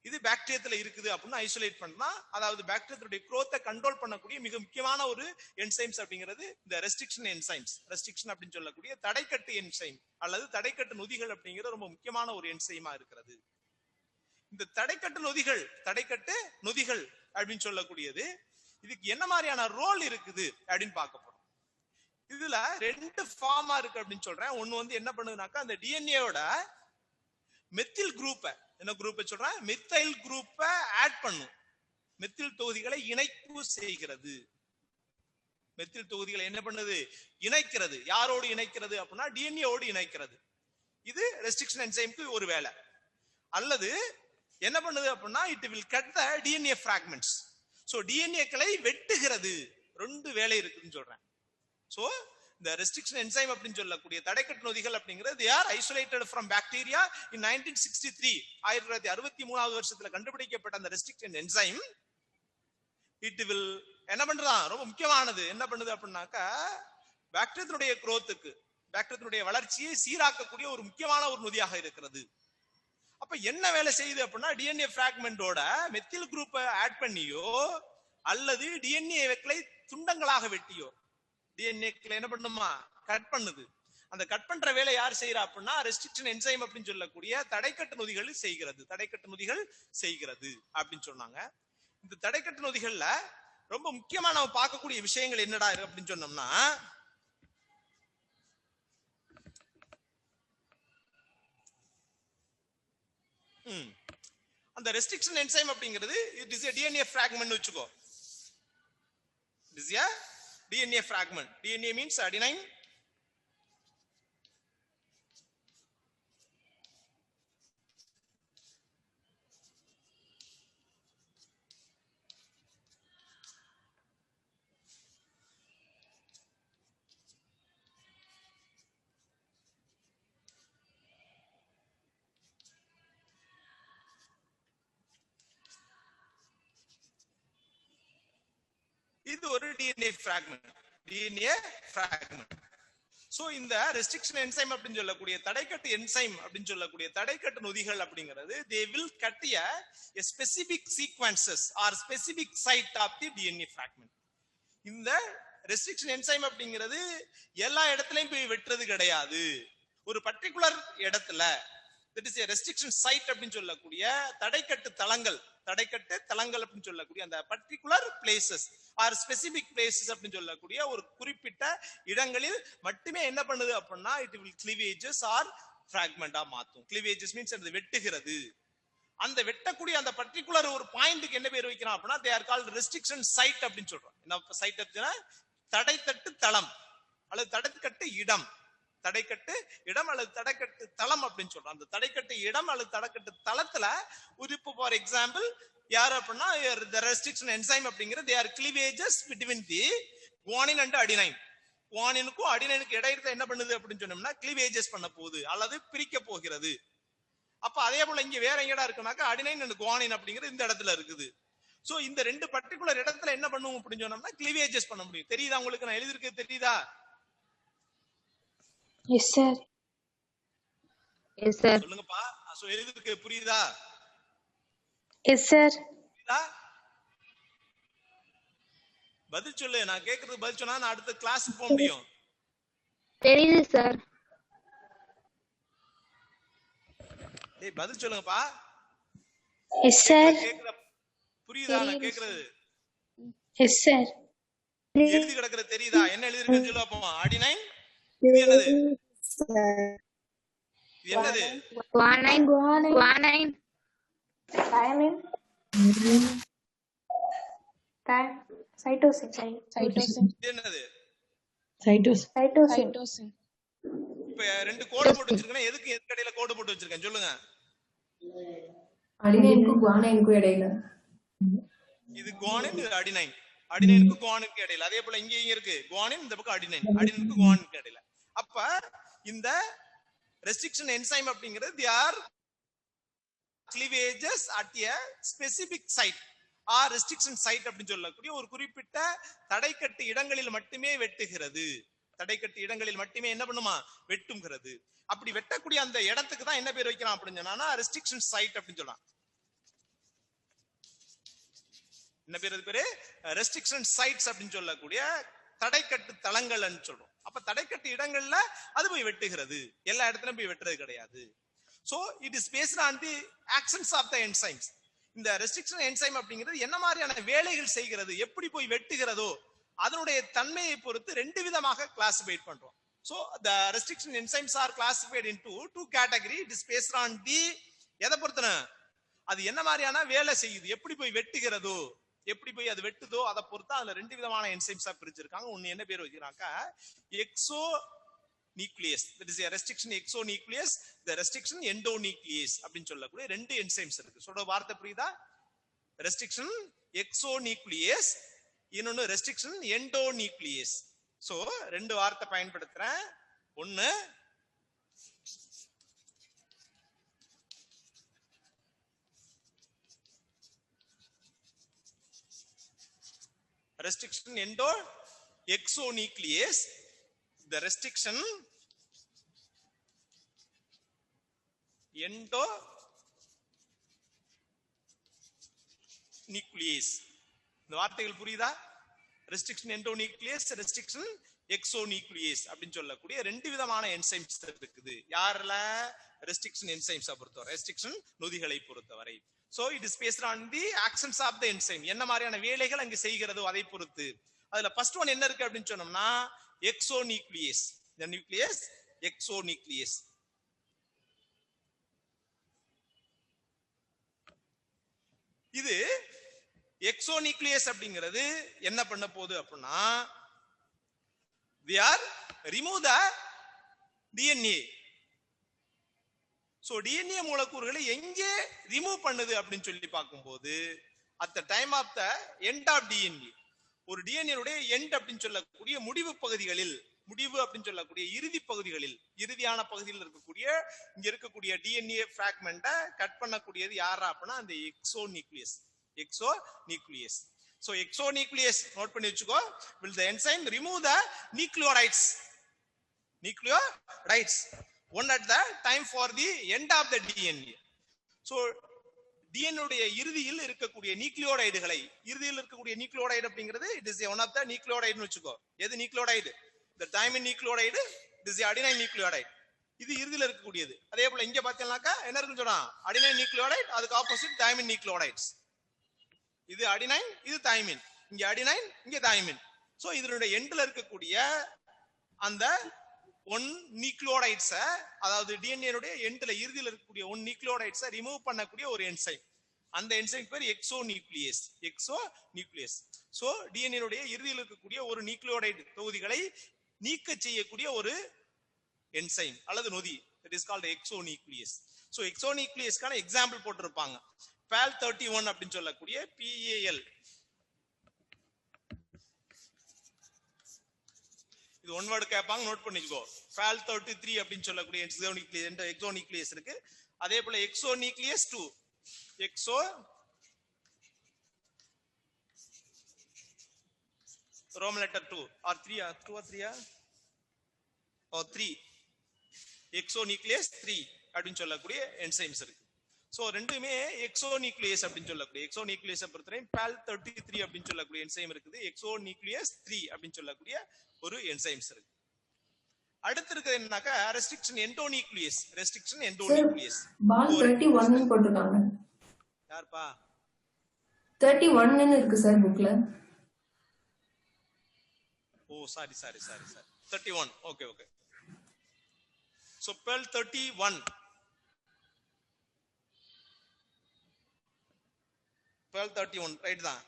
இது பாக்டீரியத்துல இருக்குது அப்படின்னு ஐசோலேட் பண்ணா, அதாவது பாக்டீரியத்துடைய growth கண்ட்ரோல் பண்ணக்கூடிய மிக முக்கியமான ஒரு என்சைம்ஸ் அப்படிங்கிறது இந்த ரெஸ்ட்ரிக்ஷன் என்சைம்ஸ். ரெஸ்ட்ரிக்ஷன் அப்படின்னு சொல்லக்கூடிய தடைக்கட்டு என்சைம் அல்லது தடைக்கட்டு நொதிகள் அப்படிங்கிறது ரொம்ப முக்கியமான ஒரு என்சைமா இருக்கிறது. இந்த தடைக்கட்டு நொதிகள் அப்படின்னு சொல்லக்கூடியது இதுக்கு என்ன மாதிரியான ரோல் இருக்குது அப்படின்னு பார்க்க போறோம். இதுல ரெண்டு ஃபார்மா இருக்கு அப்படின்னு சொல்றேன். ஒன்னு வந்து என்ன பண்ணுதுனாக்கா, அந்த டிஎன்ஏவோட மெத்தில் குரூப்பை, என்ன குரூப்பை சொல்றேன், மெத்தைல் குரூப்பை ஆட் பண்ணும். மெத்தில் தொகுதிகளை இணைப்பு செய்கிறது. மெத்தில் தொகுதிகளை என்ன பண்ணுது, இணைக்கிறது. யாரோடு இணைக்கிறது அப்படின்னா டிஎன்ஏவோடு இணைக்கிறது. இது ரெஸ்ட்ரிக்ஷன் என்சைம்க்கு ஒரு வேலை. அல்லது என்ன பண்ணுது அப்படின்னா it will cut the DNA fragments. So டிஎன்ஏக்களை வெட்டுகிறது. ரெண்டு வேலை இருக்குன்னு சொல்றேன். சோ இந்த ரெஸ்ட்ரிக்ஷன் என்சைம் அப்படின்னு சொல்லக்கூடிய தடைக்கட்டு நொதிகள் அப்படிங்கிறது they are isolated from bacteria in 1963. 1963வது வருஷத்துல கண்டுபிடிக்கப்பட்ட அந்த ரெஸ்ட்ரிக்ஷன் என்சைம் it will என்ன பண்றதா, ரொம்ப முக்கியமானது. என்ன பண்ணுது அப்படின்னாக்கா பாக்டீரியத்தினுடைய growthக்கு, பாக்டீரியத்தினுடைய வளர்ச்சியை சீராக்கக்கூடிய ஒரு முக்கியமான ஒரு நொதியாக இருக்கிறது. அப்ப என்ன வேலை செய்யுது அப்படின்னா டிஎன்ஏ பிராக்மெண்டோட மெத்தில் குரூப்பை ஆட் பண்ணியோ அல்லது டிஎன்ஏக்களை துண்டங்களாக வெட்டியோ டிஎன்ஏக்களை என்ன பண்ணுமா, கட் பண்ணுது. அந்த கட் பண்ற வேலை யார் செய்யறா அப்படின்னா ரெஸ்ட்ரிக்ஷன் என்சைம் அப்படின்னு சொல்லக்கூடிய தடைக்கட்டு நொதிகள் செய்கிறது. தடைக்கட்டு நொதிகள் செய்கிறது அப்படின்னு சொன்னாங்க. இந்த தடைக்கட்டு நொதிகள்ல ரொம்ப முக்கியமா நம்ம பார்க்கக்கூடிய விஷயங்கள் என்னடா அப்படின்னு சொன்னோம்னா, அந்த ரெஸ்ட்ரிக்ஷன் என்சைம் அப்படிங்கிறது it is a DNA fragment வெச்சுக்கோ. It is a DNA fragment. DNA means adenine. இது ஒரு DNA fragment. சோ இந்த ரெஸ்ட்ரிக்ஷன் என்சைம் அப்படின்னு சொல்லக்கூடிய தடைக்கட்டு என்சைம் அப்படின்னு சொல்லக்கூடிய தடைக்கட்டு நொதிகள் அப்படிங்கிறது they will cut a specific sequences or specific site of the DNA fragment. இந்த ரெஸ்ட்ரிக்ஷன் என்சைம் அப்படிங்கிறது எல்லா இடத்துலயும் போய் வெட்டுறது கிடையாது. ஒரு பர்டிகுலர் இடத்துல that is a restriction site அப்படின்னு சொல்லக்கூடிய தடைக்கட்டு தளங்கள் அப்படின்னு சொல்லக்கூடிய அந்த particular places or specific places அப்படின்னு சொல்லக்கூடிய ஒரு குறிப்பிட்ட இடங்களில் மட்டுமே என்ன பண்ணுது அப்படின்னா இட் வில் கிளீவேஜஸ் ஆர் பிராக்மெண்டா மாத்தும். கிளீவேஜஸ் மீன்ஸ் அது வெட்டுகிறது. அந்த வெட்டக்கூடிய அந்த பர்டிகுலர் ஒரு பாயிண்ட்க்கு என்ன பேர் வைக்கிறோம் அப்படின்னா they are called restriction site அப்படின்னு சொல்றோம். என்ன சைட் அப்படின்னா தடைத்தட்டு தளம் அல்லது தடைக்கட்டு இடம். தடைக்கட்டு இடம் அல்லது தடைக்கட்டு தளம் அப்படின்னு சொல்றோம். அந்த தடைக்கட்டு இடம் அல்லது தடைக்கட்டு தளத்துல உறுப்பு ஃபார் எக்ஸாம்பிள் யார் அப்படின்னா the restriction enzyme அப்படிங்கிறது they are cleavages between the guanine and adenine. குவானினுக்கும் அடினைனுக்கும் இடையில என்ன பண்ணுது அப்படின்னு சொன்னோம்னா கிளீவேஜஸ் பண்ண போகுது அல்லது பிரிக்க போகிறது. அப்ப அதே போல இங்க வேற எங்கடா இருக்குனாக்கா அடினைன் அண்ட் குவானின் அப்படிங்கிறது இந்த இடத்துல இருக்குது. சோ இந்த ரெண்டு பர்டிகுலர் இடத்துல என்ன பண்ணுவோம் அப்படின்னு சொன்னோம்னா கிளீவேஜஸ் பண்ண முடியும். தெரியுதா உங்களுக்கு? நான் எழுதிருக்கு தெரியுதா? Yes sir. Yes sir. சொல்லுங்கப்பா. சோ எழுதிருக்கு புரியுதா? Yes sir. புரியுதா? பதில் சொல்லு. நான் கேக்குறது பதில் சொன்னா நான் அடுத்த கிளாஸ்க்கு போக முடியும். தெரியுது சார். டேய் பதில் சொல்லுங்கப்பா. Yes sir. புரியுதா நான் கேக்குறது? Yes sir. எழுதி கிடக்குறது தெரியுதா? என்ன எழுதி இருக்குன்னு சொல்லு அப்போ. அடினைன் இது என்னது? இது என்னது? Guanine. Cytosine. இது என்னது? Cytosine. இப்ப ரெண்டு கோடு போட்டு வச்சிருக்கேன். எதுக்கு இடையில கோடு போட்டு வச்சிருக்கேன் சொல்லுங்க. அடினைனுக்கும் குவானைனுக்கும் இடையில. இது குவானின், இது அடினைன். அடினைனுக்கு குவானினுக்கு இடையில. அதே போல இங்க இருக்கு குவானின், இந்த பக்கம் அடினைன். அடினைனுக்கு குவானினுக்கு இடையில. அப்ப இந்த ரெஸ்ட்ரிக்ஷன் என்சைம் அப்படிங்கிறது they are cleavages at a specific site or restriction site அப்படின்னு சொல்லக்கூடிய ஒரு குறிப்பிட்ட தடைக்கட்டு இடங்களில் மட்டுமே வெட்டுகிறது. தடைக்கட்டு இடங்களில் மட்டுமே என்ன பண்ணுமா, வெட்டுங்கிறது. அப்படி வெட்டக்கூடிய அந்த இடத்துக்கு தான் என்ன பேர் வைக்கலாம் அப்படின்னு சொன்னா ரெஸ்ட்ரிக்ஷன் சைட் அப்படின்னு சொல்லலாம். என்ன பேர்? அது பேரு ரெஸ்ட்ரிக்ஷன் சைட்ஸ் அப்படின்னு சொல்லக்கூடிய தடைக்கட்டு தளங்கள் சொல்றோம். அப்ப தடைக்கட்டு இடங்கள்ல அது போய் வெட்டுகிறது, எல்லா இடத்துலயும் போய் வெட்டுறது கிடையாது. So it is based on the actions of the enzymes. இந்த ரெஸ்ட்ரிக்ஷன் என்சைம் அப்படிங்கிறது என்ன மாதிரியான வேலைகள் செய்கிறது, எப்படி போய் வெட்டுகிறதோ அதனுடைய தன்மையை பொறுத்து ரெண்டு விதமாக கிளாசிஃபை பண்றோம். So the restriction enzymes are classified into two category. It is based on the எதை பொறுத்தன, அது என்ன மாதிரியான வேலை செய்யுது, எப்படி போய் வெட்டுகிறதோ, எப்படி போய் அது வெட்டுதோ அதை பொறுத்து அதுல ரெண்டு விதமான என்சைம்ஸா பிரிச்சிருக்காங்க. ஒன்னு என்ன பேர் வச்சிருக்காங்க, Exo nucleus, that is a restriction exonuclease, the restriction endonuclease அப்படின்னு சொல்லக்கூடிய ரெண்டு என்சைம்ஸ் இருக்கு. சொல்ற வார்த்தை புரியுதா? ரெஸ்ட்ரிக்ஷன் எக்ஸோநியூக்ளியஸ், இன்னொன்னு ரெஸ்ட்ரிக்ஷன் எண்டோநியூக்ளியஸ். சோ ரெண்டு வார்த்தை பயன்படுத்துறேன். ஒன்னு restriction endo exonuclease, the restriction endonuclease. இந்த வார்த்தைகள் புரியுதா? ரெஸ்ட்ரிக்ஷன் எண்டோநியூக்ளியஸ், ரெஸ்ட்ரிக்ஷன் எக்ஸோநியூக்ளியஸ் அப்படின்னு சொல்லக்கூடிய ரெண்டு விதமான என்சைம்ஸ் இருக்குது. யாருல? ரெஸ்ட்ரிக்ஷன் என்சைம்ஸ் பொறுத்தவரை, ரெஸ்ட்ரிக்ஷன் நொதிகளை பொறுத்தவரை. So it is based on the actions of the enzyme. என்ன மாதிரியான வேலைகள் அங்க செய்கிறதோ அதை பொறுத்து. அதுல ஃபர்ஸ்ட் ஒன் என்ன இருக்கு அப்படின்னு சொன்னோம்னா எக்ஸோநியூக்ளியஸ். the nucleus exonuclease. இது எக்ஸோநியூக்ளியஸ் அப்படிங்கிறது என்ன பண்ண போகுது அப்படின்னா, they are remove the DNA. So DNA மூலக்கூறுகளை எங்கே ரிமூவ் பண்ணுது அப்படின்னு சொல்லி பார்க்கும்போது at the time of the end of DNA, ஒரு டிஎன்ஏ எண்ட் அப்படின்னு சொல்லக்கூடிய முடிவு பகுதிகளில், முடிவு அப்படின்னு சொல்லக்கூடிய இறுதி பகுதிகளில், இறுதியான பகுதியில் இருக்கக்கூடிய இங்க இருக்கக்கூடிய டிஎன்ஏ பிராக்மெண்ட்டை கட் பண்ணக்கூடியது யாரா அப்படின்னா அந்த எக்ஸோநியூக்ளியஸ். எக்ஸோநியூக்ளியஸ். சோ எக்ஸோநியூக்ளியஸ் நோட் பண்ணி வச்சுக்கோ. will the enzyme remove the nucleotides, nucleotides one at the time for the end of the DNA. so DNA உடைய இறுதியில் இருக்கக்கூடிய நியூக்ளியோடைடுகளை, இறுதியில் இருக்கக்கூடிய நியூக்ளியோடைடு அப்படிங்கிறது it is one of the nucleotide னு வெச்சுக்கோ. எது nucleotide? the thymine nucleotide, it is the adenine nucleotide. இது இறுதியில் இருக்கக்கூடியது. அதே போல இங்க பாத்தீங்கன்னாக்கா என்ன இருக்குன்னு சொன்னா adenine nucleotide, அதுக்கு ஆப்போசிட் thymine nucleotides. இது adenine, இது thymine. இங்க adenine, இங்க thymine. சோ இதனுடைய எண்ட்ல இருக்கக்கூடிய அந்த ஒன் நியூக்ளியோடைட்ஸ், அதாவது டிஎன்ஏ உடைய எண்ட்ல இறுதியில் இருக்கக்கூடிய ஒன் நியூக்ளியோடைட்ஸ் ரிமூவ் பண்ணக்கூடிய ஒரு என்சைம். அந்த என்சைம் பேர் எக்ஸோநியூக்ளியஸ். எக்ஸோநியூக்ளியஸ். சோ டிஎன்ஏ உடைய இறுதியில் இருக்கக்கூடிய ஒரு நியூக்ளியோடைட் தொகுதிகளை நீக்க செய்யக்கூடிய ஒரு என்சைம் அல்லது நொதி, it is called exonuclease. So எக்ஸோநியூக்ளியஸ்க்கான எக்ஸாம்பிள் போட்டிருப்பாங்க. PAL31 அப்படின்னு சொல்லக்கூடிய PAL, இது ஒன் வேர்ட் கேட்பாங்க, நோட் பண்ணிக்கோ. PAL33 அப்படின்னு சொல்லக்கூடிய எக்ஸோநியூக்ளியஸ் இருக்கு. அதே போல exonuclease 2, exo Roman letter 2 or 3 2 or 3 or 3 exonuclease 3 அப்படின்னு சொல்லக்கூடிய என்சைம்ஸ் இருக்கு. சோ ரெண்டுமே எக்ஸோநியூக்ளியஸ் அப்படின்னு சொல்லக்கூடிய, எக்ஸோநியூக்ளியஸை பொறுத்தவரை PAL33 அப்படின்னு சொல்லக்கூடிய என்சைம் இருக்குது, எக்ஸோநியூக்ளியஸ் 3 அப்படின்னு சொல்லக்கூடிய ஒரு என்சைம்ஸ் இருக்கு. அடுத்து இருக்குது என்னன்னாக்கா restriction endonuclease. Restriction endonuclease Bal 31 ன்னு போட்டுருக்காங்க. யார்ப்பா? 31 ன்னு இருக்கு சார் புக்ல. Oh sorry 31. Okay. So PAL31, PAL31 right தான்.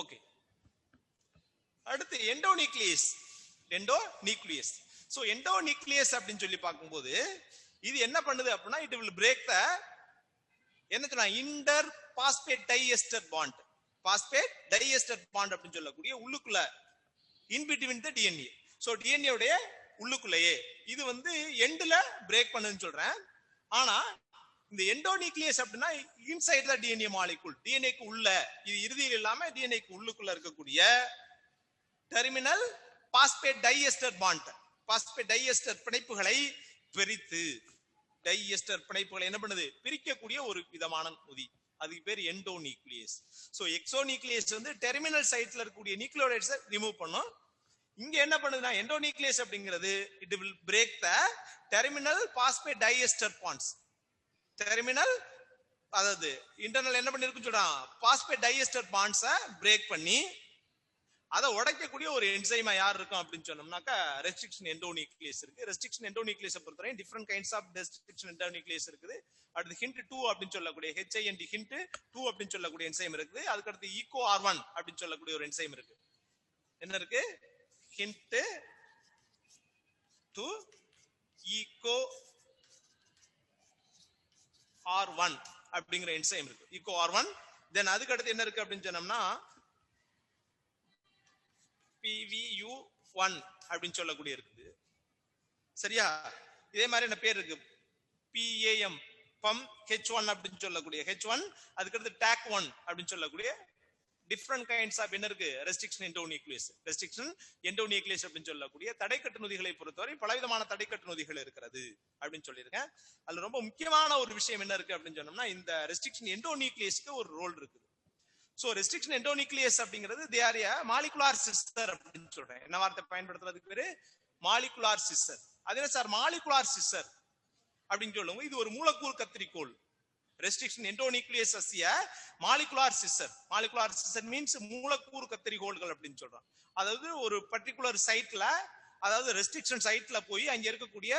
ஓகே. அடுத்து எண்டோநியூக்ளியஸ். எண்டோநியூக்ளியஸ். சோ எண்டோநியூக்ளியஸ் அப்படின்னு சொல்லி பார்க்கும்போது இது என்ன பண்ணுது அப்படின்னா, it will break the என்ன சொல்லலாம், inter phosphate diester bond. Phosphate diester bond அப்படின்னு சொல்லக்கூடிய உள்ளுக்குள்ள in between the DNA. So DNA உடைய உள்ளுக்குள்ளேயே இது வந்து எண்ட்ல பிரேக் பண்ணுன்னு சொல்றேன். ஆனா இந்த எண்டோநியூக்ளியஸ் அப்படின்னா இன்சைட் த டிஎன்ஏ மாலிகுல், டிஎன்ஏக்கு உள்ள, இது இறுதியில் இல்லாம டிஎன்ஏக்கு உள்ளுக்குள்ள இருக்கக்கூடிய terminal phosphate diester bond, phosphate diester பிணைப்புகளை பிரித்து, டைஎஸ்டர் பிணைப்புகளை என்ன பண்ணுது, பிரிக்கக்கூடிய ஒரு விதமான நொதி, அதுக்கு பேர் எண்டோநியூக்ளியஸ். சோ எக்ஸோநியூக்ளியஸ் வந்து டெர்மினல் சைட்ல இருக்கக்கூடிய நியூக்ளியோடைட்ஸை ரிமூவ் பண்ணும். இங்க என்ன பண்ணுதுன்னா எண்டோநியூக்ளியஸ் அப்படிங்கிறது it will break the terminal phosphate diester bonds. Terminal அதாவது இன்டர்னல் என்ன பண்ணிருக்குன்னு சொல்றான், பாஸ்பேட் டைஎஸ்டர் பாண்ட்ஸை பிரேக் பண்ணி அதை உடைக்கக்கூடிய ஒரு என்சைமா யார் இருக்கும் அப்படின்னு சொன்னோம்னாக்கா ரெஸ்ட்ரிக்ஷன் எண்டோநியூக்ளியஸ் இருக்கு. ரெஸ்ட்ரிக்ஷன் எண்டோநியூக்ளியஸ் பொறுத்தவரை different kinds of restriction endonuclease இருக்குது. அடுத்து ஹிண்ட் 2 அப்படின்னு சொல்லக்கூடிய HINT ஹிண்ட் 2 அப்படின்னு சொல்லக்கூடிய என்சைம் இருக்குது. அதுக்கு அடுத்து ஈகோ R1 அப்படின்னு சொல்லக்கூடிய ஒரு என்சைம் இருக்கு. என்ன இருக்கு, ஹிண்ட் 2 ஈகோ R1 அப்படிங்கிற என்சைம் இருக்கு, ஈகோ R1. தென் அதுக்கு அடுத்து என்ன இருக்கு அப்படின்னு சொன்னோம்னா PVU1 அப்படின்னு சொல்லக்கூடிய இருக்குது. சரியா, இதே மாதிரி என்ன பேர் இருக்கு, PAM பம் H1 அப்படின்னு சொல்லக்கூடிய H1. அதுக்கு அடுத்து TAC1 அப்படின்னு சொல்லக்கூடிய டிஃபரெண்ட் கைண்ட்ஸ் ஆஃப் என்ன இருக்கு, ரெஸ்ட்ரிக்ஷன் எண்டோநியூக்ளியஸ். ரெஸ்ட்ரிக்ஷன் எண்டோநியூக்ளியஸ் அப்படின்னு சொல்லக்கூடிய தடைக்கட்டு நொதிகளை பொறுத்தவரை பலவிதமான தடைக்கட்டு நொதிகள் இருக்கிறது அப்படின்னு சொல்லியிருக்கேன். அதுல ரொம்ப முக்கியமான ஒரு விஷயம் என்ன இருக்கு அப்படின்னு சொன்னோம்னா இந்த ரெஸ்ட்ரிக்ஷன் எண்டோநியூக்ளியஸ்க்கு ஒரு ரோல் இருக்குது. சோ ரெஸ்ட்ரிக்ஷன் எண்டோநியூக்ளியஸ் அப்படிங்கிறது they are a molecular scissor அப்படின்னு சொல்றேன். என்ன வார்த்தை பயன்படுத்துறதுக்கு பேரு, மாலிகுலார் சிஸ்டர். அது என்ன சார் மாலிகுலார் சிஸ்டர் அப்படின்னு சொல்லுவோம், இது ஒரு மூலக்கூறு கத்திரிக்கோள். ரெஸ்ட்ரிக்ஷன் எண்டோநியூக்ளியஸ் அசிய molecular scissor. Molecular scissor means மூலக்கூறு கத்திரிக்கோள்கள் அப்படின்னு சொல்றோம். அதாவது ஒரு பர்டிகுலர் சைட்ல, அதாவது ரெஸ்ட்ரிக்ஷன் சைட்ல போய் அங்க இருக்கக்கூடிய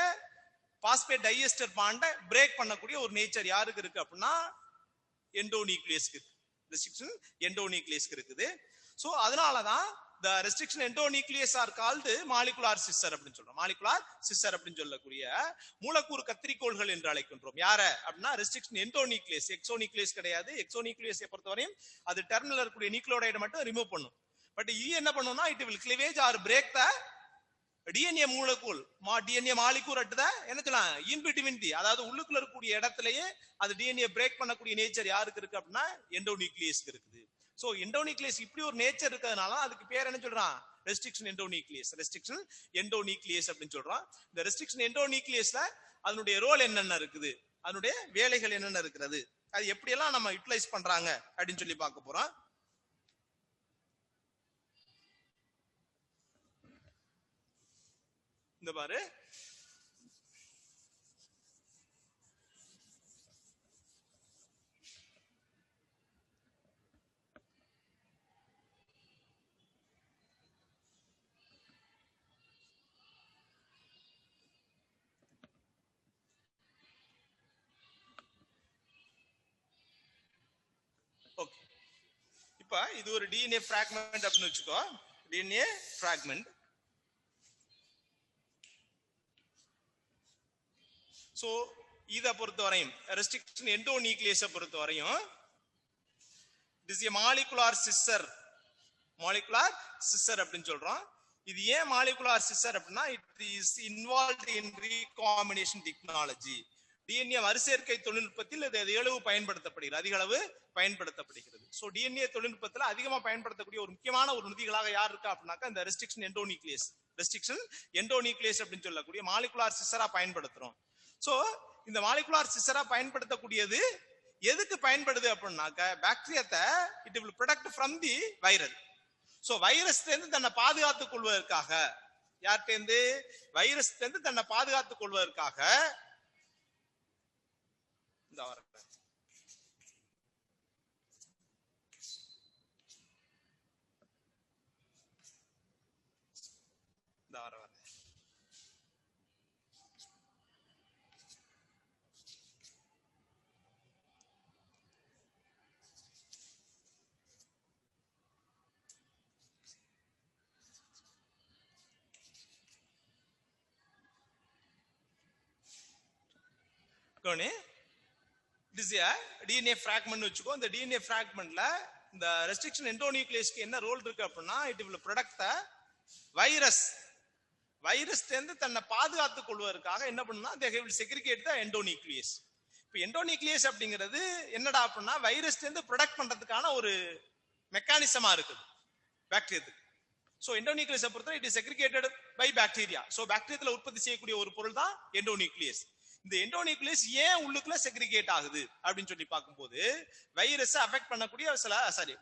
பாஸ்பேட் டைஎஸ்டர் பாண்டை பிரேக் பண்ணக்கூடிய ஒரு நேச்சர் யாருக்கு இருக்கு அப்படின்னா எண்டோநியூக்ளியஸ்க்கு. ரெஸ்ட்ரிக்ஷன் எண்டோநியூக்ளியஸ்க்கு இருக்குது. சோ அதனாலதான் the restriction endonuclease are called molecular sister அப்படின்னு சொல்றோம். மாலிகுலார் சிஸ்டர் அப்படின்னு சொல்லக்கூடிய மூலக்கூறு கத்திரிக்கோள்கள் என்று அழைக்கின்றோம். யார அப்படின்னா ரெஸ்ட்ரிக்ஷன் எண்டோநியூக்ளியஸ், எக்ஸோநியூக்ளியஸ் கிடையாது. எக்ஸோநியூக்ளியஸை பொறுத்தவரையும் அது டெர்மினல் இருக்கக்கூடிய நியூக்ளியோடைடை மட்டும் ரிமூவ் பண்ணும். பட் இது என்ன பண்ணும்னா it will cleavage R break the DNA மூலக்கூறு, டிஎன்ஏ மாலிகூர் அட் த என்ன சொல்லலாம் இன் பிட்வீன் தி, அதாவது உள்ளுக்குள்ள இருக்கக்கூடிய இடத்திலேயே அது டிஎன்ஏ பிரேக் பண்ணக்கூடிய நேச்சர் யாருக்கு இருக்கு அப்படின்னா எண்டோநியூக்ளியஸ்க்கு இருக்குது. சோ எண்டோநியூக்ளியஸ் இப்படி ஒரு நேச்சர் இருக்கிறதுனால அதுக்கு பேர் என்ன சொல்றான், ரெஸ்ட்ரிக்ஷன் எண்டோநியூக்ளியஸ். ரெஸ்ட்ரிக்ஷன் எண்டோநியூக்ளியஸ் அப்படின்னு சொல்றான். இந்த ரெஸ்ட்ரிக்ஷன் எண்டோநியூக்ளியஸ்ல அதனுடைய ரோல் என்னென்ன இருக்குது, அதனுடைய வேலைகள் என்னென்ன இருக்கிறது, அது எப்படி எல்லாம் நம்ம யூட்டிலைஸ் பண்றாங்க அப்படின்னு சொல்லி பார்க்க போறோம். இந்த பாரு, ஓகே, இப்ப இது ஒரு டிஎன்ஏ பிராக்மெண்ட் அப்படின்னு வச்சுக்கோ. DNA fragment. சோ இத பொறுத்தவரையும் ரெஸ்ட்ரிக்ஷன் எண்டோநியூக்ளியஸை பொறுத்தவரையும் it is a molecular scissor. Molecular scissor அப்படின்னு சொல்றோம். இது ஏன் மாலிகுலார் சிஸ்டர் அப்படின்னா it is involved in recombination technology. DNA வரிசேர்க்கை தொழில்நுட்பத்தில் இது அதிகளவு பயன்படுத்தப்படுகிறது, அதிக அளவு பயன்படுத்தப்படுகிறது. சோ டிஎன்ஏ தொழில்நுட்பத்தில் அதிகமா பயன்படுத்தக்கூடிய ஒரு முக்கியமான ஒரு நொதிகளாக யார் இருக்கா அப்படின்னாக்கா இந்த ரெஸ்ட்ரிக்ஷன் எண்டோநியூக்ளியஸ். ரெஸ்ட்ரிக்ஷன் எண்டோநியூக்ளியஸ் அப்படின்னு சொல்லக்கூடிய மாலிகுலார் சிஸ்டரா பயன்படுத்துறோம். சோ இந்த மாலிகுலார் சிஸ்டரா பயன்படுத்தக்கூடியது எதுக்கு பயன்படுது அப்படின்னாக்க பாக்டீரியாத்தை it will protect from the virus. So வைரஸ்ல இருந்து தன்னை பாதுகாத்துக் கொள்வதற்காக, யார்கிட்ட இருந்து, வைரஸ்ல இருந்து தன்னை பாதுகாத்துக் கொள்வதற்காக இந்த வர கவனி. It is a DNA fragment வச்சுக்கோ. இந்த DNA fragmentல இந்த ரெஸ்ட்ரிக்ஷன் எண்டோநியூக்ளியஸ்க்கு என்ன ரோல் இருக்கு அப்படின்னா it will protect the virus. Virus இருந்து தன்னை பாதுகாத்துக் கொள்வதற்காக என்ன பண்ணுனா they will segregate the endonuclease. இப்போ எண்டோநியூக்ளியஸ் அப்படிங்கிறது என்னடா அப்படின்னா வைரஸ் இருந்து ப்ரொடக்ட் பண்றதுக்கான ஒரு மெக்கானிசமா இருக்குது பாக்டீரியாவுக்கு. சோ எண்டோநியூக்ளியஸை பொறுத்தவரை it is segregated by bacteria. So பாக்டீரியால உற்பத்தி செய்யக்கூடிய ஒரு பொருள் தான் எண்டோநியூக்ளியஸ். இந்த எண்டோநியூக்ளியஸ் ஏன் உள்ளுக்குள்ள செக்ரிகேட் ஆகுது அப்படின்னு சொல்லி பார்க்கும்போது வைரஸ் அஃபெக்ட் பண்ணக்கூடிய சில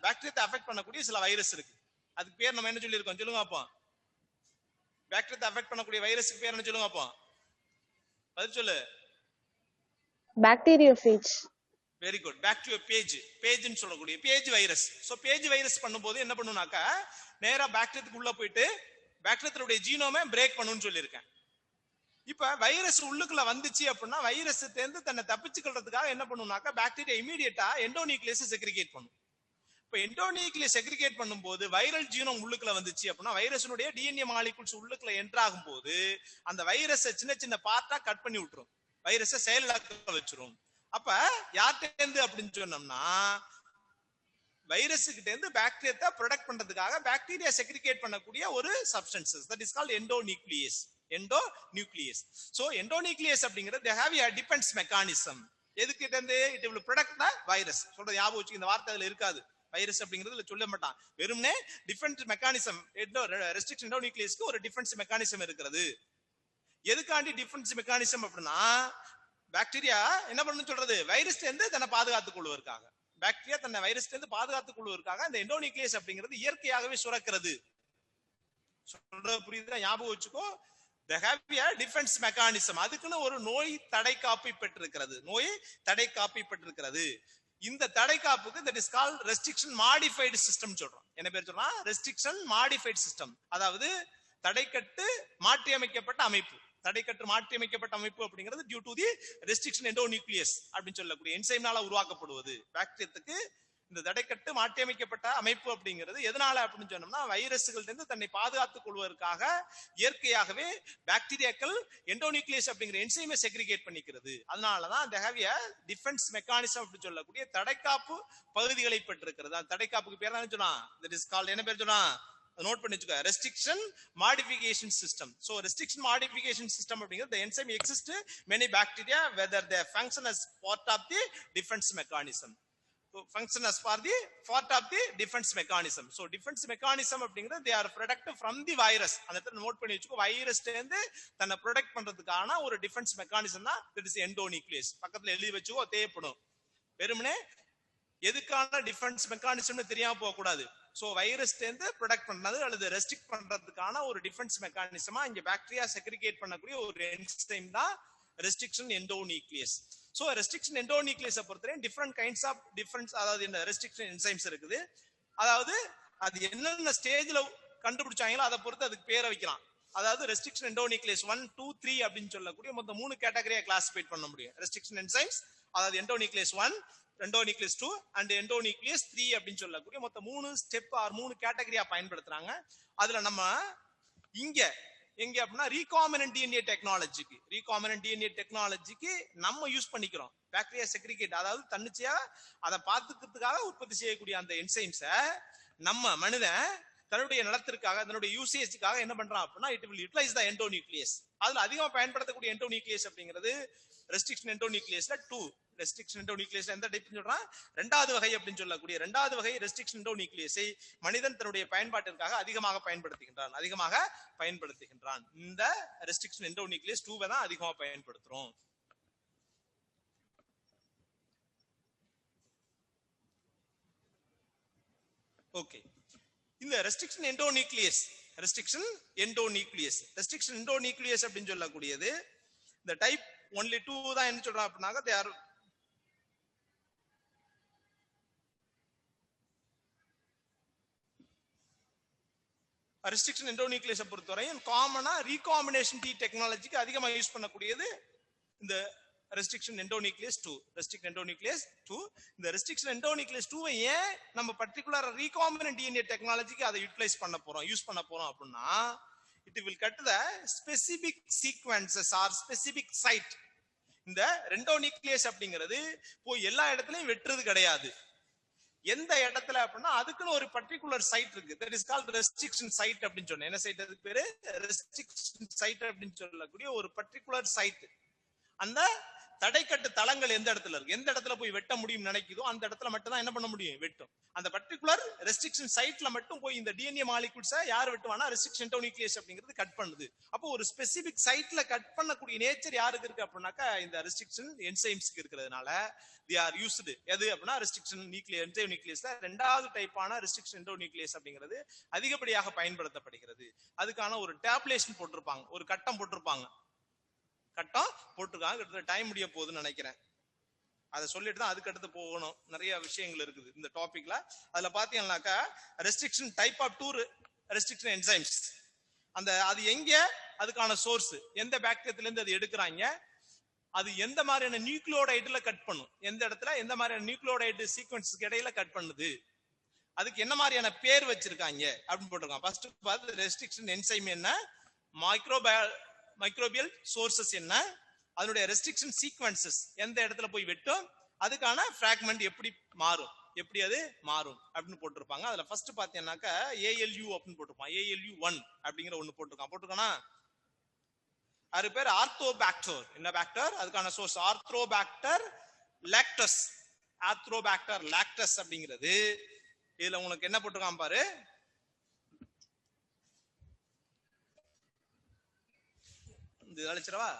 பாக்டீரியாவை அஃபெக்ட் பண்ணக்கூடிய சில வைரஸ் இருக்கு. அதுக்கு பேர் நம்ம என்ன சொல்லி இருக்கோம் சொல்லுங்க அப்போ? பாக்டீரியாவை அஃபெக்ட் பண்ணக்கூடிய வைரஸ்க்கு பேர் என்ன சொல்லுங்க அப்போ? பதில் சொல்லு. பாக்டீரியோஃபேஜ். Very good. பேஜ்னு சொல்லக்கூடிய phage virus. So phage virus பண்ணும்போது என்ன பண்ணுனாக்கா நேரா பாக்டீரியாவுக்கு உள்ள போயிட்டு பாக்டீரியாவுடைய ஜீனோமை பிரேக் பண்ணுன்னு சொல்லியிருக்கேன். இப்ப வைரஸ் உள்ளுக்குள்ள வந்துச்சு அப்படின்னா வைரஸ் தேர்ந்து தன்னை தப்பிச்சுக்கிறதுக்காக என்ன பண்ணுனாக்கா பாக்டீரியா இமீடியட்டா எண்டோநியூக்ளியஸ் செக்ரிகேட் பண்ணும். இப்ப எண்டோநியூக்ளியஸ் செக்ரிகேட் பண்ணும்போது வைரல் ஜீனோம் உள்ளுக்குள்ள வந்துச்சு அப்படின்னா வைரஸினுடைய டிஎன்ஏ மாலிகுல்ஸ் உள்ளுக்குள்ள என்டர் ஆகும் போது அந்த வைரஸை சின்ன சின்ன பார்ட்டா கட் பண்ணி விட்டுரும். வைரஸை செயலிழக்க வச்சிரும். அப்ப யார்கிட்ட இருந்து அப்படின்னு சொன்னோம்னா வைரஸ் கிட்ட இருந்து பாக்டீரியா ப்ரொடக்ட் பண்றதுக்காக பாக்டீரியா செக்ரிகேட் பண்ணக்கூடிய ஒரு substances that is called endonuclease. So endonuclease அப்படிங்கிறது they have a defense mechanism. எதுக்கிட்ட இருந்து it will protect the virus. சொல்றது ஞாபகம் வச்சுக்க, இந்த வார்த்தை அதுல இருக்காது. வைரஸ் அப்படிங்கிறதுல சொல்ல மாட்டான். வெறும்னே டிஃபென்ஸ் மெக்கானிசம் ரெஸ்ட்ரிக்ஷன் எண்டோநியூக்ளியஸ்க்கு ஒரு டிஃபென்ஸ் மெக்கானிசம் இருக்கிறது. எதுக்காண்டி டிஃபென்ஸ் மெக்கானிசம் அப்படின்னா பாக்டீரியா என்ன பண்ணணும்னு சொல்றது வைரஸ்ல இருந்து தன்னை பாதுகாத்துக் கொள்வதற்காக. பாக்டீரியா தன்னை வைரஸ்ல இருந்து பாதுகாத்துக் கொள்வதற்காக இந்த எண்டோநியூக்ளியஸ் அப்படிங்கிறது இயற்கையாகவே சுரக்கிறது. சொல்றது புரியுதா? ஞாபகம் வச்சுக்கோ. they have a defense mechanism. அதுக்குன்னு ஒரு நோய் தடை காப்பி பெற்றிருக்கிறது. இந்த தடை காப்புக்கு that is called restriction modified system சொல்றோம். என்ன பேர் சொல்றா? restriction modified system. அதாவது தடைக்கட்டு மாற்றியமைக்கப்பட்ட அமைப்பு. அப்படிங்கிறது due to the restriction endonuclease அப்படின்னு சொல்லக்கூடிய என்சைம்னால உருவாக்கப்படுவது. பாக்டீரியாவுக்கு இந்த தடைக்கட்டு மாற்றியமைக்கப்பட்ட அமைப்பு அப்படிங்கிறது எதனால அப்படின்னு சொன்னோம்னா வைரஸ்கள் இருந்து தன்னை பாதுகாத்துக் கொள்வதற்காக இயற்கையாகவே பாக்டீரியாக்கள் எண்டோநியூக்ளியஸ் அப்படிங்கிற என்சைமை செக்ரிகேட் பண்ணிக்கிறது. அதனாலதான் they have a defense mechanism அப்படின்னு சொல்லக்கூடிய தடைக்காப்பு பகுதிகளை பெற்றிருக்கிறது. அந்த தடைக்காப்புக்கு பேர் தான் சொன்னா that is called என்ன பேர் சொன்னா நோட் பண்ணி வச்சுக்கோ, restriction modification system. So restriction modification system அப்படிங்கிறது the enzyme exists many bacteria whether they function as part of the defense mechanism. function as part of the defense mechanism. So defense mechanism அப்படிங்கிறது they are protected from the virus. அந்த இடத்துல note பண்ணி வச்சுக்கோ, வைரஸ்ல இருந்து தன்னை protect பண்றதுக்கான ஒரு defence mechanism தான் that is எண்டோநியூக்ளியஸ். பக்கத்துல எழுதி வச்சுக்கோ, தேவைப்படும். வெறுமனே எதுக்கான டிஃபென்ஸ் மெக்கானிசம்னு தெரியாம போக கூடாது. சோ வைரஸ்ல இருந்து ப்ரொடெக்ட் பண்றது அல்லது ரெஸ்ட்ரிக்ட் பண்றதுக்கான ஒரு டிஃபென்ஸ் மெக்கானிசமா இங்க பாக்டீரியா செக்ரிகேட் பண்ணக்கூடிய ஒரு என்சைம் தான் ரெஸ்ட்ரிக்ஷன் எண்டோநியூக்ளியஸ். சோ ரெஸ்ட்ரிக்ஷன் எண்டோநியூக்ளியஸை பொறுத்தவரை டிஃபரெண்ட் கைண்ட்ஸ் ஆஃப் டிஃபரன்ஸ் அதாவது இந்த ரெஸ்ட்ரிக்ஷன் என்சைம்ஸ் இருக்குது. அதாவது அது என்னென்ன ஸ்டேஜ்ல கண்டுபிடிச்சாங்களோ அதை பொறுத்து அதுக்கு பேரை வைக்கலாம். அதாவது ரெஸ்ட்ரிக்ஷன் எண்டோநியூக்ளியஸ் 1, 2, 3 அப்படின்னு சொல்லக்கூடிய மொத்தம் 3 கேட்டகரியா கிளாசிஃபைட் பண்ண முடியும். ரெஸ்ட்ரிக்ஷன் என்சைம்ஸ் அதாவது எண்டோநியூக்ளியஸ் 1, எண்டோநியூக்ளியஸ் 2 அண்ட் எண்டோநியூக்ளியஸ் 3 அப்படின்னு சொல்லக்கூடிய மொத்தம் 3 ஸ்டெப் ஆர் 3 கேட்டகரியா பயன்படுத்துறாங்க. அதுல நம்ம இங்க எங்க அப்படின்னா ரீகாமினன்ட் டிஎன்ஏ டெக்னாலஜிக்கு நம்ம யூஸ் பண்ணிக்கிறோம். பாக்டீரியா செக்ரிகேட் அதாவது தன்னிச்சையா அதை பார்த்துக்கிறதுக்காக உற்பத்தி செய்யக்கூடிய அந்த என்சைம்ஸை நம்ம மனிதன் தன்னுடைய நலத்திற்காக தன்னுடைய யூசேஜுக்காக என்ன பண்றான் அப்படின்னா it will utilise the endonuclease. அதுல அதிகமா பயன்படுத்தக்கூடிய எண்டோநியூக்ளியஸ் அப்படிங்கிறது ரெஸ்ட்ரிக்ஷன் எண்டோநியூக்ளியஸ்ல 2 ரெஸ்ட்ரிக்ஷன் எண்டோநியூக்ளியஸ் எந்த டைப்னு சொல்றான்? இரண்டாவது வகை அப்படின்னு சொல்லக்கூடிய இரண்டாவது வகை ரெஸ்ட்ரிக்ஷன் எண்டோநியூக்ளியஸை மனிதன் தன்னுடைய பயன்பாட்டிற்காக அதிகமாக பயன்படுத்துகின்றான். இந்த ரெஸ்ட்ரிக்ஷன் எண்டோநியூக்ளியஸ் 2 தான் அதிகமா பயன்படுத்துறோம். ஓகே, இந்த ரெஸ்ட்ரிக்ஷன் எண்டோநியூக்ளியஸ் அப்படின்னு சொல்லக்கூடியது இந்த டைப் only 2 தான் என்ன சொல்றான் அப்படின்னாக்க they are ரெஸ்ட்ரிக்ஷன் எண்டோநியூக்ளியஸை பொறுத்தவரையும் காமனா ரீகாம்பினேஷன் டி டெக்னாலஜிக்கு அதிகமாக யூஸ் பண்ணக்கூடியது இந்த ரெஸ்ட்ரிக்ஷன் எண்டோநியூக்ளியஸ் 2. இந்த ரெஸ்ட்ரிக்ஷன் எண்டோநியூக்ளியஸ் 2 ஏன் நம்ம பர்టిక్యులர் ரீகாம்பினன்ட் டிஎன்ஏ டெக்னாலஜிக்கு அதை யூஸ் பண்ண போறோம் அப்படின்னா it will cut the specific sequences or specific site. இந்த ரெண்டோ நியூக்ளியஸ் அப்படிங்கிறது போய் எல்லா இடத்துலயும் வெட்டுறது கிடையாது. எந்த இடத்துல அப்படின்னா அதுக்குன்னு ஒரு பர்டிகுலர் சைட் இருக்கு. That is called restriction site அப்படின்னு சொன்னேன். என்ன சைட்? அதுக்கு பேரு ரெஸ்ட்ரிக்ஷன் சைட் அப்படின்னு சொல்லக்கூடிய ஒரு பர்டிகுலர் சைட். அந்த தடைக்கட்டு தளங்கள் எந்த இடத்துல இருக்கு, எந்த இடத்துல போய் வெட்ட முடியும் நினைக்குதோ அந்த இடத்துல மட்டும் தான் என்ன பண்ண முடியும், வெட்டும். அந்த பர்டிகுலர் ரெஸ்ட்ரிக்ஷன் சைட்ல மட்டும் போய் இந்த டிஎன்ஏ மாலிகூல்ஸை யார் வெட்டுவானா, ரெஸ்ட்ரிக்ஷன் எண்டோநியூக்ளியஸ் அப்படிங்கிறது கட் பண்ணுது. அப்போ ஒரு ஸ்பெசிபிக் சைட்ல கட் பண்ணக்கூடிய நேச்சர் யாருக்கு இருக்கு அப்படின்னாக்கா இந்த ரெஸ்ட்ரிக்ஷன் என்சைம்ஸ்க்கு இருக்கிறதுனால they are used. எது அப்படின்னா ரெஸ்ட்ரிக்ஷன் எண்டோநியூக்ளியஸ்ல ரெண்டாவது டைப்பான ரெஸ்ட்ரிக்ஷன் எண்டோநியூக்ளியஸ் அப்படிங்கிறது அதிகப்படியாக பயன்படுத்தப்படுகிறது. அதுக்கான ஒரு டேப்லேஷன் போட்டிருப்பாங்க, ஒரு கட்டம் போட்டிருப்பாங்க, கட்டம் போட்டிருக்காங்க. கிட்டத்தட்ட டைம் முடிய போகுதுன்னு நினைக்கிறேன். அதை சொல்லிட்டு தான் அதுக்கு அடுத்து போகணும். நிறைய விஷயங்கள் இருக்குது இந்த டாபிக்ல. அதுல பாத்தீங்கன்னாக்கா restriction type of 2 restriction enzymes. அது எங்க, அதுக்கான சோர்ஸ் எந்த பாக்டீரியத்துல இருந்து அது எடுக்கிறாங்க, அது எந்த மாதிரியான நியூக்ளியோடைட்ல கட் பண்ணும், எந்த இடத்துல எந்த மாதிரியான நியூக்ளியோடைட் சீக்வென்ஸ்க்கு இடையில கட் பண்ணுது, அதுக்கு என்ன மாதிரியான பேர் வச்சிருக்காங்க அப்படின்னு போட்டிருக்காங்க. ஃபர்ஸ்ட் பார்த்து ரெஸ்ட்ரிக்ஷன் என்சைம் என்ன, மைக்ரோபியல் சோர்சஸ் என்ன, அதனுடைய ரெஸ்ட்ரிக்ஷன் சீக்வென்சஸ் எந்த இடத்துல போய் வெட்டும், அதுக்கான பிராக்மெண்ட் எப்படி மாறும், எப்படி அது மாறும் அப்படின்னு போட்டிருப்பாங்க. அதுல ஃபர்ஸ்ட் பாத்தீங்கன்னாக்கா ALU அப்படின்னு போட்டிருப்பான். ALU1 அப்படிங்கிற ஒண்ணு போட்டிருக்கானா, அது பேர் ஆர்த்தோபாக்டர். என்ன பாக்டர்? அதுக்கான சோர்ஸ் ஆர்த்ரோபாக்டர் லாக்டஸ். ஆர்த்ரோபாக்டர் லாக்டஸ் அப்படிங்கிறது இதுல உங்களுக்கு என்ன போட்டிருக்கான் பாரு, இது அழிச்சிடவா.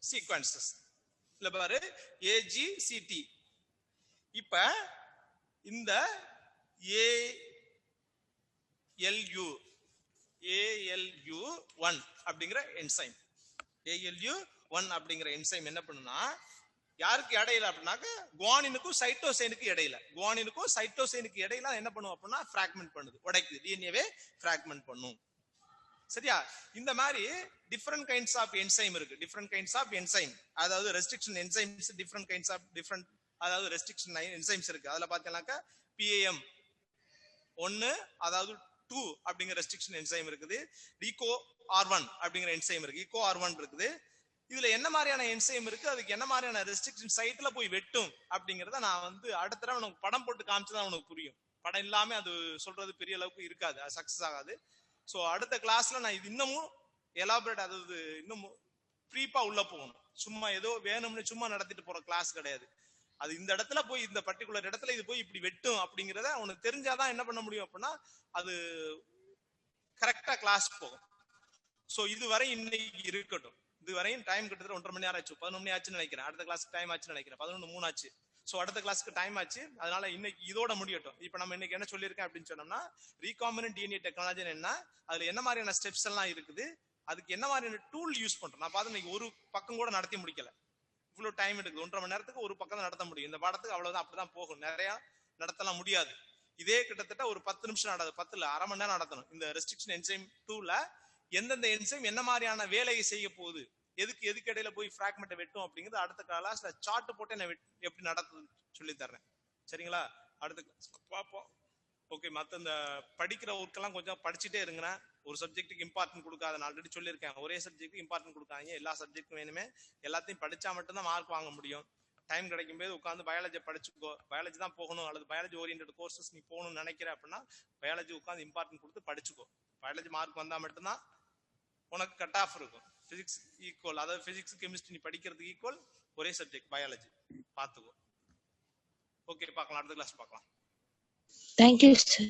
சீக்வென்சஸ் இல்ல பாரு AGCT. இப்ப இந்த ALU1 அப்படிங்கிற என்சைம், ALU1 அப்படிங்கிற என்சைம் என்ன பண்ணுனா யாருக்கு இடையில அப்படின்னாக்க குவானினுக்கும் சைட்டோசைனுக்கு இடையில, குவானினுக்கும் சைட்டோசைனுக்கு இடையில என்ன பண்ணும் அப்படின்னா பிராக்மெண்ட் பண்ணுது, உடைக்குது, டிஎன்ஏவே பிராக்மெண்ட் பண்ணும். சரியா? இந்த மாதிரி டிஃபரெண்ட் கைண்ட்ஸ் ஆஃப் என்சைம் இருக்கு. டிஃபரெண்ட் கைண்ட்ஸ் ஆஃப் என்சைம், அதாவது restriction enzymes, different kinds of different, அதாவது ரெஸ்ட்ரிக்ஷன் என்சைம்ஸ் இருக்கு. அதுல பாத்தீங்கன்னாக்கா PAM 1 அதாவது 2 அப்படிங்கிற ரெஸ்ட்ரிக்ஷன் என்சைம் இருக்குது. EcoR1 அப்படிங்கிற என்சைம் இருக்கு. EcoR1 இருக்குது. இதுல என்ன மாதிரியான என்சைம் இருக்கு, அதுக்கு என்ன மாதிரியான ரெஸ்ட்ரிக்ஷன் சைட்ல போய் வெட்டும் அப்படிங்கறத நான் அடுத்த தடவை உனக்கு படம் போட்டு காமிச்சுதான் உனக்கு புரியும். படம் இல்லாம அது சொல்றது பெரிய அளவுக்கு இருக்காது, அது சக்சஸ் ஆகாது. சோ அடுத்த கிளாஸ்ல நான் இது இன்னமும் எலாபரேட், அதாவது இன்னும் பிரீப்பா உள்ள போகணும். சும்மா ஏதோ வேணும்னு சும்மா நடத்திட்டு போற கிளாஸ் கிடையாது. அது இந்த இடத்துல போய் இந்த பர்டிகுலர் இடத்துல இது போய் இப்படி வெட்டும் அப்படிங்கறத உனக்கு தெரிஞ்சாதான் என்ன பண்ண முடியும் அப்படின்னா அது கரெக்டா கிளாஸ் போகும். சோ இதுவரை இன்னைக்கு இருக்கட்டும். இதுவரையும் டைம் கிட்டத்தட்ட 1.5 மணி நேரம் ஆச்சு, 11 மணி ஆச்சுன்னு நினைக்கிறேன். அடுத்த கிளாஸ்க்கு டைம் ஆச்சுன்னு நினைக்கிறேன், 11:03 ஆச்சு. சோ அடுத்த கிளாஸ்க்கு டைம் ஆச்சு, அதனால இன்னைக்கு இதோட முடியட்டும். இப்ப நம்ம இன்னைக்கு என்ன சொல்லியிருக்கேன் அப்படின்னு சொன்னோம்னா ரீகாம்பினன்ட் டிஎன்ஏ டெக்னாலஜி என்ன, அதுல என்ன மாதிரியான ஸ்டெப்ஸ் எல்லாம் இருக்குது, அதுக்கு என்ன மாதிரியான டூல் யூஸ் பண்றோம். நான் பார்த்து இன்னைக்கு ஒரு பக்கம் கூட நடத்தி முடிக்கல, இவ்வளவு டைம் எடுக்குது. 1.5 மணி நேரத்துக்கு ஒரு பக்கம் தான் நடத்த முடியும். இந்த பாடத்துக்கு அவ்வளவுதான், அப்படிதான் போகும், நிறைய நடத்தலாம் முடியாது. இதே கிட்டத்தட்ட ஒரு 10 நிமிஷம் நடக்குது, 10 இல்ல அரை மணி நேரம் நடத்தணும். இந்த ரெஸ்ட்ரிக்ஷன் என்சைம் 2ல எந்தெந்த என்சைம் என்ன மாதிரியான வேலையை செய்ய போகுது, எதுக்கு இடையில போய் பிராக்மெண்ட் வெட்டும் அப்படிங்கிறது அடுத்த கிளாஸ்ல சார்ட் போட்டு நான் எப்படி நடத்துன்னு சொல்லி தர்றேன். சரிங்களா? அடுத்த கிளாஸ் பார்ப்போம். ஓகே, மற்ற இந்த படிக்கிற ஒர்க்கெல்லாம் கொஞ்சம் படிச்சுட்டே இருங்க. ஒரு சப்ஜெக்ட்டுக்கு இம்பார்ட்டன்ட் கொடுக்காத, நான் ஆல்ரெடி சொல்லியிருக்கேன். ஒரே சப்ஜெக்ட்டுக்கு இம்பார்ட்டன்ட் கொடுக்காங்க, எல்லா சப்ஜெக்டும் வேணுமே. எல்லாத்தையும் படிச்சா மட்டும்தான் மார்க் வாங்க முடியும். டைம் கிடைக்கும் போது உட்காந்து பயாலஜி படிச்சுக்கோ. பயாலஜி தான் போகணும் அல்லது பயாலஜி ஓரியன்ட் கோர்சஸ் நீ போகணும்னு நினைக்கிற அப்படின்னா பயாலஜி உட்காந்து இம்பார்ட்டன்ட் கொடுத்து படிச்சுக்கோ. பயாலஜி மார்க் வந்தா மட்டும்தான் உனக்கு கட் ஆஃப் இருக்கும். பிசிக்ஸ் ஈக்குவல், அதாவது பிசிக்ஸ் கெமிஸ்ட்ரி நீ படிக்கிறதுக்கு ஈக்குவல் ஒரே சப்ஜெக்ட் பயாலஜி, பார்த்துக்கோ. ஓகே, பார்க்கலாம், அடுத்த கிளாஸ் பார்க்கலாம். Thank you, sir.